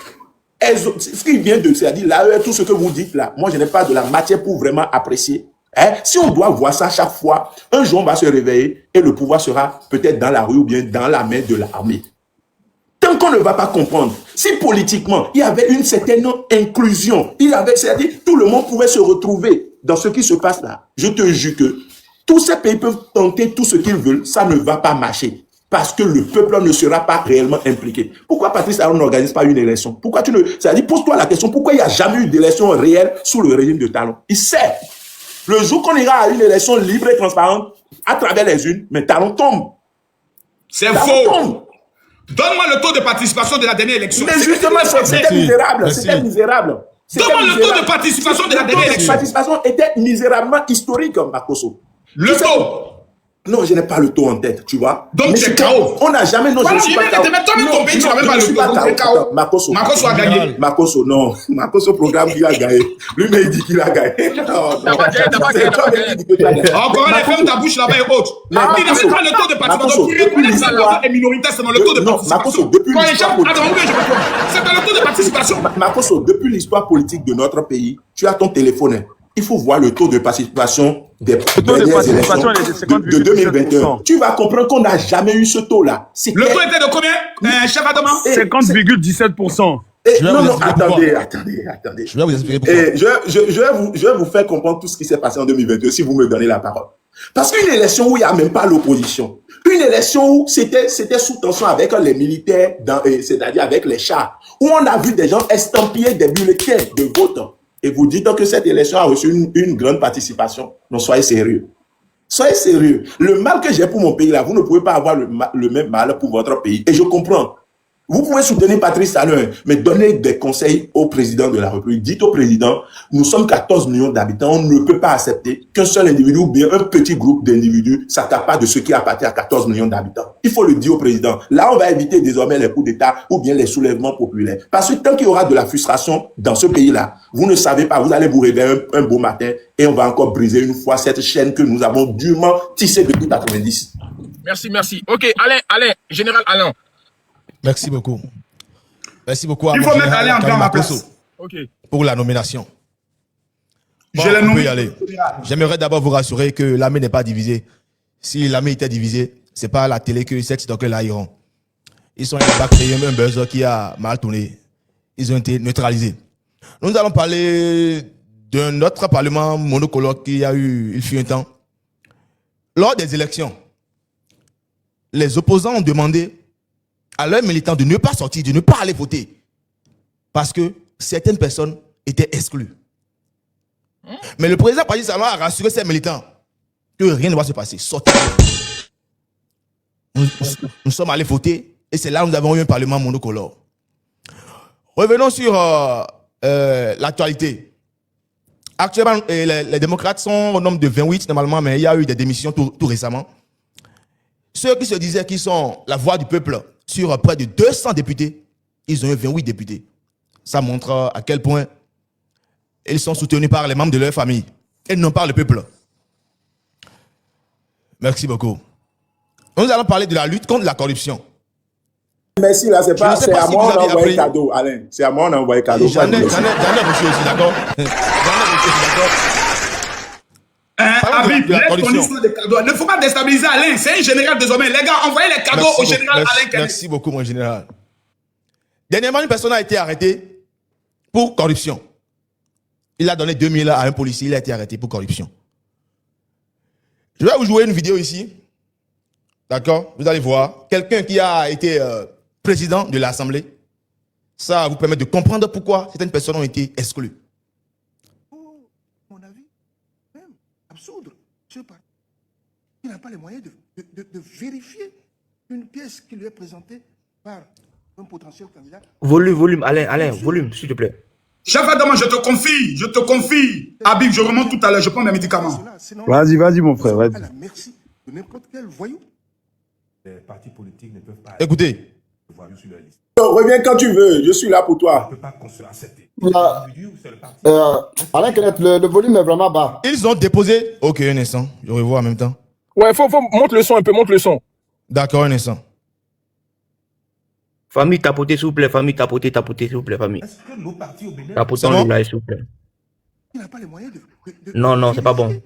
ce qui vient de, c'est-à-dire là, tout ce que vous dites là, moi je n'ai pas de la matière pour vraiment apprécier. Hein? Si on doit voir ça chaque fois, un jour on va se réveiller et le pouvoir sera peut-être dans la rue ou bien dans la main de l'armée. Tant qu'on ne va pas comprendre, si politiquement il y avait une certaine inclusion, c'est-à-dire tout le monde pouvait se retrouver dans ce qui se passe là, je te jure que tous ces pays peuvent tenter tout ce qu'ils veulent, ça ne va pas marcher. Parce que le peuple ne sera pas réellement impliqué. Pourquoi Patrice Talon n'organise pas une élection? Pourquoi tu ne... C'est-à-dire, pose-toi la question, pourquoi il n'y a jamais eu d'élection réelle sous le régime de Talon? Il sait. Le jour qu'on ira à une élection libre et transparente, à travers les urnes, mais Talon tombe. C'est faux. Donne-moi le taux de participation de la dernière élection. Mais justement, c'était misérable. C'était misérable. Donne-moi le taux de participation de la dernière élection. La participation était misérablement historique, Makosso. Le taux. Non, je n'ai pas le taux en tête, tu vois. Donc c'est KO. On n'a jamais... Non, je ne suis pas KO. Tu n'avais pas le taux. Makosso a gagné. Makosso, non. Makosso programme qui a gagné. Lui-même, il dit qu'il a gagné. T'as pas gagné. Encore un FM, ta bouche là-bas est haute. Il n'avait pas le taux de participation. Pour reconnaître ça, la minorité, c'est dans le taux de participation. Makosso, depuis l'histoire... C'est dans le taux de participation. Makosso, depuis l'histoire politique de notre pays, tu as ton téléphone. Il faut voir le taux de participation des dernières élections de 2021. Tu vas comprendre qu'on n'a jamais eu ce taux-là. Le taux était de combien, chef Adama? 50,17%. Non, attendez. Je vais vous expliquer pourquoi. Je vais vous faire comprendre tout ce qui s'est passé en 2022 si vous me donnez la parole. Parce qu'une élection où il n'y a même pas l'opposition, une élection où c'était sous tension avec les militaires, c'est-à-dire avec les chars, où on a vu des gens estampiller des bulletins de vote, et vous dites que cette élection a reçu une grande participation. Non, soyez sérieux. Soyez sérieux. Le mal que j'ai pour mon pays, là, vous ne pouvez pas avoir le même mal pour votre pays. Et je comprends. Vous pouvez soutenir Patrice Talon, mais donnez des conseils au président de la République. Dites au président, nous sommes 14 millions d'habitants, on ne peut pas accepter qu'un seul individu ou bien un petit groupe d'individus s'accapare de ce qui appartient à 14 millions d'habitants. Il faut le dire au président. Là, on va éviter désormais les coups d'État ou bien les soulèvements populaires. Parce que tant qu'il y aura de la frustration dans ce pays-là, vous ne savez pas, vous allez vous réveiller un beau matin et on va encore briser une fois cette chaîne que nous avons durement tissée depuis 90. Merci. Ok, Alain, général Alain. Merci beaucoup. Merci beaucoup à il faut mettre Alain en ma place. Pour la nomination. Je l'ai nommé. J'aimerais d'abord vous rassurer que l'armée n'est pas divisée. Si l'armée était divisée, c'est pas à la télé que ces TikTokers là iront. Ils sont là créer un buzz qui a mal tourné. Ils ont été neutralisés. Nous allons parler d'un autre parlement monocolore qui a eu, il fut un temps. Lors des élections, les opposants ont demandé à leurs militants de ne pas sortir, de ne pas aller voter. Parce que certaines personnes étaient exclues. Mais le président Patrice Talon a rassuré ses militants que rien ne va se passer. Sortez. Nous sommes allés voter Et c'est là où nous avons eu un parlement monocolore. Revenons sur l'actualité. Actuellement, les démocrates sont au nombre de 28 normalement, mais il y a eu des démissions tout récemment. Ceux qui se disaient qu'ils sont la voix du peuple sur près de 200 députés, ils ont eu 28 députés. Ça montre à quel point ils sont soutenus par les membres de leur famille et non par le peuple. Merci beaucoup. Nous allons parler de la lutte contre la corruption. Merci, là, c'est à moi on a envoyé cadeau, Alain. C'est à moi on a envoyé cadeau. J'en ai reçu aussi, d'accord? J'en ai reçu aussi, d'accord? Habib, laisse ton histoire de cadeaux. Il ne faut pas déstabiliser Alain. C'est un général désormais. Les gars, envoyez les cadeaux au général Alain Kennedy. Merci beaucoup, mon général. Dernièrement, une personne a été arrêtée pour corruption. Il a donné 2000 à un policier. Il a été arrêté pour corruption. Je vais vous jouer une vidéo ici. D'accord? Vous allez voir. Quelqu'un qui a été président de l'Assemblée. Ça va vous permettre de comprendre pourquoi certaines personnes ont été exclues. Mon avis, même absurde, ce parti, il n'a pas les moyens de vérifier une pièce qui lui est présentée par un potentiel candidat. Volume, Alain, volume, s'il te plaît. Chef Adama, je te confie. Habib, je remonte tout à l'heure, je prends mes médicaments. Vas-y, mon frère, vas-y. À la merci de n'importe quel voyou. Les partis politiques ne peuvent pas... Écoutez. Sur leur liste. Reviens quand tu veux, je suis là pour toi. On ne peut pas accepter. Alain Kenneth, le volume est vraiment bas. Ils ont déposé... Ok, un instant, je revois en même temps. Ouais, monte le son un peu, monte le son. D'accord, un instant. Famille, tapotez, s'il vous plaît, famille, tapotez, s'il vous plaît, famille. Est-ce que nos partis au Bénin... Tapotons le live, s'il vous plaît. Il n'a pas les moyens de non, c'est pas bon.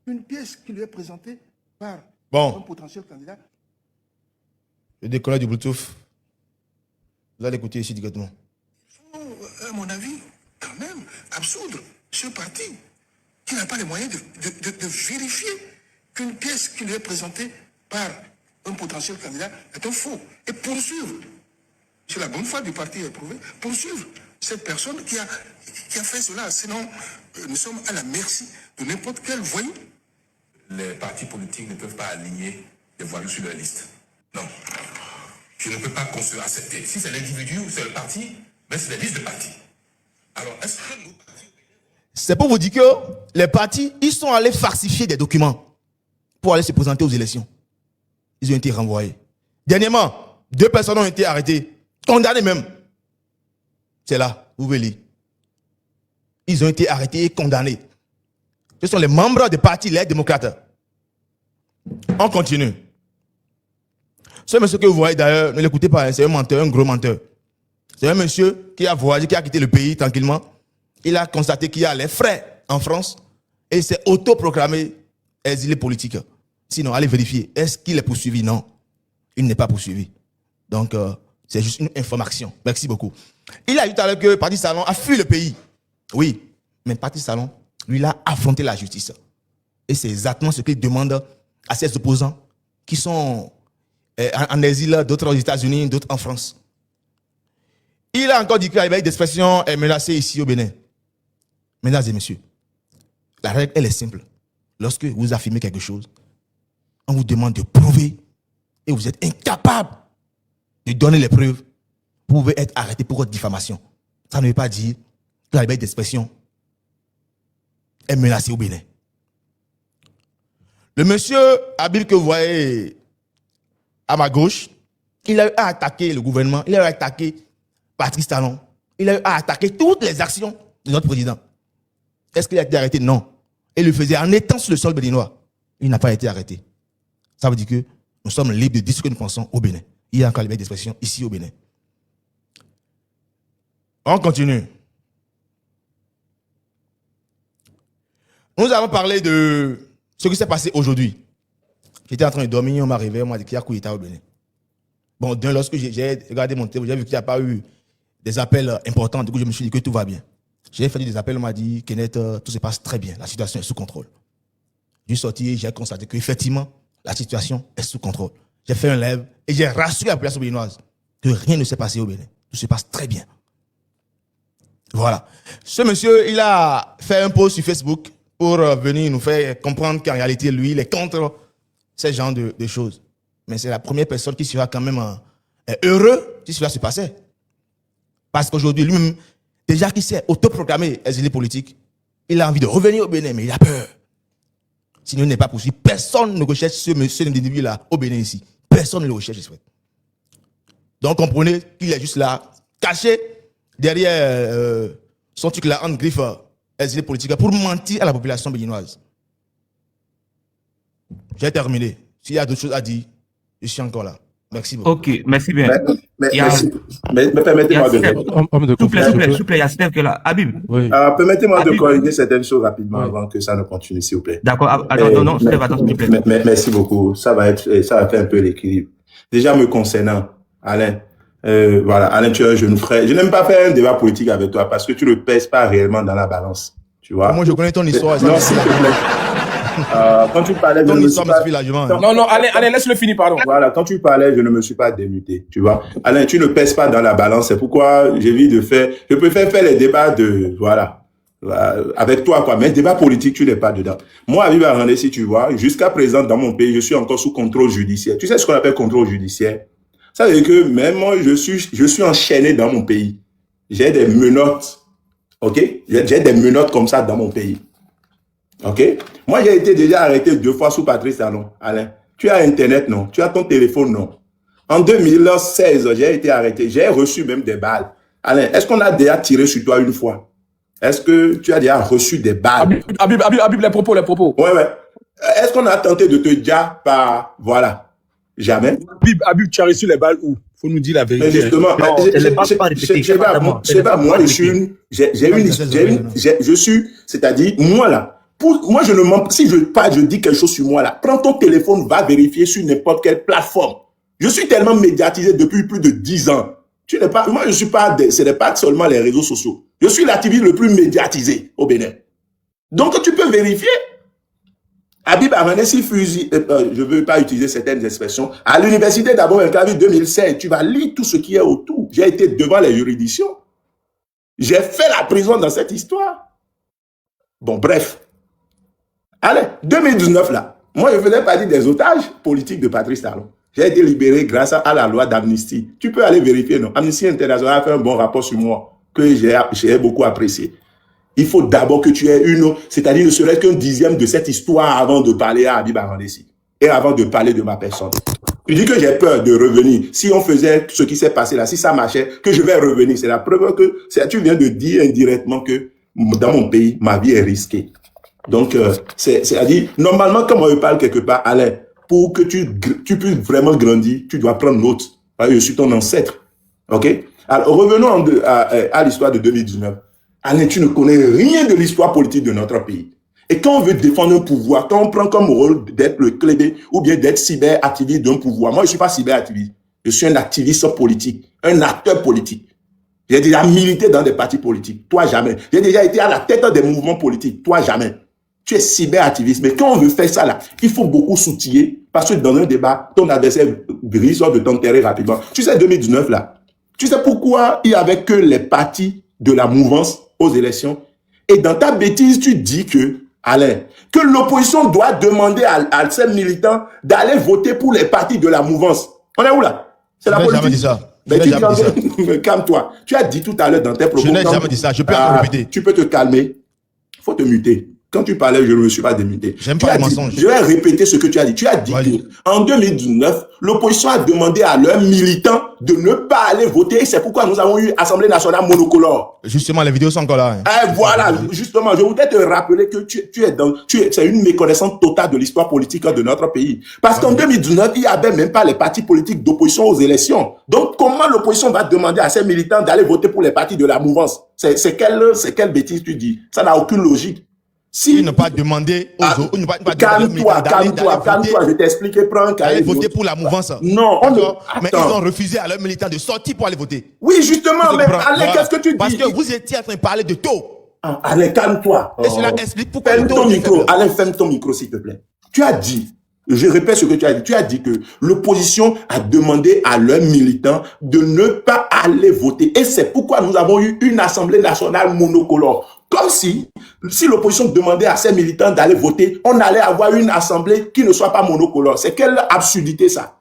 Une pièce qui lui est présentée par un potentiel candidat. Le décollage du Bluetooth. Vous allez écouter ici directement. À mon avis, quand même, absurde, ce parti qui n'a pas les moyens de vérifier qu'une pièce qui lui est présentée par un potentiel candidat est un faux. Et poursuivre, c'est la bonne foi du parti éprouvé, poursuivre cette personne qui a fait cela. Sinon, nous sommes à la merci de n'importe quel voyou. Les partis politiques ne peuvent pas aligner les voyous sur leur liste. Non. Je ne peux pas accepter. Si c'est l'individu ou c'est le parti, mais c'est les listes de partis. Alors, est-ce que nous... C'est pour vous dire que les partis, ils sont allés falsifier des documents pour aller se présenter aux élections. Ils ont été renvoyés. Dernièrement, 2 personnes ont été arrêtées, condamnées même. C'est là, vous pouvez lire. Ils ont été arrêtés et condamnés. Ce sont les membres des partis, les démocrates. On continue. Ce monsieur que vous voyez d'ailleurs, ne l'écoutez pas, c'est un menteur, un gros menteur. C'est un monsieur qui a voyagé, qui a quitté le pays tranquillement. Il a constaté qu'il y a les frais en France et il s'est autoproclamé exilé politique. Sinon, allez vérifier. Est-ce qu'il est poursuivi? Non. Il n'est pas poursuivi. Donc, c'est juste une information. Merci beaucoup. Il a dit tout à l'heure que Patrice Talon a fui le pays. Oui, mais Patrice Talon, lui, il a affronté la justice. Et c'est exactement ce qu'il demande à ses opposants qui sont en exil, d'autres aux États-Unis, d'autres en France. Il a encore dit que la liberté d'expression est menacée ici au Bénin. Mesdames et messieurs, la règle, elle est simple. Lorsque vous affirmez quelque chose, on vous demande de prouver et vous êtes incapable de donner les preuves, vous pouvez être arrêté pour votre diffamation. Ça ne veut pas dire que la liberté d'expression est menacée au Bénin. Le monsieur Habib que vous voyez à ma gauche, il a eu à attaquer le gouvernement, il a eu à attaquer Patrice Talon, il a eu à attaquer toutes les actions de notre président. Est-ce qu'il a été arrêté? Non. Il le faisait en étant sur le sol béninois. Il n'a pas été arrêté. Ça veut dire que nous sommes libres de dire ce que nous pensons au Bénin. Il y a encore liberté d'expression ici au Bénin. On continue. Nous allons parler de ce qui s'est passé aujourd'hui. J'étais en train de dormir, on m'a réveillé, on m'a dit qu'il y a coup d'État au Bénin. Bon, lorsque j'ai regardé mon téléphone, j'ai vu qu'il n'y a pas eu des appels importants. Du coup, je me suis dit que tout va bien. J'ai fait des appels, on m'a dit, Kenneth, tout se passe très bien, la situation est sous contrôle. Je suis sorti et j'ai constaté qu'effectivement, la situation est sous contrôle. J'ai fait un live et j'ai rassuré la population béninoise que rien ne s'est passé au Bénin. Tout se passe très bien. Voilà. Ce monsieur, il a fait un post sur Facebook pour venir nous faire comprendre qu'en réalité, lui, il est contre ce genre de choses. Mais c'est la première personne qui sera quand même est heureux si cela se passait. Parce qu'aujourd'hui, lui-même, déjà qu'il s'est autoproclamé exilé politique, il a envie de revenir au Bénin, mais il a peur. Sinon, il n'est pas poursuivi. Personne ne recherche ce individu-là au Bénin ici. Personne ne le recherche, je souhaite. Donc, comprenez qu'il est juste là, caché derrière son truc là, en griffe exilé politique, pour mentir à la population béninoise. J'ai terminé. S'il y a d'autres choses à dire, je suis encore là. Merci beaucoup. Ok, merci bien. Mais permettez-moi de... S'il vous plaît, il y a Steph qui est là. Habib. Oui. Permettez-moi de corriger certaines choses rapidement avant que ça ne continue, s'il vous plaît. D'accord, non, Steph, attends, s'il vous plaît. Merci beaucoup. Ça va faire un peu l'équilibre. Déjà, me concernant, Alain, voilà, Alain, tu es un jeune frère. Je n'aime pas faire un débat politique avec toi parce que tu ne pèses pas réellement dans la balance. Tu vois? Moi, je connais ton histoire. Non, s'il te plaît. Quand tu parlais, je ne me suis pas... Non, allez, laisse-le finir, pardon. Voilà, quand tu parlais, je ne me suis pas démuté, tu vois. Alain, tu ne pèses pas dans la balance, c'est pourquoi j'évite de faire... Je préfère faire les débats de... Voilà, avec toi, quoi. Mais débat politique, tu n'es pas dedans. Moi, Habib Arandé, si tu vois, jusqu'à présent, dans mon pays, je suis encore sous contrôle judiciaire. Tu sais ce qu'on appelle contrôle judiciaire? Ça veut dire que même moi, je suis enchaîné dans mon pays. J'ai des menottes, ok? J'ai des menottes comme ça dans mon pays. Ok? Moi, j'ai été déjà arrêté 2 fois sous Patrice Talon. Alain, tu as Internet, non? Tu as ton téléphone, non? En 2016, j'ai été arrêté. J'ai reçu même des balles. Alain, est-ce qu'on a déjà tiré sur toi une fois? Est-ce que tu as déjà reçu des balles? Habib, les propos. Ouais. Est-ce qu'on a tenté de te dire par... Voilà. Jamais. Habib, tu as reçu les balles où? Faut nous dire la vérité. Mais justement, c'est-à-dire, moi là, moi, je ne mens pas. Si je dis quelque chose sur moi là, prends ton téléphone, va vérifier sur n'importe quelle plateforme. Je suis tellement médiatisé depuis plus de 10 ans. Moi, je suis pas, ce n'est pas seulement les réseaux sociaux. Je suis l'activiste le plus médiatisé au Bénin. Donc, tu peux vérifier. Habib Arandé, si fusil, je veux pas utiliser certaines expressions, à l'université d'abord, en 2016, tu vas lire tout ce qui est autour. J'ai été devant les juridictions. J'ai fait la prison dans cette histoire. Bon, bref. Allez, 2019 là, moi je faisais partie des otages politiques de Patrice Talon. J'ai été libéré grâce à la loi d'amnistie. Tu peux aller vérifier, non? Amnesty International a fait un bon rapport sur moi, que j'ai beaucoup apprécié. Il faut d'abord que tu aies c'est-à-dire ne serait-ce qu'un dixième de cette histoire avant de parler à Habib Arandé et avant de parler de ma personne. Tu dis que j'ai peur de revenir. Si on faisait ce qui s'est passé là, si ça marchait, que je vais revenir. C'est la preuve que tu viens de dire indirectement que dans mon pays, ma vie est risquée. Donc, c'est-à-dire, normalement, quand on me parle quelque part, Alain, pour que tu puisses vraiment grandir, tu dois prendre note. Je suis ton ancêtre. OK? Alors, revenons à l'histoire de 2019. Alain, tu ne connais rien de l'histoire politique de notre pays. Et quand on veut défendre un pouvoir, quand on prend comme rôle d'être le clébé ou bien d'être cyber-activiste d'un pouvoir, moi, je ne suis pas cyber-activiste. Je suis un activiste politique, un acteur politique. J'ai déjà milité dans des partis politiques. Toi, jamais. J'ai déjà été à la tête des mouvements politiques. Toi, jamais. Tu es cyber-activiste. Mais quand on veut faire ça, là, il faut beaucoup s'outiller. Parce que dans un débat, ton adversaire risque de t'enterrer rapidement. Tu sais, 2019, là, tu sais pourquoi il n'y avait que les partis de la mouvance aux élections? Et dans ta bêtise, tu dis que, Alain, que l'opposition doit demander à ses militants d'aller voter pour les partis de la mouvance. On est où, là? C'est la politique. Jamais dit ça. Calme-toi. Tu as dit tout à l'heure dans tes propos. Je n'ai jamais dit ça. Je peux répéter. Tu peux te calmer. Il faut te muter. Quand tu parlais, je ne me suis pas démuté. J'aime pas les mensonges. Je vais répéter ce que tu as dit. Tu as dit qu'en 2019, l'opposition a demandé à leurs militants de ne pas aller voter. C'est pourquoi nous avons eu Assemblée nationale monocolore. Justement, les vidéos sont encore là. Voilà, justement, je voudrais te rappeler que c'est une méconnaissance totale de l'histoire politique de notre pays. Parce qu'en 2019, il n'y avait même pas les partis politiques d'opposition aux élections. Donc, comment l'opposition va demander à ses militants d'aller voter pour les partis de la mouvance? C'est quelle bêtise tu dis? Ça n'a aucune logique. Si ils n'ont pas demandé aux autres, calme-toi, je t'explique, prends un cahier. Aller voter pour la mouvance. Non, mais ils ont refusé à leurs militants de sortir pour aller voter. Oui, justement, mais Alain, qu'est-ce que tu dis? Parce que vous étiez en train de parler de taux. Alain, calme-toi. Et cela explique pourquoi. Ferme ton micro. Alain, ferme ton micro, s'il te plaît. Tu as dit, je répète ce que tu as dit. Tu as dit que l'opposition a demandé à leurs militants de ne pas aller voter. Et c'est pourquoi nous avons eu une Assemblée nationale monocolore. Comme si l'opposition demandait à ses militants d'aller voter, on allait avoir une assemblée qui ne soit pas monocolore. C'est quelle absurdité ça?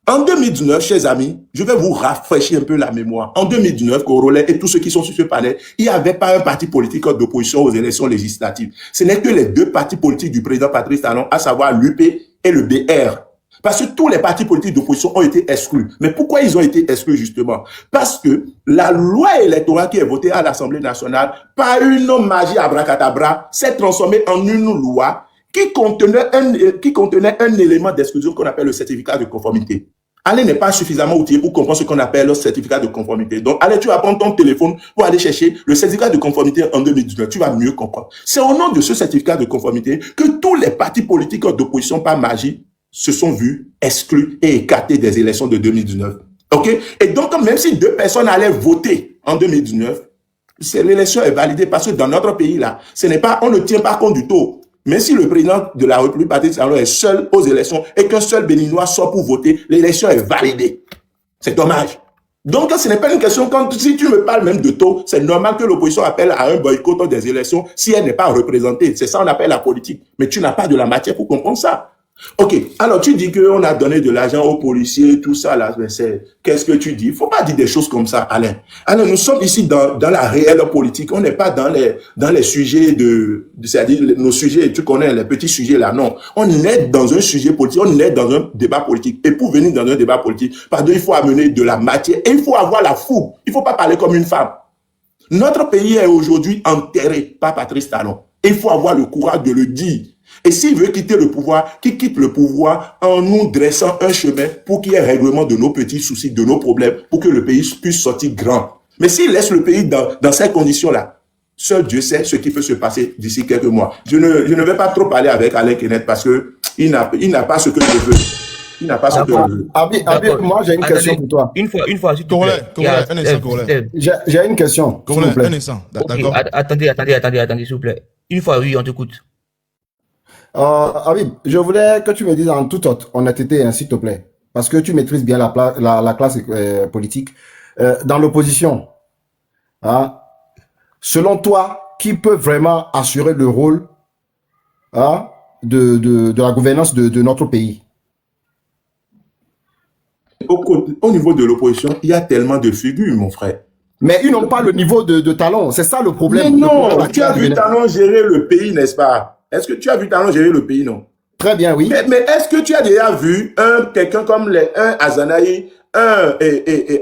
En 2019, chers amis, je vais vous rafraîchir un peu la mémoire. En 2019, Corolet et tous ceux qui sont sur ce panel, il n'y avait pas un parti politique d'opposition aux élections législatives. Ce n'est que les deux partis politiques du président Patrice Talon, à savoir l'UP et le BR. Parce que tous les partis politiques d'opposition ont été exclus. Mais pourquoi ils ont été exclus justement? Parce que la loi électorale qui est votée à l'Assemblée nationale, par une magie abracadabra, s'est transformée en une loi qui contenait un élément d'exclusion qu'on appelle le certificat de conformité. Alain n'est pas suffisamment outillé pour comprendre ce qu'on appelle le certificat de conformité. Donc, allez, tu vas prendre ton téléphone pour aller chercher le certificat de conformité en 2019. Tu vas mieux comprendre. C'est au nom de ce certificat de conformité que tous les partis politiques d'opposition par magie se sont vus exclus et écartés des élections de 2019. OK? Et donc, même si deux personnes allaient voter en 2019, l'élection est validée parce que dans notre pays, là, on ne tient pas compte du taux. Mais si le président de la République, Patrice Talon, est seul aux élections et qu'un seul Béninois sort pour voter, l'élection est validée. C'est dommage. Donc, ce n'est pas une question, si tu me parles même de taux, c'est normal que l'opposition appelle à un boycott des élections si elle n'est pas représentée. C'est ça qu'on appelle la politique. Mais tu n'as pas de la matière pour comprendre ça. Ok, alors tu dis qu'on a donné de l'argent aux policiers, tout ça là, qu'est-ce que tu dis? Il ne faut pas dire des choses comme ça, Alain. Alors nous sommes ici dans la réelle politique, on n'est pas dans les sujets c'est-à-dire nos sujets, tu connais les petits sujets là, non. On est dans un sujet politique, on est dans un débat politique. Et pour venir dans un débat politique, pardon, il faut amener de la matière et il faut avoir la fougue. Il ne faut pas parler comme une femme. Notre pays est aujourd'hui enterré par Patrice Talon. Il faut avoir le courage de le dire. Et s'il veut quitter le pouvoir, qu'il quitte le pouvoir en nous dressant un chemin pour qu'il y ait règlement de nos petits soucis, de nos problèmes, pour que le pays puisse sortir grand. Mais s'il laisse le pays dans ces conditions-là, seul Dieu sait ce qui peut se passer d'ici quelques mois. Je ne vais pas trop parler avec Alain Kenneth parce que il n'a pas ce que je veux. Il n'a pas ce que je veux. Habib, moi j'ai une question pour toi. Une fois, s'il te plaît. Un instant, Corolet. J'ai une question. Corolet, s'il vous plaît. un instant. D'accord. Attendez, s'il vous plaît. Une fois, oui, on t'écoute. Habib, je voulais que tu me dises en toute honnêteté, s'il te plaît, parce que tu maîtrises bien la classe politique. Dans l'opposition, hein, selon toi, qui peut vraiment assurer le rôle de la gouvernance de notre pays? Au niveau de l'opposition, il y a tellement de figures, mon frère. Mais ils n'ont pas le niveau de Talon, c'est ça le problème. Mais non, tu as vu Talon gérer le pays, n'est-ce pas? Est-ce que tu as vu Talon gérer le pays, non? Très bien, oui. Mais est-ce que tu as déjà vu quelqu'un comme un Azanaï, un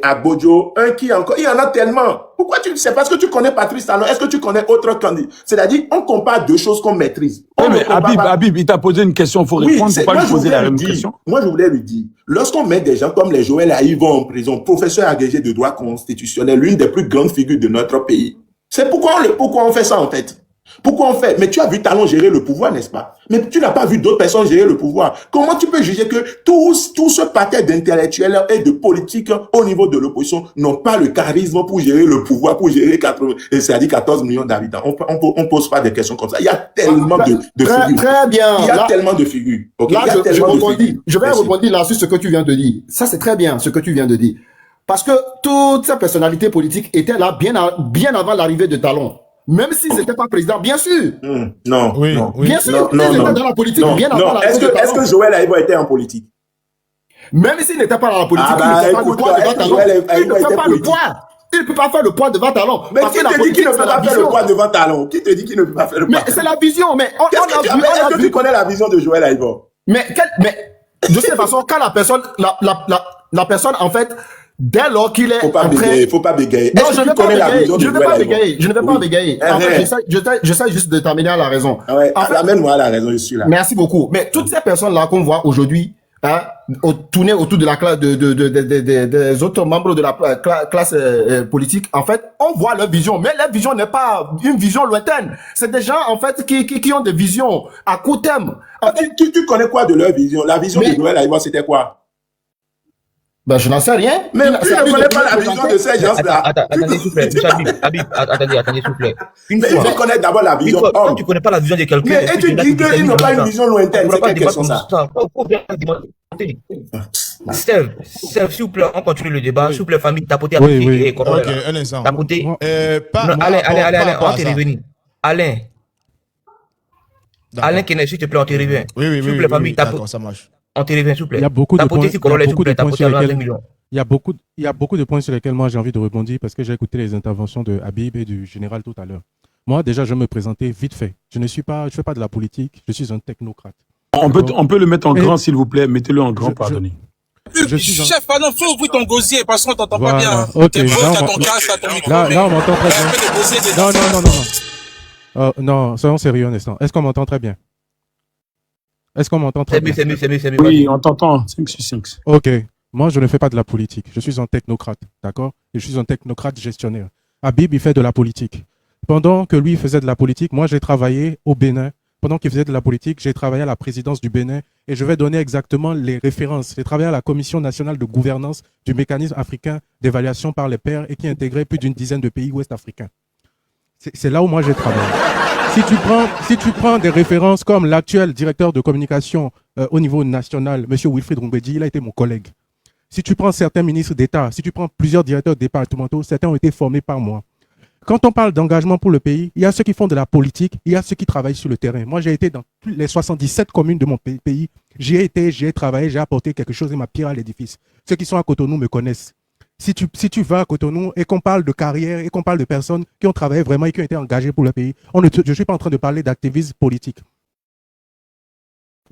Abodjo, un qui encore? Il y en a tellement. Pourquoi c'est parce que tu connais Patrice Talon. Est-ce que tu connais autre candidat? C'est-à-dire, on compare deux choses qu'on maîtrise. Mais Habib, il t'a posé une question, il faut répondre, il ne faut pas lui poser la même question. Moi, je voulais lui dire, lorsqu'on met des gens comme les Joël Aïe en prison, professeur agrégé de droit constitutionnel, l'une des plus grandes figures de notre pays, c'est pourquoi on fait ça en fait. Pourquoi on fait? Mais tu as vu Talon gérer le pouvoir, n'est-ce pas? Mais tu n'as pas vu d'autres personnes gérer le pouvoir. Comment tu peux juger que tout ce paquet d'intellectuels et de politiques au niveau de l'opposition n'ont pas le charisme pour gérer le pouvoir, pour gérer 14 millions d'habitants? On pose pas des questions comme ça. Il y a tellement de figures. Très bien. Il y a tellement de figures. Okay? Là, je vais rebondir là sur ce que tu viens de dire. Ça, c'est très bien, ce que tu viens de dire. Parce que toutes ces personnalités politiques étaient là bien avant l'arrivée de Talon. Même s'ils n'étaient pas présidents, bien sûr. Non. Bien sûr, ils étaient dans la politique bien avant la Est-ce que Joël Aïbo était en politique? Même s'il n'était pas dans la politique, il ne fait pas le poids devant Talon. Il ne peut pas faire le poids devant Talon. Mais qui te dit qu'il ne peut pas faire le poids devant Talon? Qui te dit qu'il ne peut pas faire le poids? Mais c'est la vision. Mais est-ce que tu connais la vision de Joël Aïbo? Mais de cette façon, quand la personne, en fait, dès lors qu'il est faut pas bégayer. Non, je ne vais pas bégayer. En fait, j'essaie juste de terminer à la raison. Ouais, amène-moi à la raison, je suis là. Merci beaucoup. Mais toutes ces personnes-là qu'on voit aujourd'hui, tourner autour de la classe des autres membres de la classe politique, en fait, on voit leur vision. Mais leur vision n'est pas une vision lointaine. C'est des gens, en fait, qui ont des visions à court terme. Tu connais quoi de leur vision? La vision de Joël Aïbo, c'était quoi? Ben, je n'en sais rien. Mais tu ne connais pas la vision de ces gens-là. Attendez, s'il vous plaît. Habib, attendez, s'il vous plaît. Mais il faut connaître d'abord la vision. Quand tu ne connais pas la vision de quelqu'un. Mais et tu dis qu'ils n'ont pas une vision lointaine. C'est quelle question ça? Steve, s'il vous plaît, on continue le débat. S'il vous plaît, famille, tapotez avec et Corolla. Ok, un instant. Tapotez. Alain, on t'est revenu. Alain Kenneth, s'il te plaît, on t'est revenu. Oui. S'il vous plaît, famille, d'accord, ça marche. On te revient, s'il vous plaît. Il y a beaucoup de points, Tapoter, s'il vous plaît, tapoter à 25 millions. il y a beaucoup de points sur lesquels moi j'ai envie de rebondir parce que j'ai écouté les interventions de Habib et du général tout à l'heure. Moi, déjà, je vais me présenter vite fait. Je fais pas de la politique, je suis un technocrate. On peut le mettre en grand, s'il vous plaît. Mettez-le en grand, pardonnez. Chef, pardon, faut ouvrir ton gosier parce qu'on t'entend pas Voilà. bien. Ok, T'es beau, là, t'as ton casque, t'as ton micro. là, on m'entend très Un peu de gosier bien. dedans. Non, soyons sérieux un instant. Est-ce qu'on m'entend très bien? Est-ce qu'on m'entend très bien? C'est mieux. Oui, on t'entend. 5 sur 5. Ok. Moi, je ne fais pas de la politique. Je suis un technocrate, d'accord? Et je suis un technocrate gestionnaire. Habib, il fait de la politique. Pendant que lui faisait de la politique, moi, j'ai travaillé au Bénin. Pendant qu'il faisait de la politique, j'ai travaillé à la présidence du Bénin et je vais donner exactement les références. J'ai travaillé à la Commission nationale de gouvernance du mécanisme africain d'évaluation par les pairs et qui intégrait plus d'une dizaine de pays ouest-africains. C'est là où moi j'ai travaillé. Si tu prends des références comme l'actuel directeur de communication au niveau national, M. Wilfried Rumbedji, il a été mon collègue. Si tu prends certains ministres d'État, si tu prends plusieurs directeurs départementaux, certains ont été formés par moi. Quand on parle d'engagement pour le pays, il y a ceux qui font de la politique, il y a ceux qui travaillent sur le terrain. Moi, j'ai été dans les 77 communes de mon pays. J'y ai travaillé, j'ai apporté quelque chose et ma pierre à l'édifice. Ceux qui sont à Cotonou me connaissent. Si tu vas à Cotonou et qu'on parle de carrière et qu'on parle de personnes qui ont travaillé vraiment et qui ont été engagées pour le pays, je ne suis pas en train de parler d'activisme politique.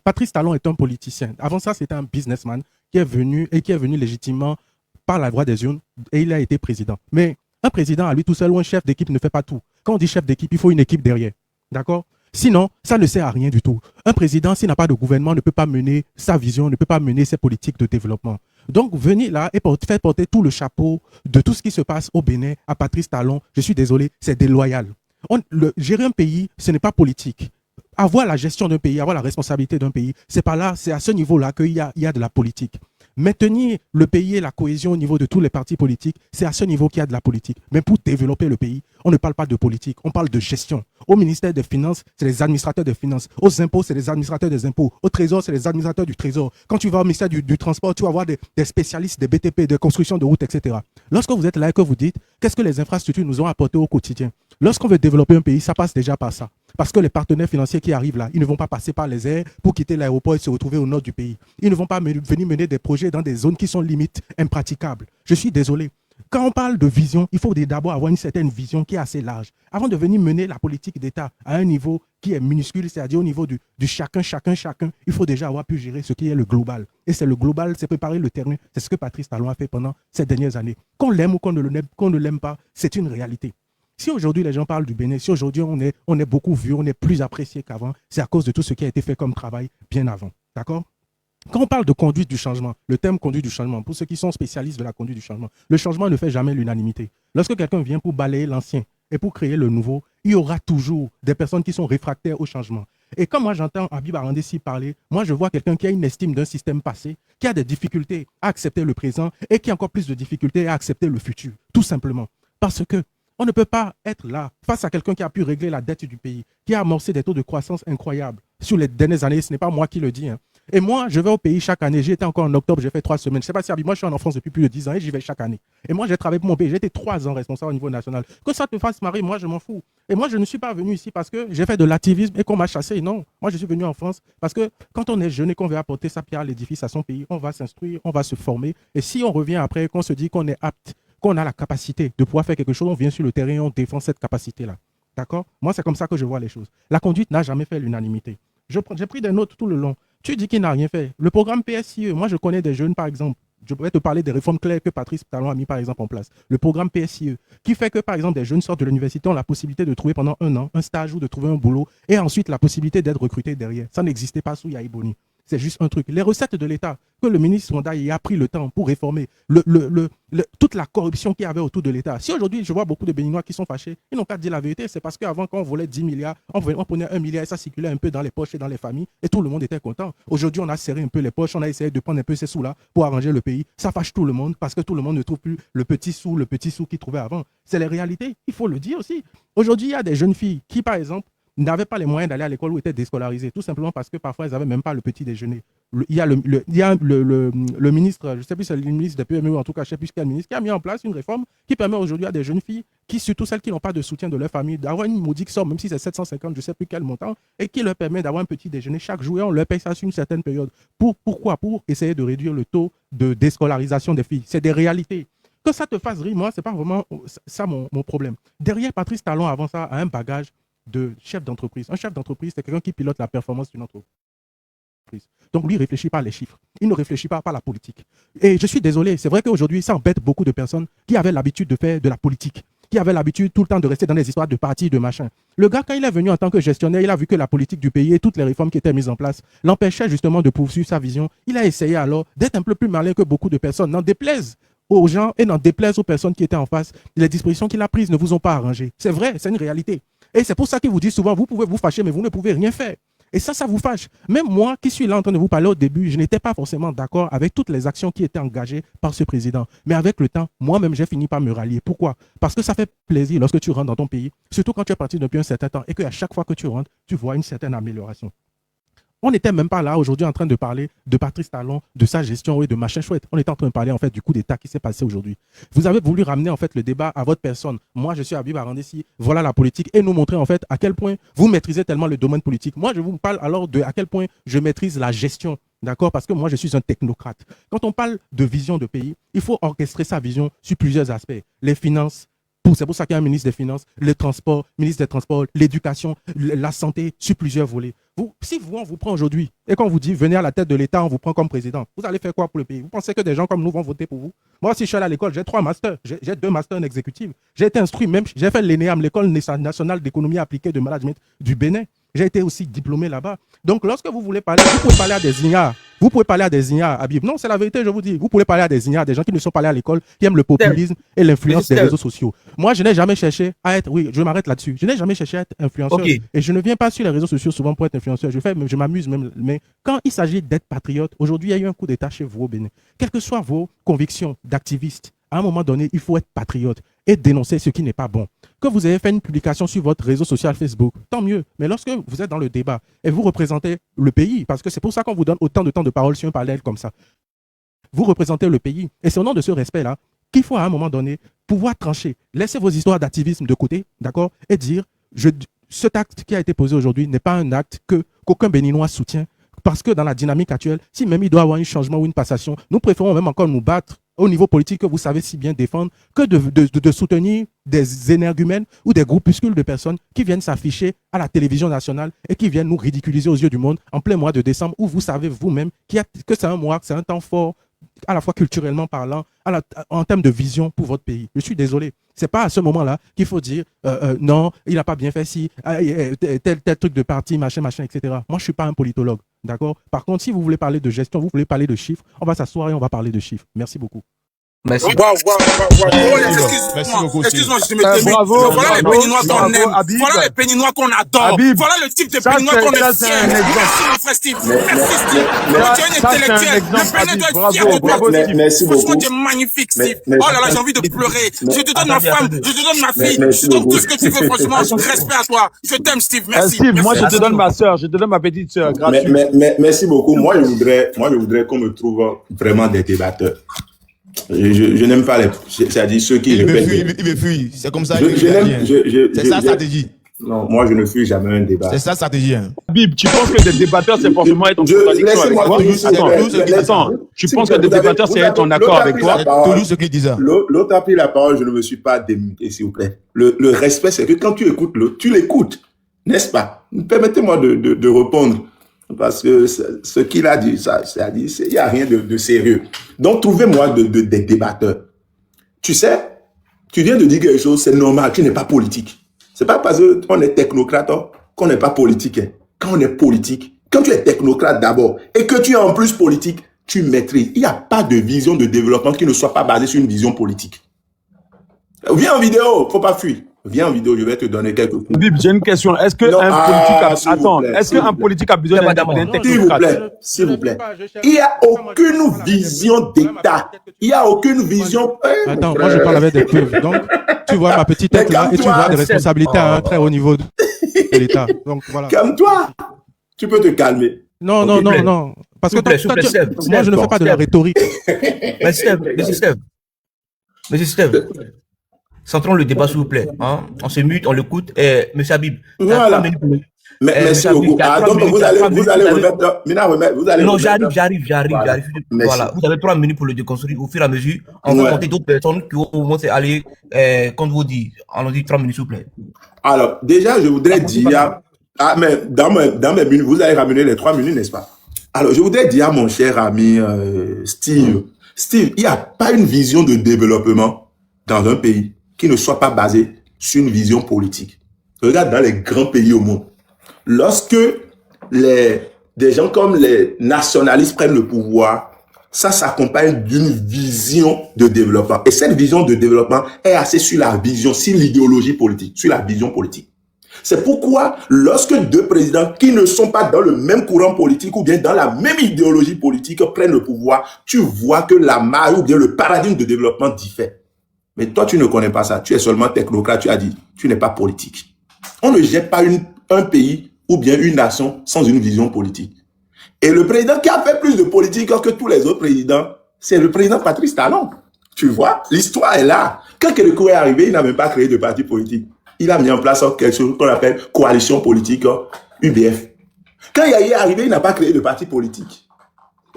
Patrice Talon est un politicien. Avant ça, c'était un businessman qui est venu légitimement par la voie des urnes et il a été président. Mais un président à lui tout seul ou un chef d'équipe ne fait pas tout. Quand on dit chef d'équipe, il faut une équipe derrière. D'accord? Sinon, ça ne sert à rien du tout. Un président, s'il n'a pas de gouvernement, ne peut pas mener sa vision, ne peut pas mener ses politiques de développement. Donc, venir là et faire porter tout le chapeau de tout ce qui se passe au Bénin à Patrice Talon, je suis désolé, c'est déloyal. Gérer un pays, ce n'est pas politique. Avoir la gestion d'un pays, avoir la responsabilité d'un pays, c'est pas là, c'est à ce niveau-là qu'il y a de la politique. Maintenir le pays et la cohésion au niveau de tous les partis politiques, c'est à ce niveau qu'il y a de la politique. Mais pour développer le pays, on ne parle pas de politique, on parle de gestion. Au ministère des Finances, c'est les administrateurs des finances. Aux impôts, c'est les administrateurs des impôts. Au Trésor, c'est les administrateurs du Trésor. Quand tu vas au ministère du Transport, tu vas voir des spécialistes, des BTP, de construction de routes, etc. Lorsque vous êtes là et que vous dites, qu'est-ce que les infrastructures nous ont apporté au quotidien? Lorsqu'on veut développer un pays, ça passe déjà par ça. Parce que les partenaires financiers qui arrivent là, ils ne vont pas passer par les airs pour quitter l'aéroport et se retrouver au nord du pays. Ils ne vont pas venir mener des projets dans des zones qui sont limite impraticables. Je suis désolé. Quand on parle de vision, il faut d'abord avoir une certaine vision qui est assez large. Avant de venir mener la politique d'État à un niveau qui est minuscule, c'est-à-dire au niveau du chacun, il faut déjà avoir pu gérer ce qui est le global. Et c'est le global, c'est préparer le terrain. C'est ce que Patrice Talon a fait pendant ces dernières années. Qu'on l'aime ou qu'on ne l'aime pas, c'est une réalité. Si aujourd'hui les gens parlent du Bénin, si aujourd'hui on est beaucoup vu, on est plus apprécié qu'avant, c'est à cause de tout ce qui a été fait comme travail bien avant. D'accord? Quand on parle de conduite du changement, le terme conduite du changement, pour ceux qui sont spécialistes de la conduite du changement, le changement ne fait jamais l'unanimité. Lorsque quelqu'un vient pour balayer l'ancien et pour créer le nouveau, il y aura toujours des personnes qui sont réfractaires au changement. Et quand moi j'entends Habib Arandessi parler, moi je vois quelqu'un qui a une estime d'un système passé, qui a des difficultés à accepter le présent et qui a encore plus de difficultés à accepter le futur, tout simplement. Parce que on ne peut pas être là face à quelqu'un qui a pu régler la dette du pays, qui a amorcé des taux de croissance incroyables sur les dernières années. Ce n'est pas moi qui le dis. Et moi, je vais au pays chaque année. J'y étais encore en octobre, j'ai fait 3 semaines. Je ne sais pas si moi, je suis en France depuis plus de 10 ans et j'y vais chaque année. Et moi, j'ai travaillé pour mon pays. J'ai été 3 ans responsable au niveau national. Que ça te fasse marrer, moi, je m'en fous. Et moi, je ne suis pas venu ici parce que j'ai fait de l'activisme et qu'on m'a chassé. Non, moi, je suis venu en France parce que quand on est jeune et qu'on veut apporter sa pierre à l'édifice à son pays, on va s'instruire, on va se former. Et si on revient après, qu'on se dit qu'on est apte, qu'on a la capacité de pouvoir faire quelque chose, on vient sur le terrain et on défend cette capacité-là. D'accord? Moi, c'est comme ça que je vois les choses. La conduite n'a jamais fait l'unanimité. J'ai pris des notes tout le long. Tu dis qu'il n'a rien fait. Le programme PSIE, moi, je connais des jeunes, par exemple. Je pourrais te parler des réformes claires que Patrice Talon a mis, par exemple, en place. Le programme PSIE, qui fait que, par exemple, des jeunes sortent de l'université, ont la possibilité de trouver pendant 1 an un stage ou de trouver un boulot et ensuite la possibilité d'être recruté derrière. Ça n'existait pas sous Yahi Boni. C'est juste un truc. Les recettes de l'État, que le ministre Sondaï a pris le temps pour réformer toute la corruption qu'il y avait autour de l'État. Si aujourd'hui, je vois beaucoup de Béninois qui sont fâchés, ils n'ont qu'à dire la vérité. C'est parce qu'avant, quand on volait 10 milliards, on prenait 1 milliard et ça circulait un peu dans les poches et dans les familles et tout le monde était content. Aujourd'hui, on a serré un peu les poches, on a essayé de prendre un peu ces sous-là pour arranger le pays. Ça fâche tout le monde parce que tout le monde ne trouve plus le petit sou qu'il trouvait avant. C'est les réalités. Il faut le dire aussi. Aujourd'hui, il y a des jeunes filles qui, par exemple, n'avaient pas les moyens d'aller à l'école ou étaient déscolarisés, tout simplement parce que parfois ils n'avaient même pas le petit déjeuner. Il y a le ministre, je ne sais plus si c'est le ministre des PME, ou en tout cas je ne sais plus quel ministre, qui a mis en place une réforme qui permet aujourd'hui à des jeunes filles, surtout celles qui n'ont pas de soutien de leur famille, d'avoir une modique somme, même si c'est 750, je ne sais plus quel montant, et qui leur permet d'avoir un petit déjeuner chaque jour et on leur paye ça sur une certaine période. Pourquoi? Pour essayer de réduire le taux de déscolarisation des filles. C'est des réalités. Que ça te fasse rire, moi, ce n'est pas vraiment ça mon problème. Derrière Patrice Talon, avant ça, a un bagage de chef d'entreprise. Un chef d'entreprise, c'est quelqu'un qui pilote la performance d'une entreprise. Donc lui, il ne réfléchit pas les chiffres. Il ne réfléchit pas la politique. Et je suis désolé, c'est vrai qu'aujourd'hui, ça embête beaucoup de personnes qui avaient l'habitude de faire de la politique, qui avaient l'habitude tout le temps de rester dans des histoires de partis, de machin. Le gars, quand il est venu en tant que gestionnaire, il a vu que la politique du pays et toutes les réformes qui étaient mises en place l'empêchaient justement de poursuivre sa vision. Il a essayé alors d'être un peu plus malin que beaucoup de personnes. N'en déplaise aux gens et n'en déplaise aux personnes qui étaient en face. Les dispositions qu'il a prises ne vous ont pas arrangé. C'est vrai, c'est une réalité. Et c'est pour ça qu'il vous dit souvent, vous pouvez vous fâcher, mais vous ne pouvez rien faire. Et ça vous fâche. Même moi qui suis là en train de vous parler au début, je n'étais pas forcément d'accord avec toutes les actions qui étaient engagées par ce président. Mais avec le temps, moi-même, j'ai fini par me rallier. Pourquoi? Parce que ça fait plaisir lorsque tu rentres dans ton pays, surtout quand tu es parti depuis un certain temps et qu'à chaque fois que tu rentres, tu vois une certaine amélioration. On n'était même pas là aujourd'hui en train de parler de Patrice Talon, de sa gestion et de machin chouette. On était en train de parler en fait du coup d'État qui s'est passé aujourd'hui. Vous avez voulu ramener en fait le débat à votre personne. Moi, je suis Habib Arandessi, voilà la politique et nous montrer en fait à quel point vous maîtrisez tellement le domaine politique. Moi, je vous parle alors de à quel point je maîtrise la gestion. D'accord? Parce que moi, je suis un technocrate. Quand on parle de vision de pays, il faut orchestrer sa vision sur plusieurs aspects. Les finances. C'est pour ça qu'il y a un ministre des Finances, le transport, ministre des Transports, l'éducation, la santé, sur plusieurs volets. Si on vous prend aujourd'hui et qu'on vous dit venez à la tête de l'État, on vous prend comme président, vous allez faire quoi pour le pays? Vous pensez que des gens comme nous vont voter pour vous? Moi, si je suis allé à l'école, j'ai 3 masters, j'ai 2 masters en exécutif. J'ai été instruit, même j'ai fait l'ENEAM, l'École nationale d'économie appliquée de management du Bénin. J'ai été aussi diplômé là-bas. Donc, lorsque vous voulez parler, vous pouvez parler à des ignares. Vous pouvez parler à des ignares, Habib. Non, c'est la vérité, je vous dis. Vous pouvez parler à des ignares, des gens qui ne sont pas allés à l'école, qui aiment le populisme et l'influence des réseaux sociaux. Moi, je n'ai jamais cherché à être, oui, je m'arrête là-dessus. Je n'ai jamais cherché à être influenceur. Okay. Et je ne viens pas sur les réseaux sociaux souvent pour être influenceur. Je m'amuse même. Mais quand il s'agit d'être patriote, aujourd'hui, il y a eu un coup d'État chez vous au Bénin. Quelles que soient vos convictions d'activiste, à un moment donné, il faut être patriote et dénoncer ce qui n'est pas bon. Que vous ayez fait une publication sur votre réseau social Facebook, tant mieux. Mais lorsque vous êtes dans le débat et vous représentez le pays, parce que c'est pour ça qu'on vous donne autant de temps de parole sur un panel comme ça, vous représentez le pays. Et c'est au nom de ce respect-là qu'il faut à un moment donné pouvoir trancher. Laissez vos histoires d'activisme de côté, d'accord, et dire, cet acte qui a été posé aujourd'hui n'est pas un acte qu'aucun Béninois soutient. Parce que dans la dynamique actuelle, si même il doit y avoir un changement ou une passation, nous préférons même encore nous battre au niveau politique que vous savez si bien défendre que de soutenir des énergumènes ou des groupuscules de personnes qui viennent s'afficher à la télévision nationale et qui viennent nous ridiculiser aux yeux du monde en plein mois de décembre où vous savez vous-même que c'est un mois, que c'est un temps fort à la fois culturellement parlant, en termes de vision pour votre pays. Je suis désolé. C'est pas à ce moment-là qu'il faut dire non, il n'a pas bien fait si, tel truc de parti, machin, etc. Moi, je suis pas un politologue. D'accord? Par contre, si vous voulez parler de gestion, vous voulez parler de chiffres, on va s'asseoir et on va parler de chiffres. Merci beaucoup. Merci. Excuse-moi, je me témé. Voilà les Béninois qu'on aime. Voilà les Béninois qu'on adore. Voilà le type de Béninois qu'on est fier. Merci, mon frère Steve. Merci, Steve. Tu es un intellectuel. Le Bénin doit être fier de toi. Merci beaucoup. Franchement, tu es magnifique, Steve. Oh là là, j'ai envie de pleurer. Je te donne ma femme, je te donne ma fille. Je te donne tout ce que tu veux, franchement. Respect à toi. Je t'aime, Steve. Merci. Steve, moi, je te donne ma soeur. Je te donne ma petite soeur. Gratuit. Merci beaucoup. Moi, je voudrais qu'on me trouve vraiment des débatteurs. Je n'aime pas c'est-à-dire ceux qui... Il me fuit. C'est comme ça. C'est sa stratégie. Non, moi, je ne fuis jamais un débat. C'est sa stratégie. Hein. Habib, tu penses que des débatteurs, c'est forcément être en contradiction avec toi? Attends, tu penses que des débatteurs, c'est être en accord avec toi? Toujours ce qu'il disait. L'autre a pris la parole, je ne me suis pas démuté, s'il vous plaît. Le respect, c'est que quand tu écoutes l'autre, tu l'écoutes, n'est-ce pas? Permettez-moi de répondre. Parce que ce qu'il a dit, c'est-à-dire, il n'y a rien de sérieux. Donc, trouvez-moi des débatteurs. Tu sais, tu viens de dire quelque chose, c'est normal, tu n'es pas politique. C'est pas parce qu'on est technocrate qu'on n'est pas politique. Quand on est politique, quand tu es technocrate d'abord et que tu es en plus politique, tu maîtrises. Il n'y a pas de vision de développement qui ne soit pas basée sur une vision politique. Viens en vidéo, faut pas fuir. Viens en vidéo, je vais te donner quelques coups. Bib, j'ai une question. Est-ce qu'un politique a besoin d'un technocrate? S'il vous plaît. Il n'y a aucune vision d'État. Il n'y a aucune vision. Attends, moi je parle avec des preuves. Donc, tu vois ma petite tête là et tu vois des responsabilités à un très haut niveau. de l'État. Donc voilà. Calme-toi. Tu peux te calmer. Non, Ok, plaît. non. Parce que S'il vous plaît, Steph, moi, je ne fais pas de la rhétorique. Monsieur Steph, centrons le débat, s'il vous plaît. Hein? On se mute, on l'écoute. Monsieur Habib, Voilà. Merci beaucoup. Donc, vous allez remettre. Vous allez non, remettre. j'arrive. Voilà. Vous avez 3 minutes pour le déconstruire au fur et à mesure. On va compter d'autres personnes qui vont aller, comme vous dites, on dit 3 minutes, s'il vous plaît. Alors, déjà, je voudrais dire. Ah, mais dans mes minutes, vous allez ramener les 3 minutes, n'est-ce pas? Alors, je voudrais dire à mon cher ami Steve, il n'y a pas une vision de développement dans un pays qui ne soit pas basée sur une vision politique. Regarde dans les grands pays au monde. Lorsque des gens comme les nationalistes prennent le pouvoir, ça s'accompagne d'une vision de développement. Et cette vision de développement est assez sur la vision, sur l'idéologie politique, sur la vision politique. C'est pourquoi, lorsque deux présidents qui ne sont pas dans le même courant politique ou bien dans la même idéologie politique prennent le pouvoir, tu vois que la marge ou bien le paradigme de développement diffère. Mais toi, tu ne connais pas ça. Tu es seulement technocrate, tu as dit, tu n'es pas politique. On ne jette pas un pays ou bien une nation sans une vision politique. Et le président qui a fait plus de politique que tous les autres présidents, c'est le président Patrice Talon. Tu vois, l'histoire est là. Quand Kérékou est arrivé, il n'a même pas créé de parti politique. Il a mis en place quelque chose qu'on appelle coalition politique, UBF. Quand Yahi est arrivé, il n'a pas créé de parti politique.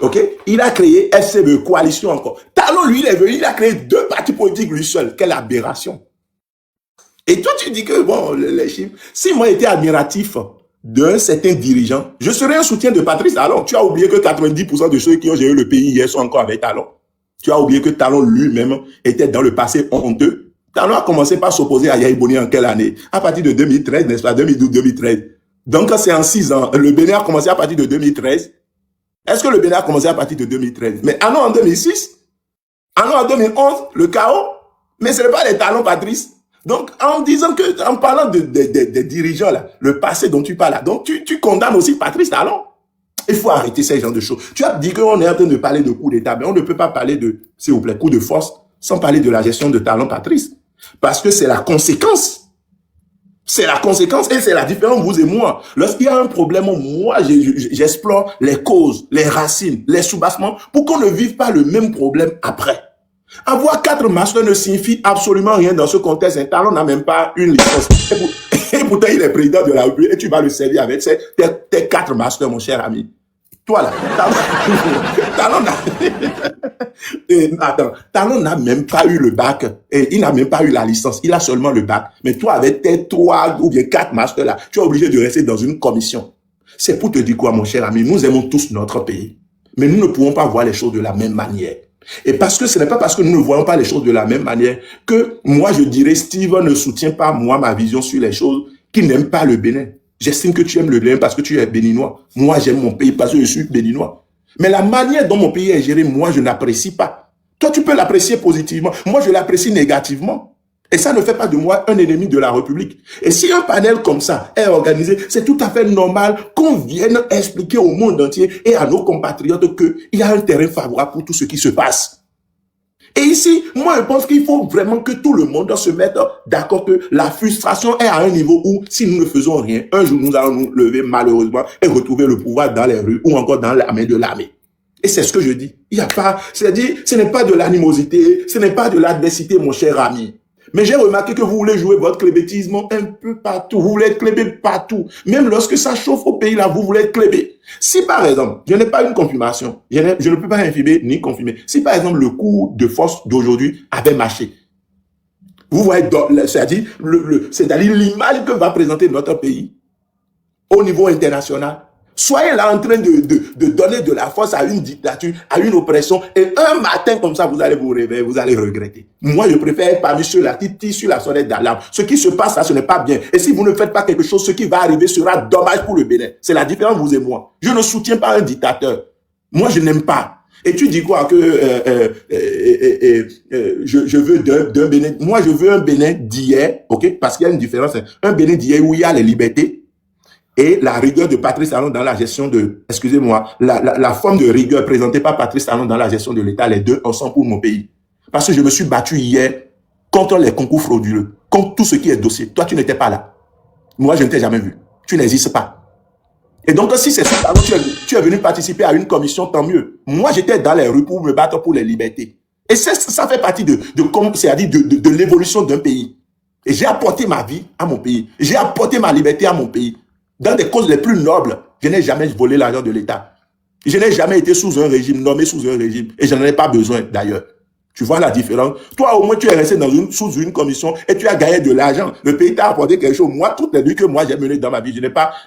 Ok? Il a créé SCB, coalition encore. Talon, lui, il est venu, il a créé 2 partis politiques lui seul. Quelle aberration. Et toi, tu dis que, bon, les chiffres, si moi j'étais admiratif d'un certain dirigeant, je serais un soutien de Patrice Talon. Tu as oublié que 90% de ceux qui ont géré le pays hier sont encore avec Talon. Tu as oublié que Talon lui-même était dans le passé honteux. Talon a commencé par s'opposer à Yahi Boni en quelle année? À partir de 2013, n'est-ce pas? 2012-2013. Donc, c'est en 6 ans. Le Bénin a commencé à partir de 2013. Est-ce que le Bénin a commencé à partir de 2013? Mais allons en 2006? Allons en 2011? Le chaos? Mais ce n'est pas les Talons, Patrice. Donc, en parlant des dirigeants, là, le passé dont tu parles là, donc tu condamnes aussi Patrice Talon. Il faut arrêter ces genres de choses. Tu as dit qu'on est en train de parler de coup d'État, mais on ne peut pas parler de, s'il vous plaît, coup de force, sans parler de la gestion de Talon, Patrice. Parce que c'est la conséquence. C'est la conséquence et c'est la différence, vous et moi. Lorsqu'il y a un problème, moi, j'explore les causes, les racines, les soubassements, pour qu'on ne vive pas le même problème après. Avoir 4 masters ne signifie absolument rien dans ce contexte. Un Talon n'a même pas une licence. Et pourtant, il est président de la République et tu vas le servir avec tes 4 masters, mon cher ami. Toi là, Talon n'a même pas eu le bac et il n'a même pas eu la licence. Il a seulement le bac. Mais toi, avec tes 3 ou bien 4 masters là, tu es obligé de rester dans une commission. C'est pour te dire quoi, mon cher ami? Nous aimons tous notre pays, mais nous ne pouvons pas voir les choses de la même manière. Et parce que ce n'est pas parce que nous ne voyons pas les choses de la même manière que moi je dirais Steve ne soutient pas moi ma vision sur les choses, qu'il n'aime pas le Bénin. J'estime que tu aimes le Bénin parce que tu es béninois. Moi j'aime mon pays parce que je suis béninois. Mais la manière dont mon pays est géré, moi je n'apprécie pas. Toi tu peux l'apprécier positivement, moi je l'apprécie négativement. Et ça ne fait pas de moi un ennemi de la République. Et si un panel comme ça est organisé, c'est tout à fait normal qu'on vienne expliquer au monde entier et à nos compatriotes qu'il y a un terrain favorable pour tout ce qui se passe. Et ici, moi je pense qu'il faut vraiment que tout le monde se mette d'accord que la frustration est à un niveau où, si nous ne faisons rien, un jour nous allons nous lever malheureusement et retrouver le pouvoir dans les rues ou encore dans la main de l'armée. Et c'est ce que je dis. Il n'y a pas, c'est-à-dire, ce n'est pas de l'animosité, ce n'est pas de l'adversité, mon cher ami. Mais j'ai remarqué que vous voulez jouer votre clébétisme un peu partout. Vous voulez être clébé partout. Même lorsque ça chauffe au pays, là, vous voulez être clébé. Si par exemple, je n'ai pas une confirmation, je ne peux pas infirmer ni confirmer. Si par exemple, le coup de force d'aujourd'hui avait marché, vous voyez, c'est-à-dire l'image que va présenter notre pays au niveau international. Soyez là en train de donner de la force à une dictature, à une oppression, et un matin comme ça, vous allez vous réveiller, vous allez regretter. Moi, je préfère être parmi ceux-là qui tirent sur la sonnette d'alarme. Ce qui se passe là, ce n'est pas bien. Et si vous ne faites pas quelque chose, ce qui va arriver sera dommage pour le Bénin. C'est la différence, vous et moi. Je ne soutiens pas un dictateur. Moi, je n'aime pas. Et tu dis quoi que je veux d'un Bénin. Moi, je veux un Bénin d'hier, ok? Parce qu'il y a une différence. Un Bénin d'hier où il y a les libertés. Et la rigueur de Patrice Talon dans la gestion de, excusez-moi, la forme de rigueur présentée par Patrice Talon dans la gestion de l'État, les deux ensemble pour mon pays. Parce que je me suis battu hier contre les concours frauduleux, contre tout ce qui est dossier. Toi, tu n'étais pas là. Moi, je ne t'ai jamais vu. Tu n'existes pas. Et donc, si c'est ça, alors tu es venu participer à une commission, tant mieux. Moi, j'étais dans les rues pour me battre pour les libertés. Et ça fait partie de l'évolution d'un pays. Et j'ai apporté ma vie à mon pays. J'ai apporté ma liberté à mon pays. Dans des causes les plus nobles, je n'ai jamais volé l'argent de l'État. Je n'ai jamais été sous un régime, nommé sous un régime. Et je n'en ai pas besoin d'ailleurs. Tu vois la différence? Toi, au moins, tu es resté sous une commission et tu as gagné de l'argent. Le pays t'a apporté quelque chose. Moi, toutes les nuits que moi j'ai menées dans ma vie,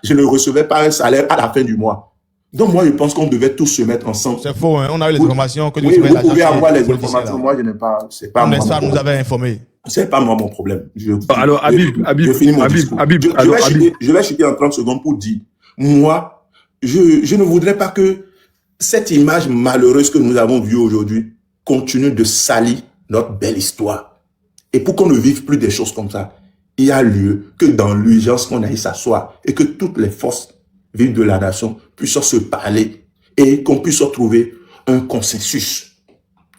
je ne recevais pas un salaire à la fin du mois. Donc, moi, je pense qu'on devait tous se mettre ensemble. C'est faux, hein? On a eu les informations. Oui, vous pouvez avoir les informations. Moi, je n'ai pas. C'est pas moi. On nous avait informés. C'est pas moi mon problème. Alors, Habib, je vais chuter en 30 secondes pour dire, moi, je ne voudrais pas que cette image malheureuse que nous avons vue aujourd'hui continue de salir notre belle histoire. Et pour qu'on ne vive plus des choses comme ça, il y a lieu que dans l'urgence qu'on aille s'asseoir et que toutes les forces vives de la nation puissent se parler et qu'on puisse trouver un consensus.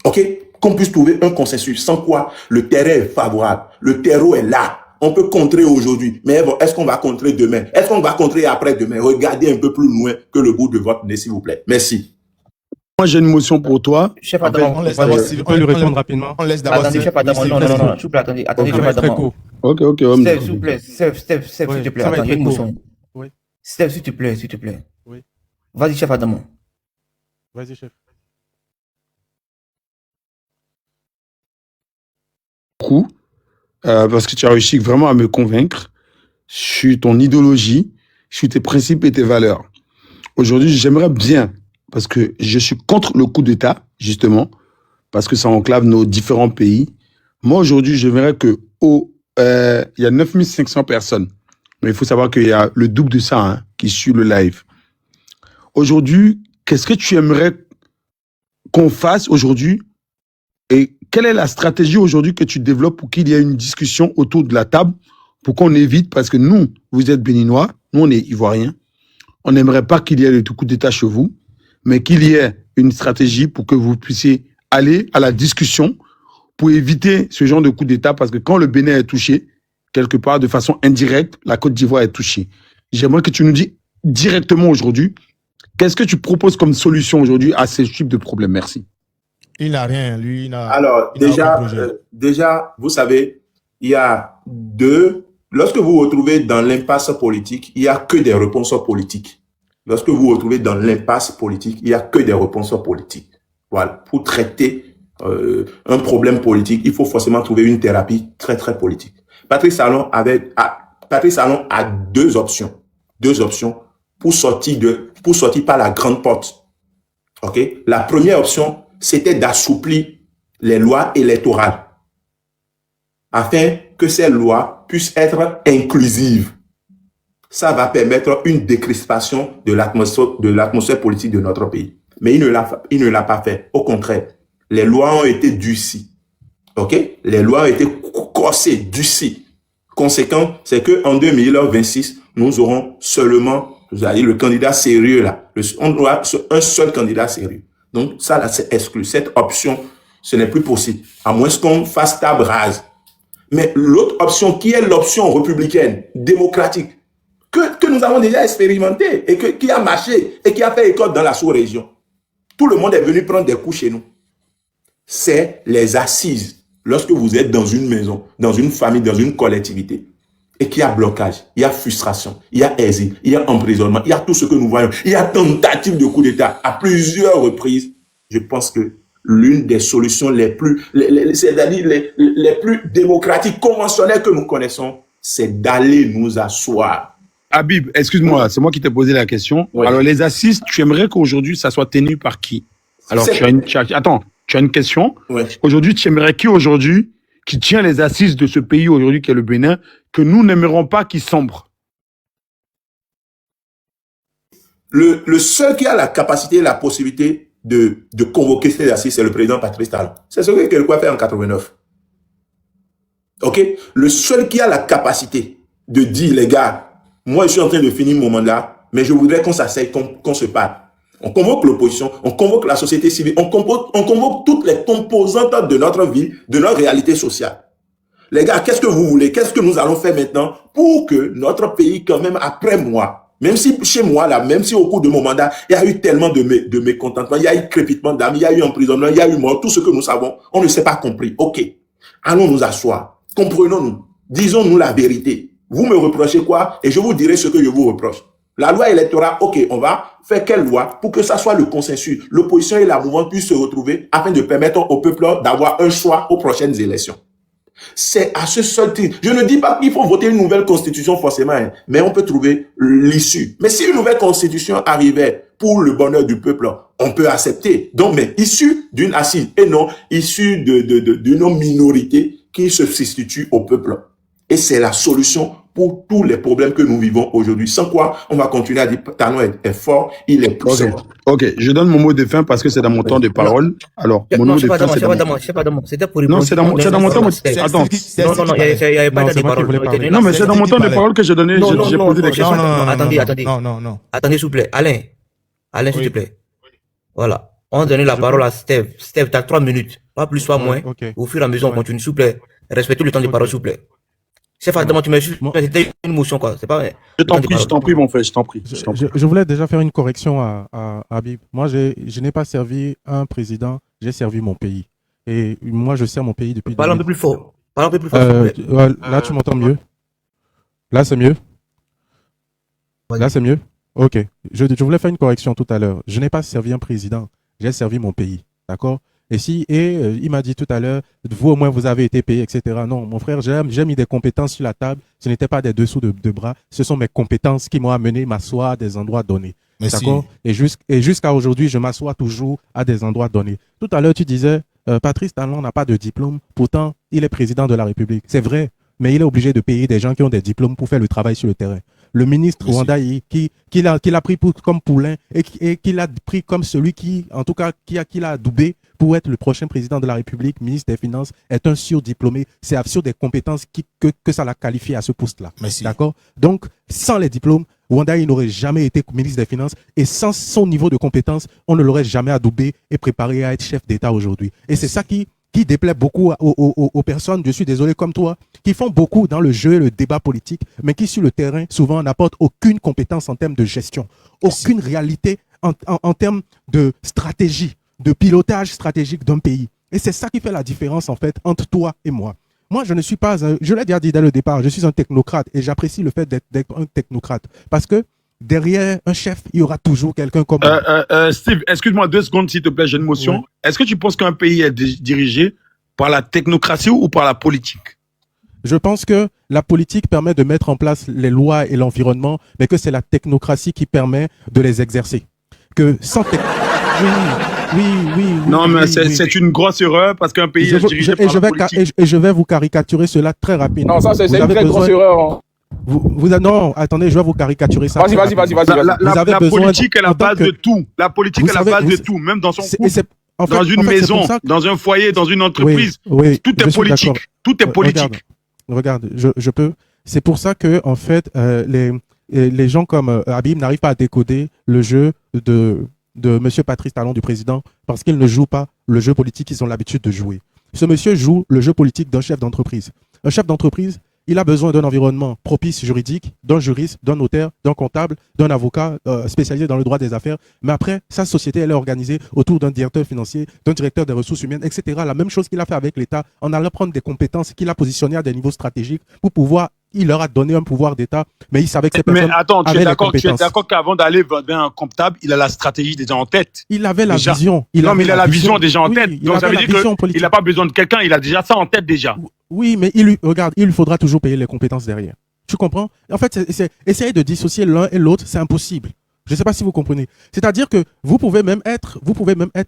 OK? Qu'on puisse trouver un consensus. Sans quoi, le terrain est favorable. Le terreau est là. On peut contrer aujourd'hui. Mais est-ce qu'on va contrer demain? Est-ce qu'on va contrer après-demain? Regardez un peu plus loin que le bout de votre nez, s'il vous plaît. Merci. Moi, j'ai une motion pour toi. Chef Adam, on peut lui répondre rapidement. On laisse d'abord. Attendez, chef Adam, non, s'il vous plaît, attendez, chef Adam. Ok. Steph, s'il vous plaît, Steph, s'il te plaît, attends, il y a une motion. Oui. Steph, s'il te plaît. Oui. Vas-y, chef Adam. Vas-y, chef. Parce que tu as réussi vraiment à me convaincre sur ton idéologie, sur tes principes et tes valeurs. Aujourd'hui, j'aimerais bien, parce que je suis contre le coup d'État, justement, parce que ça enclave nos différents pays. Moi, aujourd'hui, j'aimerais que il y a 9500 personnes, mais il faut savoir qu'il y a le double de ça qui suit le live. Aujourd'hui, qu'est-ce que tu aimerais qu'on fasse aujourd'hui? Et quelle est la stratégie aujourd'hui que tu développes pour qu'il y ait une discussion autour de la table, pour qu'on évite, parce que nous, vous êtes béninois, nous on est ivoiriens, on n'aimerait pas qu'il y ait le coup d'État chez vous, mais qu'il y ait une stratégie pour que vous puissiez aller à la discussion pour éviter ce genre de coup d'État, parce que quand le Bénin est touché, quelque part de façon indirecte, la Côte d'Ivoire est touchée. J'aimerais que tu nous dises directement aujourd'hui, qu'est-ce que tu proposes comme solution aujourd'hui à ce type de problème? Merci. Il n'a rien, lui. Alors, déjà, vous savez, il y a lorsque vous vous retrouvez dans l'impasse politique, il n'y a que des réponses politiques. Lorsque vous vous retrouvez dans l'impasse politique, il n'y a que des réponses politiques. Voilà. Pour traiter un problème politique, il faut forcément trouver une thérapie très, très politique. Patrice Talon a deux options pour sortir par la grande porte. OK? La première option, c'était d'assouplir les lois électorales afin que ces lois puissent être inclusives. Ça va permettre une décrispation de l'atmosphère politique de notre pays. Mais il ne l'a pas fait. Au contraire, les lois ont été durcies. OK? Les lois ont été corsées, durcies. Conséquent, c'est qu'en 2026, nous aurons seulement, vous allez dire, le candidat sérieux là. On aura un seul candidat sérieux. Donc, ça, là, c'est exclu. Cette option, ce n'est plus possible. À moins qu'on fasse table rase. Mais l'autre option, qui est l'option républicaine, démocratique, que nous avons déjà expérimenté et qui a marché et qui a fait école dans la sous-région. Tout le monde est venu prendre des coups chez nous. C'est les assises. Lorsque vous êtes dans une maison, dans une famille, dans une collectivité, et qu'il y a blocage, il y a frustration, il y a exil, il y a emprisonnement, il y a tout ce que nous voyons, il y a tentative de coup d'État à plusieurs reprises. Je pense que l'une des solutions les plus démocratiques, conventionnelles que nous connaissons, c'est d'aller nous asseoir. Habib, excuse-moi, c'est moi qui t'ai posé la question. Ouais. Alors, les assises, tu aimerais qu'aujourd'hui, ça soit tenu par qui? Alors, tu as une question. Ouais. Aujourd'hui, tu aimerais qui aujourd'hui qui tient les assises de ce pays aujourd'hui qui est le Bénin, que nous n'aimerons pas qu'il sombre? Le seul qui a la capacité et la possibilité de convoquer ces assises, c'est le président Patrice Talon. C'est ce que quelqu'un a fait en 89. OK? Le seul qui a la capacité de dire, les gars, moi je suis en train de finir mon mandat, mais je voudrais qu'on s'asseye, qu'on se parle. On convoque l'opposition, on convoque la société civile, on convoque toutes les composantes de notre vie, de notre réalité sociale. Les gars, qu'est-ce que vous voulez? Qu'est-ce que nous allons faire maintenant pour que notre pays, quand même, après moi, même si chez moi, là, même si au cours de mon mandat, il y a eu tellement de mécontentement, il y a eu crépitement d'âme, il y a eu emprisonnement, il y a eu mort, tout ce que nous savons, on ne s'est pas compris. Ok, allons nous asseoir, comprenons-nous, disons-nous la vérité. Vous me reprochez quoi? Et je vous dirai ce que je vous reproche. La loi électorale, ok, on va faire quelle loi pour que ça soit le consensus, l'opposition et la mouvance puissent se retrouver afin de permettre au peuple d'avoir un choix aux prochaines élections. C'est à ce seul titre. Je ne dis pas qu'il faut voter une nouvelle constitution forcément, hein, mais on peut trouver l'issue. Mais si une nouvelle constitution arrivait pour le bonheur du peuple, on peut accepter. Donc, mais issue d'une assise et non issue d'une minorité qui se substitue au peuple. Et c'est la solution pour tous les problèmes que nous vivons aujourd'hui. Sans quoi, on va continuer à dire Talon est fort, il est puissant. Ok, je donne mon mot de fin parce que c'est dans mon temps de parole. Alors, mon mot de fin, c'est c'était pour répondre. Non, c'est dans mon temps. Attends. Non, il n'y avait pas de parole. Non, mais c'est dans mon temps de parole que j'ai donné. J'ai posé des questions. Attendez. Non. Attendez, s'il vous plaît. Alain, s'il te plaît. Voilà. On va donner la parole à Steve. Steve, tu as 3 minutes. Pas plus, pas moins. Au fur et à mesure, on continue. S'il vous plaît. Respectez le temps de parole, s'il vous plaît. Chef, tu m'as juste. C'était une motion, quoi. C'est pas. Je t'en prie, mon frère, je t'en prie. Je voulais déjà faire une correction à Habib. Moi, je n'ai pas servi un président, j'ai servi mon pays. Et moi, je sers mon pays depuis. Parle un peu plus fort. Parle un peu plus fort. Là, tu m'entends mieux? Là, c'est mieux? Là, c'est mieux? Ok. Je voulais faire une correction tout à l'heure. Je n'ai pas servi un président, j'ai servi mon pays. D'accord? Il m'a dit tout à l'heure, vous au moins vous avez été payé, etc. Non, mon frère, j'ai mis des compétences sur la table. Ce n'était pas des dessous de bras. Ce sont mes compétences qui m'ont amené m'asseoir à des endroits donnés. D'accord? Et jusqu'à aujourd'hui, je m'assois toujours à des endroits donnés. Tout à l'heure, tu disais, Patrice Talon n'a pas de diplôme. Pourtant, il est président de la République. C'est vrai, mais il est obligé de payer des gens qui ont des diplômes pour faire le travail sur le terrain. Le ministre Rwandaï, qui l'a pris comme poulain et qui l'a pris comme celui qui, en tout cas, qui l'a adoubé pour être le prochain président de la République, ministre des Finances, est un surdiplômé. C'est absurde des compétences que ça l'a qualifié à ce poste-là. D'accord? Donc, sans les diplômes, Rwandaï n'aurait jamais été ministre des Finances et sans son niveau de compétences, on ne l'aurait jamais adoubé et préparé à être chef d'État aujourd'hui. Et c'est ça qui déplaît beaucoup aux personnes, je suis désolé, comme toi, qui font beaucoup dans le jeu et le débat politique, mais qui sur le terrain, souvent, n'apportent aucune compétence en termes de gestion, aucune réalité en termes de stratégie, de pilotage stratégique d'un pays. Et c'est ça qui fait la différence, en fait, entre toi et moi. Moi, je ne suis pas, je l'ai déjà dit dès le départ, je suis un technocrate et j'apprécie le fait d'être un technocrate parce que derrière un chef, il y aura toujours quelqu'un comme Steve, excuse-moi 2 secondes, s'il te plaît, j'ai une motion. Oui. Est-ce que tu penses qu'un pays est dirigé par la technocratie ou par la politique? Je pense que la politique permet de mettre en place les lois et l'environnement, mais que c'est la technocratie qui permet de les exercer. Que sans Non, mais c'est une grosse erreur parce qu'un pays est dirigé par la politique. Et je vais vous caricaturer cela très rapidement. Non, ça c'est une très grosse erreur. Hein. Non, attendez, je vais vous caricaturer ça. Vas-y. La politique est la base de tout. La politique est la base de tout, même dans son couple, dans une maison, dans un foyer, dans une entreprise. Tout est politique. Tout est politique. Regarde, je peux. C'est pour ça que, en fait, les gens comme Habib n'arrivent pas à décoder le jeu de monsieur Patrice Talon, du président, parce qu'il ne joue pas le jeu politique qu'ils ont l'habitude de jouer. Ce monsieur joue le jeu politique d'un chef d'entreprise. Un chef d'entreprise, il a besoin d'un environnement propice juridique, d'un juriste, d'un notaire, d'un comptable, d'un avocat spécialisé dans le droit des affaires. Mais après, sa société, elle est organisée autour d'un directeur financier, d'un directeur des ressources humaines, etc. La même chose qu'il a fait avec l'État, en allant prendre des compétences qu'il a positionnées à des niveaux stratégiques pour pouvoir. Il leur a donné un pouvoir d'État, mais il savait que ces personnes tu es d'accord qu'avant d'aller vers un comptable, il a la stratégie déjà en tête. Il avait la vision. Il a la vision déjà en tête. Donc ça veut dire qu'il n'a pas besoin de quelqu'un, il a déjà ça en tête déjà. Oui, mais il lui faudra toujours payer les compétences derrière. Tu comprends? En fait, essayer de dissocier l'un et l'autre, c'est impossible. Je ne sais pas si vous comprenez. C'est-à-dire que vous pouvez même être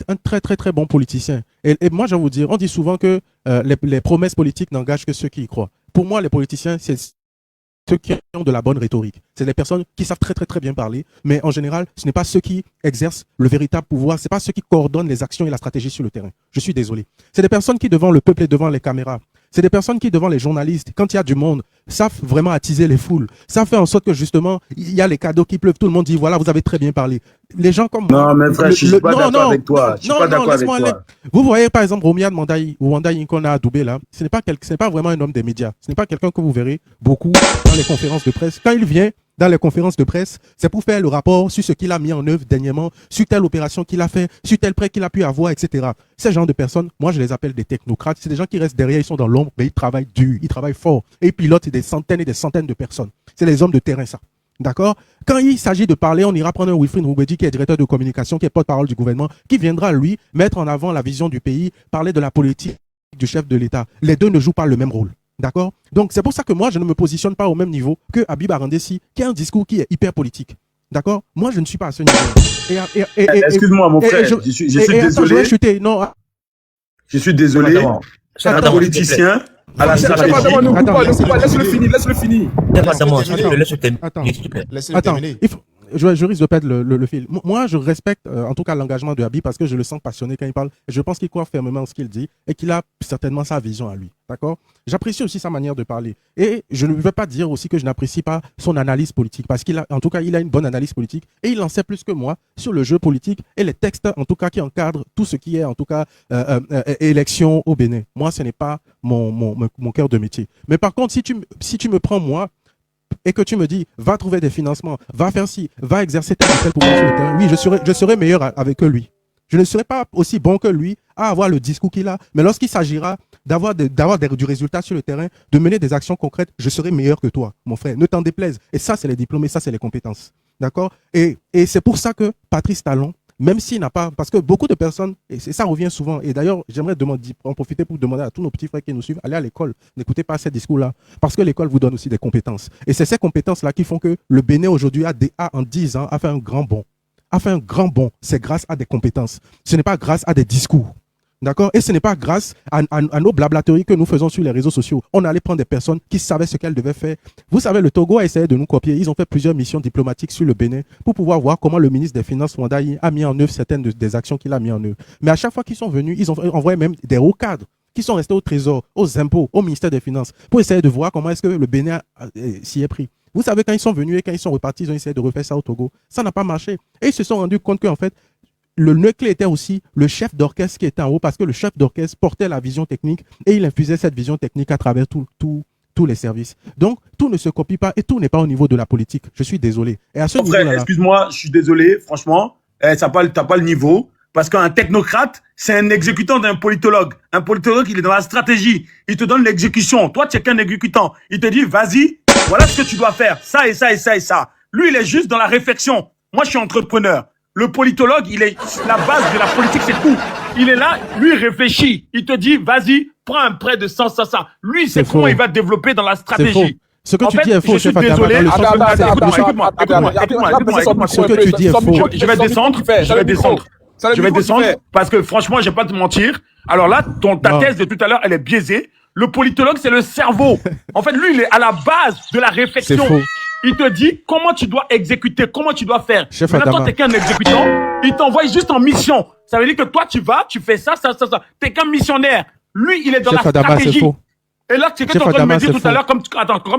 un très très très bon politicien. Et moi, je vais vous dire, on dit souvent que les promesses politiques n'engagent que ceux qui y croient. Pour moi, les politiciens, c'est ceux qui ont de la bonne rhétorique. C'est des personnes qui savent très très très bien parler, mais en général, ce n'est pas ceux qui exercent le véritable pouvoir, ce n'est pas ceux qui coordonnent les actions et la stratégie sur le terrain. Je suis désolé. C'est des personnes qui, devant le peuple et devant les caméras, C'est des personnes qui, devant les journalistes, quand il y a du monde, savent vraiment attiser les foules. Ça fait en sorte que, justement, il y a les cadeaux qui pleuvent. Tout le monde dit, voilà, vous avez très bien parlé. Les gens comme moi... Non, mais frère, je suis pas d'accord avec toi. Je suis pas d'accord avec toi. Vous voyez, par exemple, Romian Mandaï, ou Mandaï qu'on a adoubé là, ce n'est pas vraiment un homme des médias. Ce n'est pas quelqu'un que vous verrez beaucoup dans les conférences de presse. Quand il vient dans les conférences de presse, c'est pour faire le rapport sur ce qu'il a mis en œuvre dernièrement, sur telle opération qu'il a fait, sur tel prêt qu'il a pu avoir, etc. Ces gens de personnes, moi je les appelle des technocrates. C'est des gens qui restent derrière, ils sont dans l'ombre, mais ils travaillent dur, ils travaillent fort. Et ils pilotent des centaines et des centaines de personnes. C'est les hommes de terrain, ça. D'accord? Quand il s'agit de parler, on ira prendre un Wilfried Ngoubedi qui est directeur de communication, qui est porte-parole du gouvernement, qui viendra, lui, mettre en avant la vision du pays, parler de la politique du chef de l'État. Les deux ne jouent pas le même rôle. D'accord? Donc, c'est pour ça que moi, je ne me positionne pas au même niveau que Habib Arandessi, qui a un discours qui est hyper politique. D'accord? Moi, je ne suis pas à ce niveau. Excuse-moi, mon frère, je suis désolé. Je suis désolé. Un politicien à la laisse-le finir. Attends, je risque de perdre le fil. Moi, je respecte en tout cas l'engagement de Habib parce que je le sens passionné quand il parle. Je pense qu'il croit fermement en ce qu'il dit et qu'il a certainement sa vision à lui. D'accord? J'apprécie aussi sa manière de parler. Et je ne veux pas dire aussi que je n'apprécie pas son analyse politique parce qu'il a, en tout cas, il a une bonne analyse politique et il en sait plus que moi sur le jeu politique et les textes, en tout cas, qui encadrent tout ce qui est, en tout cas, élection au Bénin. Moi, ce n'est pas mon cœur de métier. Mais par contre, si tu me prends moi, et que tu me dis, va trouver des financements, va faire ci, va exercer tel ou tel pouvoir sur le terrain, oui, je serai meilleur avec lui. Je ne serai pas aussi bon que lui à avoir le discours qu'il a, mais lorsqu'il s'agira d'avoir du résultat sur le terrain, de mener des actions concrètes, je serai meilleur que toi, mon frère. Ne t'en déplaise. Et ça, c'est les diplômes, et ça, c'est les compétences. D'accord? Et c'est pour ça que Patrice Talon, même s'il n'a pas, parce que beaucoup de personnes, et ça revient souvent, et d'ailleurs, j'aimerais en profiter pour demander à tous nos petits frères qui nous suivent, allez à l'école, n'écoutez pas ces discours-là, parce que l'école vous donne aussi des compétences. Et c'est ces compétences-là qui font que le Bénin aujourd'hui, en 10 ans, a fait un grand bond. C'est grâce à des compétences. Ce n'est pas grâce à des discours. D'accord? Et ce n'est pas grâce à nos blablateries que nous faisons sur les réseaux sociaux. On allait prendre des personnes qui savaient ce qu'elles devaient faire. Vous savez, le Togo a essayé de nous copier. Ils ont fait plusieurs missions diplomatiques sur le Bénin pour pouvoir voir comment le ministre des Finances, Wandaï, a mis en œuvre certaines des actions qu'il a mis en œuvre. Mais à chaque fois qu'ils sont venus, ils ont envoyé même des hauts cadres qui sont restés au Trésor, aux impôts, au ministère des Finances, pour essayer de voir comment est-ce que le Bénin s'y est pris. Vous savez, quand ils sont venus et quand ils sont repartis, ils ont essayé de refaire ça au Togo. Ça n'a pas marché. Et ils se sont rendus compte qu'en fait, le nœud clé était aussi le chef d'orchestre qui était en haut parce que le chef d'orchestre portait la vision technique et il infusait cette vision technique à travers tous les services. Donc, tout ne se copie pas et tout n'est pas au niveau de la politique. Je suis désolé. Et à ce niveau frère, excuse-moi, je suis désolé, franchement, t'as pas le niveau parce qu'un technocrate, c'est un exécutant d'un politologue. Un politologue, il est dans la stratégie. Il te donne l'exécution. Toi, tu es qu'un exécutant. Il te dit, vas-y, voilà ce que tu dois faire. Ça et ça et ça et ça. Lui, il est juste dans la réflexion. Moi, je suis entrepreneur. Le politologue, il est la base de la politique, c'est tout. Il est là, lui, il réfléchit. Il te dit, vas-y, prends un prêt de 100, ça. Lui, c'est comment il va développer dans la stratégie. Ce que tu dis est faux, je suis désolé. Écoute-moi. Ce que tu dis est faux. Je vais descendre parce que franchement, je vais pas te mentir. Alors là, ta thèse de tout à l'heure, elle est biaisée. Le politologue, c'est le cerveau. En fait, lui, il est à la base de la réflexion. C'est faux. Il te dit comment tu dois exécuter, comment tu dois faire. Maintenant, toi, t'es qu'un exécutant. Il t'envoie juste en mission. Ça veut dire que toi, tu vas, tu fais ça. T'es qu'un missionnaire. Lui, il est dans la stratégie. Et là, c'est que tu es en train de me dire tout à l'heure, comme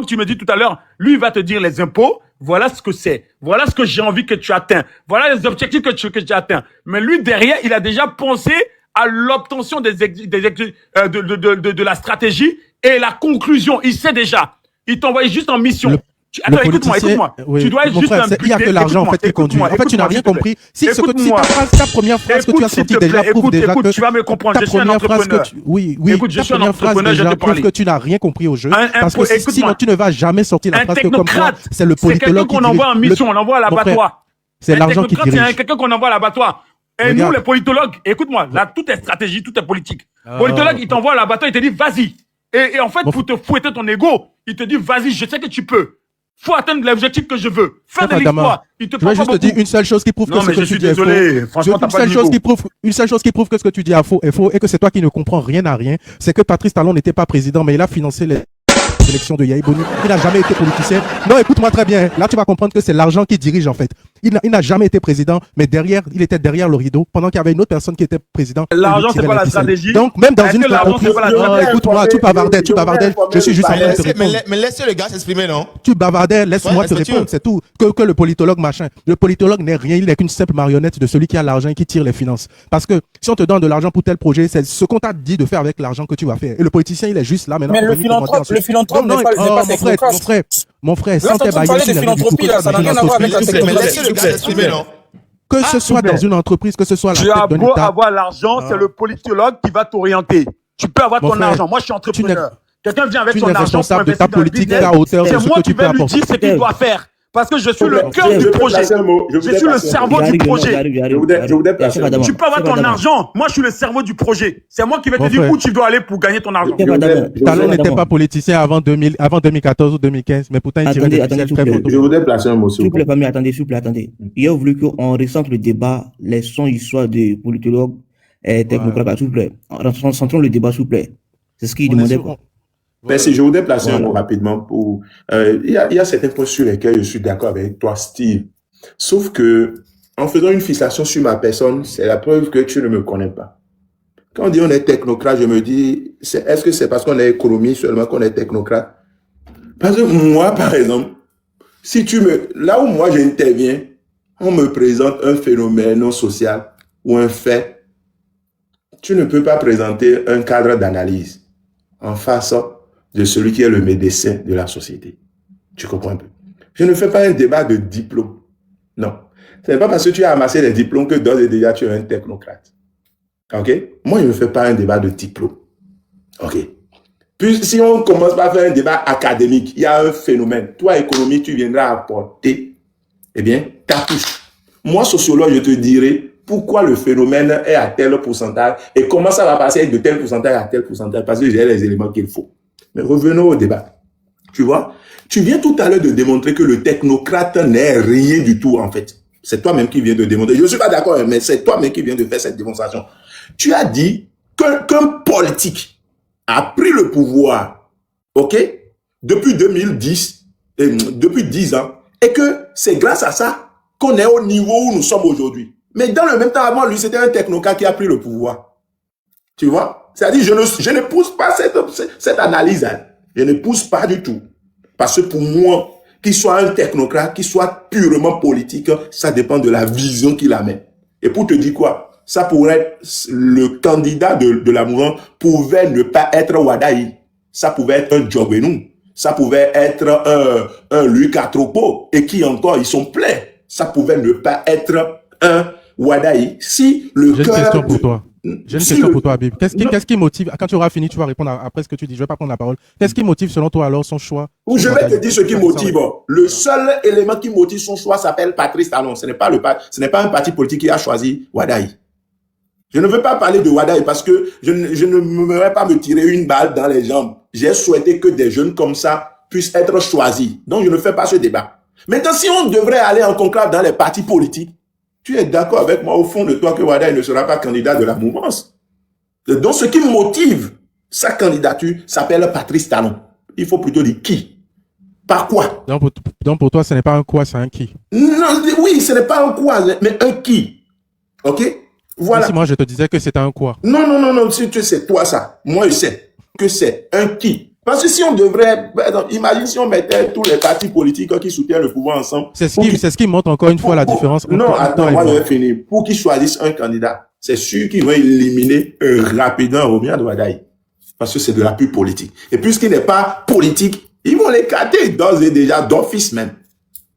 tu me dis tout à l'heure, lui, il va te dire les impôts. Voilà ce que c'est. Voilà ce que j'ai envie que tu atteins. Voilà les objectifs que tu atteins. Mais lui, derrière, il a déjà pensé à l'obtention de la stratégie et la conclusion. Il sait déjà. Il t'envoie juste en mission. Attends, écoute-moi. Oui. Tu dois être juste frère, il n'y a que l'argent en fait qui conduit. En fait, tu n'as rien compris. Si ta première phrase que tu as sortie déjà prouve déjà que tu vas me comprendre. Je suis un entrepreneur. Oui. Écoute, je suis un entrepreneur. Je te parle. Que tu n'as rien compris au jeu. Parce que sinon, tu ne vas jamais sortir la phrase que comme toi, c'est le politologue qui dirige. C'est quelqu'un qu'on envoie en mission, on envoie à l'abattoir. C'est l'argent qui dirige. C'est quelqu'un qu'on envoie à l'abattoir. Et nous, les politologues, écoute-moi, là, tout est stratégie, tout est politique. Politologue, il t'envoie à l'abattoir, il te dit, vas-y. Et en fait, pour te fouetter ton ego, il te dit, vas-y, je sais que tu peux. Faut atteindre l'objectif que je veux. Faire de l'histoire. Il te prend pas beaucoup. Je vais juste te dire une seule chose qui prouve que ce que tu dis est faux. Franchement, une seule chose qui prouve que ce que tu dis est faux et que c'est toi qui ne comprends rien à rien, c'est que Patrice Talon n'était pas président, mais il a financé les élections de Yahi Boni. Il n'a jamais été politicien. Non, écoute-moi très bien. Là, tu vas comprendre que c'est l'argent qui dirige, en fait. Il n'a jamais été président, mais il était derrière le rideau pendant qu'il y avait une autre personne qui était président. L'argent, c'est pas la stratégie. Donc, même dans une... Écoute-moi, tu bavardais. Je suis juste en train de te répondre. Mais laissez le gars s'exprimer, non? Tu bavardais, laisse-moi te répondre, c'est tout. Que le politologue machin. Le politologue n'est rien, il n'est qu'une simple marionnette de celui qui a l'argent et qui tire les finances. Parce que si on te donne de l'argent pour tel projet, c'est ce qu'on t'a dit de faire avec l'argent que tu vas faire. Et le politicien, il est juste là maintenant. Mais le philanthrope n'est pas technocrate. Mon frère, sans tes bailleurs, ça n'a rien à voir avec la technocratie. Que ce soit dans une entreprise, que ce soit la tête d'un État. Tu as beau avoir l'argent, c'est le politologue qui va t'orienter. Tu peux avoir ton argent. Moi, je suis entrepreneur. Quelqu'un vient avec son argent pour investir dans le business. C'est moi qui vais lui dire ce qu'il doit faire. Parce que je suis le cœur du projet. Je suis le cerveau du projet. Tu peux avoir ton argent. Moi, je suis le cerveau du projet. C'est moi qui vais te dire où tu dois aller pour gagner ton argent. Talon n'était pas politicien avant 2014 ou 2015, mais pourtant il tirait des ficelles très fortes. Je voudrais placer un mot. S'il vous plaît, Pami, attendez. Il a voulu qu'on recentre le débat, les sons histoires de politologues et technocrates, s'il vous plaît. Centrons le débat, s'il vous plaît. C'est ce qu'il demandait. Merci, je voudrais placer un mot rapidement pour... Il y a certains points sur lesquels je suis d'accord avec toi, Steve. Sauf que, en faisant une fixation sur ma personne, c'est la preuve que tu ne me connais pas. Quand on dit on est technocrate, je me dis, est-ce que c'est parce qu'on est économie seulement qu'on est technocrate? Parce que moi, par exemple, là où moi j'interviens, on me présente un phénomène non social ou un fait, tu ne peux pas présenter un cadre d'analyse en face de celui qui est le médecin de la société. Tu comprends un peu? Je ne fais pas un débat de diplôme. Non. Ce n'est pas parce que tu as amassé des diplômes que d'ores et déjà tu es un technocrate. Ok? Moi, je ne fais pas un débat de diplôme. Ok? Puis, si on commence par faire un débat académique, il y a un phénomène. Toi, économie, tu viendras apporter, eh bien, ta touche. Moi, sociologue, je te dirai pourquoi le phénomène est à tel pourcentage et comment ça va passer de tel pourcentage à tel pourcentage, parce que j'ai les éléments qu'il faut. Mais revenons au débat. Tu vois, tu viens tout à l'heure de démontrer que le technocrate n'est rien du tout, en fait. C'est toi-même qui viens de démontrer. Je ne suis pas d'accord, mais c'est toi-même qui viens de faire cette démonstration. Tu as dit qu'un politique a pris le pouvoir, ok, depuis 2010, depuis 10 ans, et que c'est grâce à ça qu'on est au niveau où nous sommes aujourd'hui. Mais dans le même temps, avant lui, c'était un technocrate qui a pris le pouvoir. Tu vois? C'est-à-dire, je ne pousse pas cette analyse. Hein. Je ne pousse pas du tout. Parce que pour moi, qu'il soit un technocrate, qu'il soit purement politique, ça dépend de la vision qu'il amène. Et pour te dire quoi? Ça pourrait être le candidat de la mouvance pouvait ne pas être Wadaï. Ça pouvait être un Djogbenou. Ça pouvait être un Luc Atropo. Et qui encore, ils sont pleins. Ça pouvait ne pas être un Wadaï. Si le cœur... J'ai une question pour toi. J'ai une question pour toi, Habib. Qu'est-ce qui motive, quand tu auras fini, tu vas répondre après ce que tu dis, je ne vais pas prendre la parole. Qu'est-ce qui motive selon toi alors son choix? Je vais te dire ce qui motive. Le seul élément qui motive son choix s'appelle Patrice Talon. Ce n'est pas un parti politique qui a choisi Wadaï. Je ne veux pas parler de Wadaï parce que je ne vais pas me tirer une balle dans les jambes. J'ai souhaité que des jeunes comme ça puissent être choisis. Donc je ne fais pas ce débat. Maintenant, si on devrait aller en conclave dans les partis politiques, tu es d'accord avec moi au fond de toi que Wadaï ne sera pas candidat de la mouvance. Donc, ce qui motive sa candidature s'appelle Patrice Talon. Il faut plutôt dire qui. Par quoi. Donc pour toi, ce n'est pas un quoi, c'est un qui. Non, oui, ce n'est pas un quoi, mais un qui. Ok? Voilà. Si moi, je te disais que c'était un quoi. Non, si tu sais toi ça. Moi, je sais que c'est un qui. Parce que si on devrait, imagine si on mettait tous les partis politiques qui soutiennent le pouvoir ensemble. C'est ce qui montre encore une fois la différence. Non, attends, moi je vais finir. Pour qu'ils choisissent un candidat, c'est sûr qu'ils vont éliminer rapidement Romia Wadaï. Parce que c'est de la pure politique. Et puisqu'il n'est pas politique, ils vont l'écarter d'ores et déjà, d'office même.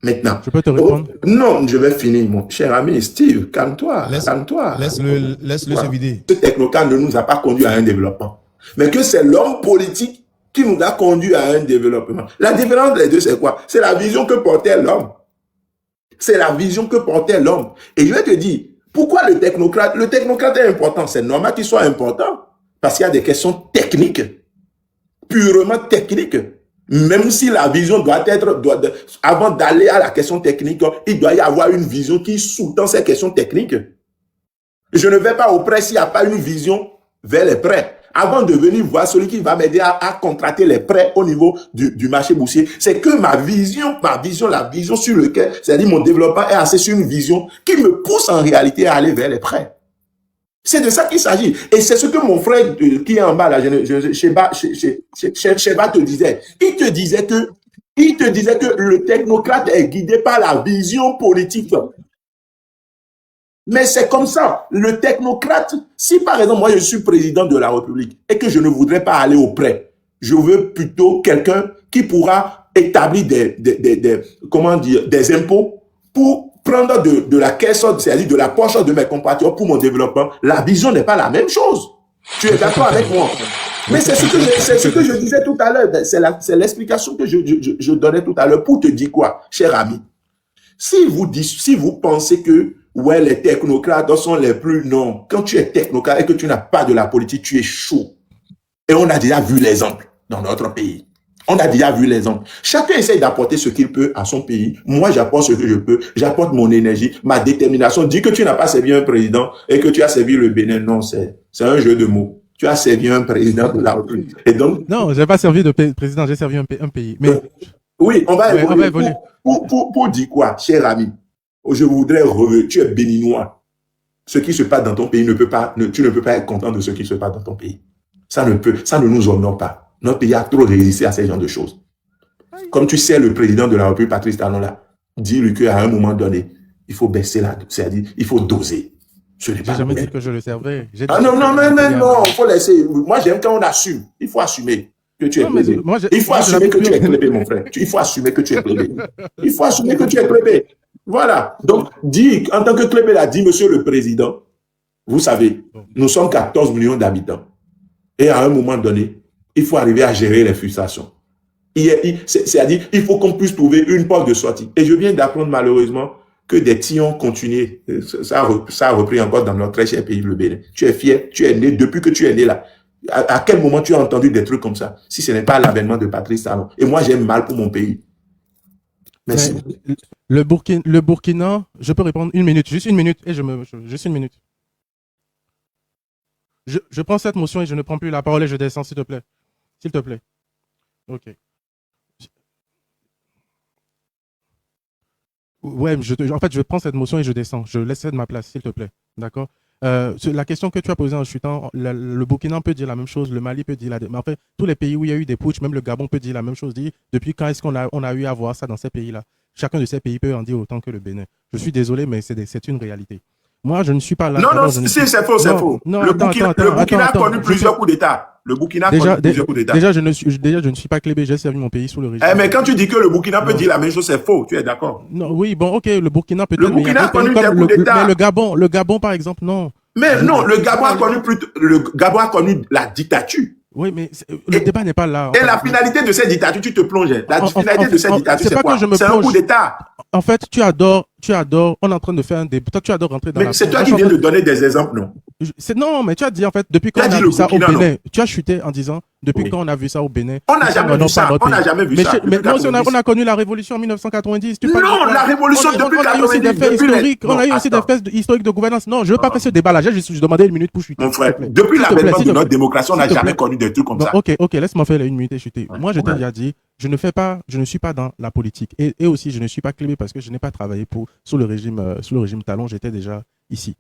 Maintenant. Je peux te répondre? Non, je vais finir, mon cher ami Steve. Calme-toi. Laisse-le se vider. Ce technocrate ne nous a pas conduit à un développement. Mais que c'est l'homme politique qui nous a conduit à un développement. La différence des deux, c'est quoi? C'est la vision que portait l'homme. C'est la vision que portait l'homme. Et je vais te dire, pourquoi le technocrate est important. C'est normal qu'il soit important. Parce qu'il y a des questions techniques. Purement techniques. Même si la vision doit être, avant d'aller à la question technique, il doit y avoir une vision qui sous-tend ces questions techniques. Je ne vais pas au prêt s'il n'y a pas une vision vers les prêts. avant de venir voir celui qui va m'aider à contracter les prêts au niveau du marché boursier. C'est que la vision sur laquelle, c'est-à-dire mon développement est assez sur une vision qui me pousse en réalité à aller vers les prêts. C'est de ça qu'il s'agit. Et c'est ce que mon frère qui est en bas, là, Sheba te disait. Il te disait que le technocrate est guidé par la vision politique. Mais c'est comme ça. Le technocrate, si par exemple, moi je suis président de la République et que je ne voudrais pas aller au prêt, je veux plutôt quelqu'un qui pourra établir des impôts pour prendre de la caisse, c'est-à-dire de la poche de mes compatriotes pour mon développement. La vision n'est pas la même chose. Tu es d'accord avec moi? Mais c'est ce que je disais tout à l'heure. C'est l'explication que je donnais tout à l'heure pour te dire quoi, cher ami? Si vous pensez que ouais, les technocrates sont les plus... Non, quand tu es technocrate et que tu n'as pas de la politique, tu es chaud. Et on a déjà vu l'exemple dans notre pays. On a déjà vu l'exemple. Chacun essaye d'apporter ce qu'il peut à son pays. Moi, j'apporte ce que je peux. J'apporte mon énergie, ma détermination. Dis que tu n'as pas servi un président et que tu as servi le Bénin. Non, c'est un jeu de mots. Tu as servi un président de la République. Et donc... Non, je n'ai pas servi de président, j'ai servi un pays. Mais... Oui, on va évoluer. Pour dire quoi, cher ami? Je voudrais revenir. Tu es béninois. Ce qui se passe dans ton pays tu ne peux pas être content de ce qui se passe dans ton pays. Ça ne nous honore pas. Notre pays a trop résisté à ces genres de choses. Comme tu sais, le président de la République, Patrice Talon, là, dit qu'à un moment donné, il faut baisser c'est-à-dire, il faut doser. Je n'ai jamais dit que je le servais. Ah non, il faut laisser. Moi, j'aime quand on assume. Il faut assumer que tu es plébé. Il faut assumer que tu es plébé, mon frère. Il faut assumer que tu es plébé. Il faut assumer que tu es plébé. Voilà. Donc, en tant que plébé, là, dit monsieur le président, vous savez, nous sommes 14 millions d'habitants. Et à un moment donné, il faut arriver à gérer les frustrations. C'est-à-dire, il faut qu'on puisse trouver une porte de sortie. Et je viens d'apprendre malheureusement que des tirs ont continué. Ça a repris encore dans notre très cher pays, le Bénin. Tu es fier, tu es né, depuis que tu es né là. À quel moment tu as entendu des trucs comme ça? Si ce n'est pas l'avènement de Patrice Talon. Et moi, j'aime mal pour mon pays. Merci. Le Burkina, je peux répondre une minute, juste une minute, et juste une minute. Je prends cette motion et je ne prends plus la parole et je descends, s'il te plaît. S'il te plaît. Ok. Ouais, en fait, je prends cette motion et je descends. Je laisse de ma place, s'il te plaît. D'accord? La question que tu as posée en chutant, le Burkina peut dire la même chose, le Mali peut dire la même chose. Mais en fait, tous les pays où il y a eu des putschs, même le Gabon peut dire la même chose. Depuis quand est-ce qu'on a eu à voir ça dans ces pays-là? Chacun de ces pays peut en dire autant que le Bénin. Je suis désolé, mais c'est une réalité. Moi, je ne suis pas là. Non, c'est faux, c'est faux. Le Burkina a connu plusieurs coups d'État. Le Burkina a connu plusieurs coups d'État. Déjà, je ne suis pas clébé, j'ai servi mon pays sous le régime. Mais quand tu dis que le Burkina peut dire la même chose, c'est faux, tu es d'accord? Non, oui, bon, ok, le Burkina peut-être. Le Burkina a connu des coups d'État. Mais le Gabon, par exemple, non. Mais non, le Gabon a connu la dictature. Oui, mais le débat n'est pas là. Et la finalité de cette dictature, tu te plonges. La finalité de cette dictature, c'est quoi? C'est un coup d'État. En fait, tu adores, on est en train de faire un débat. Toi, tu adores rentrer dans mais c'est toi qui viens de donner des exemples, non? Non, mais tu as dit, en fait, depuis quand on a vu ça au Bénin, tu as chuté en disant, depuis quand on a vu ça au Bénin. On n'a jamais vu ça, on n'a jamais vu ça. Mais non, on a connu la révolution en 1990. Non, la révolution depuis 1990. On a eu aussi des faits historiques de gouvernance. Non, je ne veux pas faire ce débat-là. J'ai demandé une minute pour chuter. Mon frère, depuis l'avènement de notre démocratie, on n'a jamais connu des trucs comme ça. Ok, laisse-moi faire une minute et chuter. Moi, je t'ai déjà dit, je ne suis pas dans la politique. Et aussi, je ne suis pas clébé parce que je n'ai pas travaillé sous le régime Talon. J'étais déjà ici.